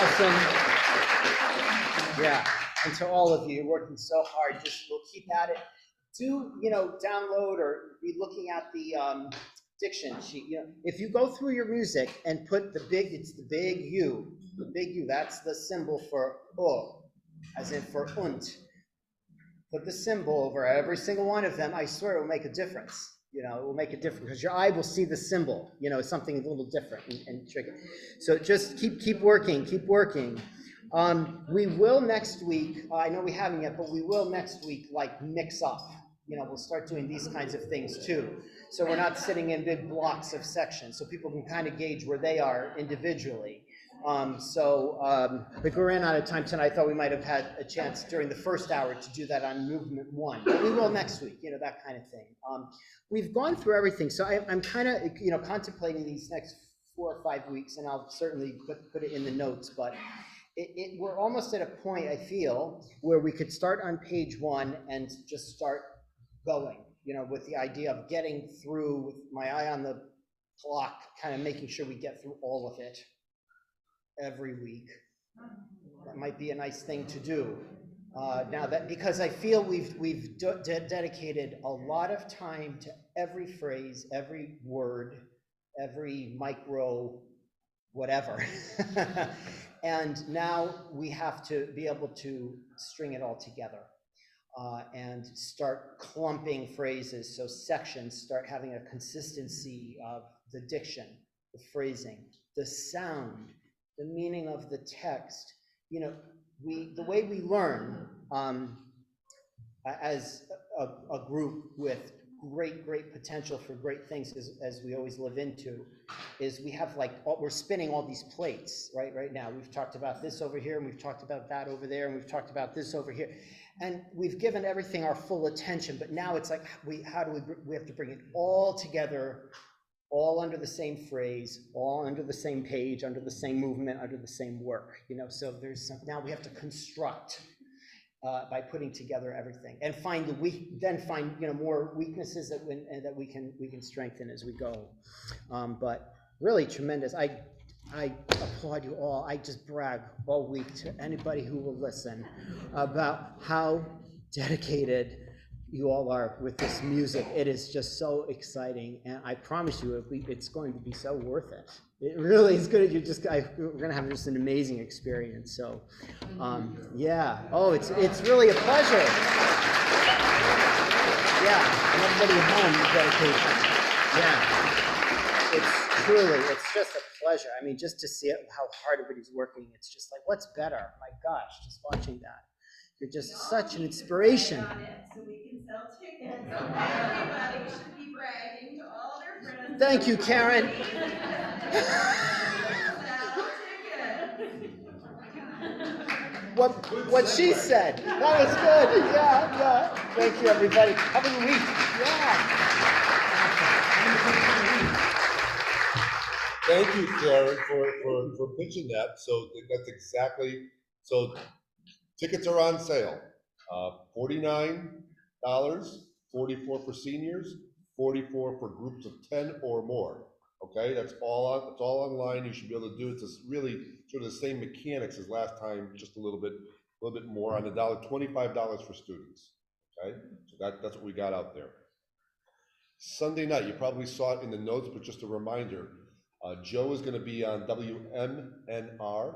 Awesome. Yeah. And to all of you, you're working so hard. Just we'll keep at it. Do, you know, download or be looking at the diction sheet. You know, if you go through your music and put it's the big U. The big U, that's the symbol for as in for und. Put the symbol over every single one of them. I swear it will make a difference. You know, it will make a difference because your eye will see the symbol. You know, something a little different and tricky. So just keep working, keep working. We will next week. I know we haven't yet, but we will next week. Like mix up. You know, we'll start doing these kinds of things too. So we're not sitting in big blocks of sections, so people can kind of gauge where they are individually. But we ran out of time tonight. I thought we might have had a chance during the first hour to do that on movement 1, but we will next week, you know, that kind of thing. We've gone through everything, so I'm kind of, you know, contemplating these next 4 or 5 weeks, and I'll certainly put it in the notes, but we're almost at a point, I feel, where we could start on page 1 and just start going, you know, with the idea of getting through with my eye on the clock, kind of making sure we get through all of it every week. That might be a nice thing to do. Now that, because I feel we've dedicated a lot of time to every phrase, every word, every micro whatever. And now we have to be able to string it all together. And start clumping phrases, so sections start having a consistency of the diction, the phrasing, the sound, the meaning of the text. You know, the way we learn as a group with great potential for great things, as we always live into, is we have like, we're spinning all these plates right now. We've talked about this over here, and we've talked about that over there, and we've talked about this over here. And we've given everything our full attention, but now it's like, we have to bring it all together, all under the same phrase, all under the same page, under the same movement, under the same work, you know. So now we have to construct by putting together everything, and find you know, more weaknesses that we can strengthen as we go. But really tremendous. I applaud you all. I just brag all week to anybody who will listen about how dedicated you all are with this music. It is just so exciting, and I promise you, it's going to be so worth it. It really is good. We're going to have just an amazing experience. So, yeah. Oh, it's really a pleasure. Yeah, and everybody at home, dedication. Yeah. It's just a pleasure. I mean, just to see how hard everybody's working, it's just like, what's better? My gosh, just watching that. You're just such an inspiration. So we can sell tickets. Everybody should be bragging to all their friends. Thank you, Karen. What she said. That was good. Yeah. Thank you, everybody. Have a good week. Yeah. Thank you, Karen, for pitching that. So that's exactly So tickets are on sale. $49, 44 for seniors, 44 for groups of 10 or more. Okay, that's all. It's all online. You should be able to do it. It's really sort of the same mechanics as last time, just a little bit more on the dollar. $25 for students. Okay, so that's what we got out there. Sunday night, you probably saw it in the notes, but just a reminder, Joe is going to be on WMNR.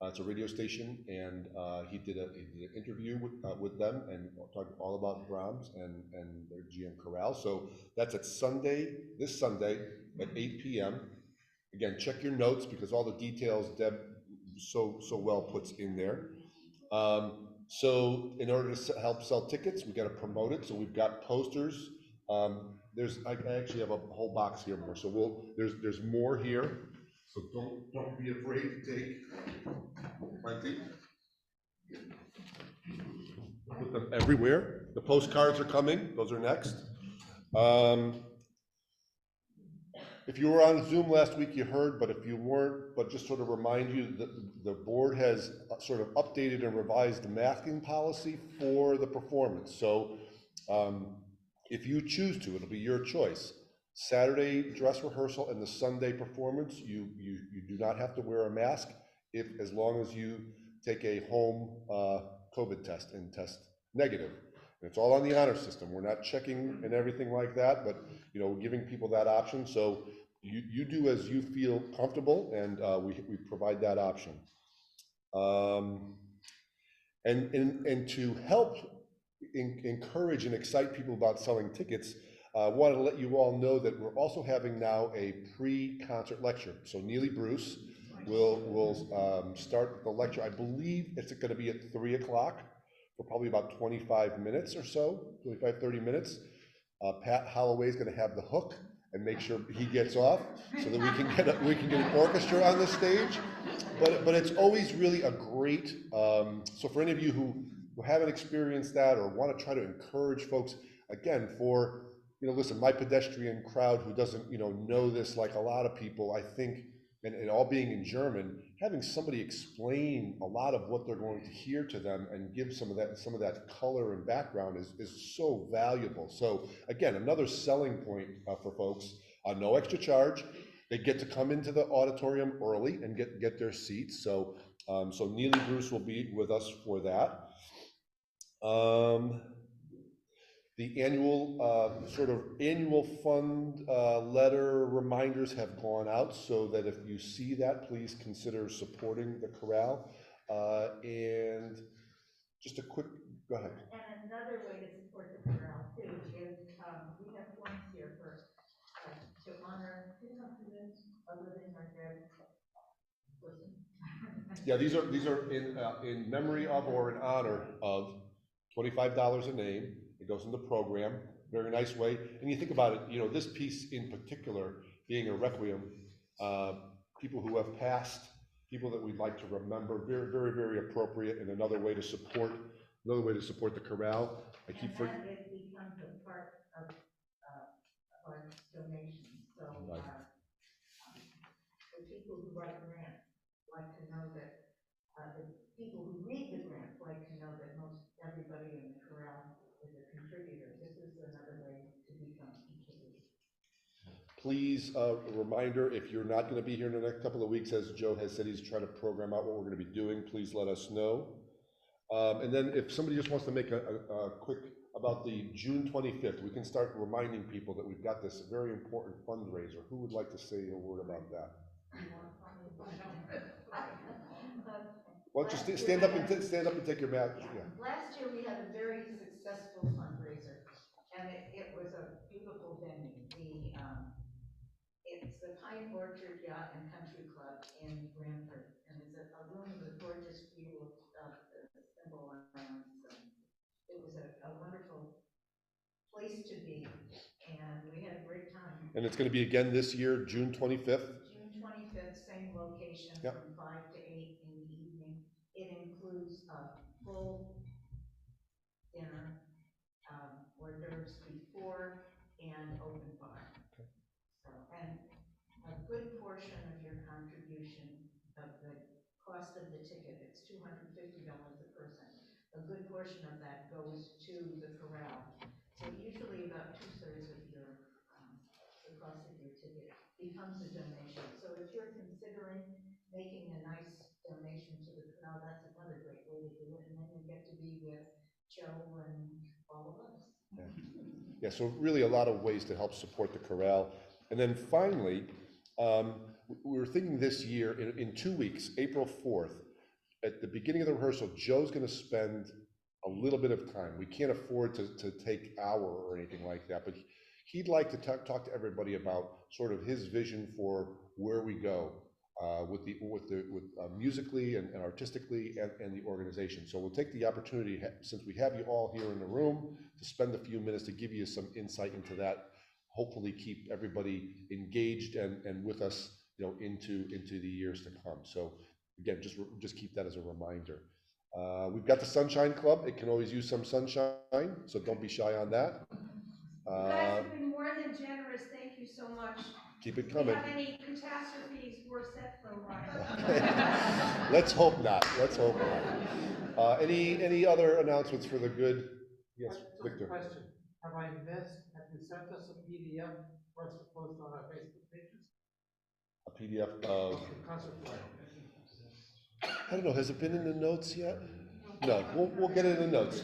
It's a radio station, and he did an interview with them and talked all about Brahms and their GM chorale. So that's at this Sunday at 8 p.m. Again, check your notes because all the details Deb so well puts in there. So in order to help sell tickets, we got to promote it. So we've got posters. I actually have a whole box here more. So there's more here. So don't be afraid to take plenty. Put them everywhere. The postcards are coming. Those are next. If you were on Zoom last week, you heard, but if you weren't, but just sort of remind you that the board has sort of updated and revised the masking policy for the performance. So if you choose to, it'll be your choice. Saturday dress rehearsal and the Sunday performance, you do not have to wear a mask as long as you take a home COVID test and test negative. And it's all on the honor system. We're not checking and everything like that, but we're giving people that option. So you do as you feel comfortable, and we provide that option. And to help encourage and excite people about selling tickets, I want to let you all know that we're also having now a pre-concert lecture. So Neely Bruce will start the lecture. I believe it's going to be at 3 o'clock for probably about 25 minutes or so, 25, 30 minutes. Pat Holloway is going to have the hook and make sure he gets off so that we can get an orchestra on the stage. But it's always really a great, so for any of you who haven't experienced that or want to try to encourage folks, again, for, listen, my pedestrian crowd who doesn't, know this like a lot of people, I think, and all being in German, having somebody explain a lot of what they're going to hear to them and give some of that color and background is so valuable. So again, another selling point for folks, no extra charge. They get to come into the auditorium early and get their seats. So Neely Bruce will be with us for that. The annual fund letter reminders have gone out, so that if you see that, please consider supporting the chorale. And just a quick, go ahead. And another way to support the chorale too is we have forms here for to honor who comes to this, a living or dead person. Yeah, these are in memory of or in honor of. $25 a name. It goes in the program. Very nice way. And you think about it, this piece in particular, being a requiem, people who have passed, people that we'd like to remember, very, very, very appropriate, and another way to support the chorale. It becomes a part of our donations. So right. The people who write grants like to know that the people who read the grants like to know that most everybody in the chorale is a contributor. This is another way to become a contributor. Please, a reminder, if you're not going to be here in the next couple of weeks, as Joe has said, he's trying to program out what we're going to be doing. Please let us know. And then if somebody just wants to make a quick about the June 25th, we can start reminding people that we've got this very important fundraiser. Who would like to say a word about that? Well, just stand up and take your mask. Yeah. Last year we had a very successful fundraiser, and it was a beautiful venue. It's the Pine Orchard Yacht and Country Club in Branford, and it's a room with a gorgeous view of the Thimble Islands. It was a wonderful place to be, and we had a great time. And it's going to be again this year, June 25th. June 25th, same location, yep. From 5 to 8 in the evening. It includes a full dinner, hors d'oeuvres before, and open bar. Okay. So, and a good portion of your contribution of the cost of the ticket, it's $250, a good portion of that goes to the corral. So usually about 2/3 of the cost of your ticket becomes a donation. So if you're considering making a nice donation to the corral, that's another great way to do it. And then you get to be with Joe and all of us. Yeah. Yeah, so really a lot of ways to help support the corral. And then finally, we were thinking this year, in 2 weeks, April 4th, at the beginning of the rehearsal, Joe's gonna spend a little bit of time. We can't afford to take hour or anything like that, but he'd like to talk to everybody about sort of his vision for where we go with musically and artistically and the organization. So we'll take the opportunity, since we have you all here in the room, to spend a few minutes to give you some insight into that. Hopefully keep everybody engaged and with us, you know, into the years to come. So again, just keep that as a reminder. We've got the Sunshine Club. It can always use some sunshine, so don't be shy on that. You guys have been more than generous. Thank you so much. Keep it If coming. we have any catastrophes, we're set for a while. Let's hope not. Let's hope not. Any other announcements for the good? Yes, Victor. Question. Have I missed? Have you sent us a PDF for us to post on our Facebook pages? A PDF of The concert flyer. I don't know. Has it been in the notes yet? No. We'll get it in the notes.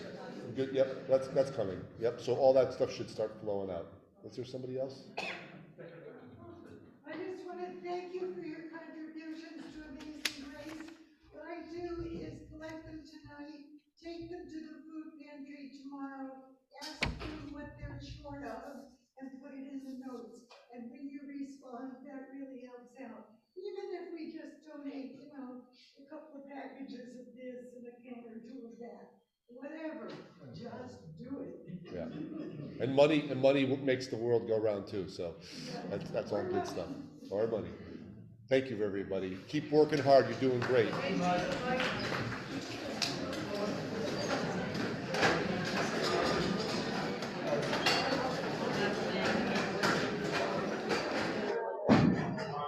Good. Yep. That's coming. Yep. So all that stuff should start flowing out. Was there somebody else? I just want to thank you for your contributions to Amazing Grace. What I do is collect them tonight, take them to the food pantry tomorrow, ask them what they're short of, and put it in the notes. And when you respond, that really helps out. Even if we just donate, you know, a couple of packages of this and a can or two of that, whatever, just do it. Yeah. And money makes the world go round too. So that's all good stuff. Our money. Thank you, everybody. Keep working hard. You're doing great.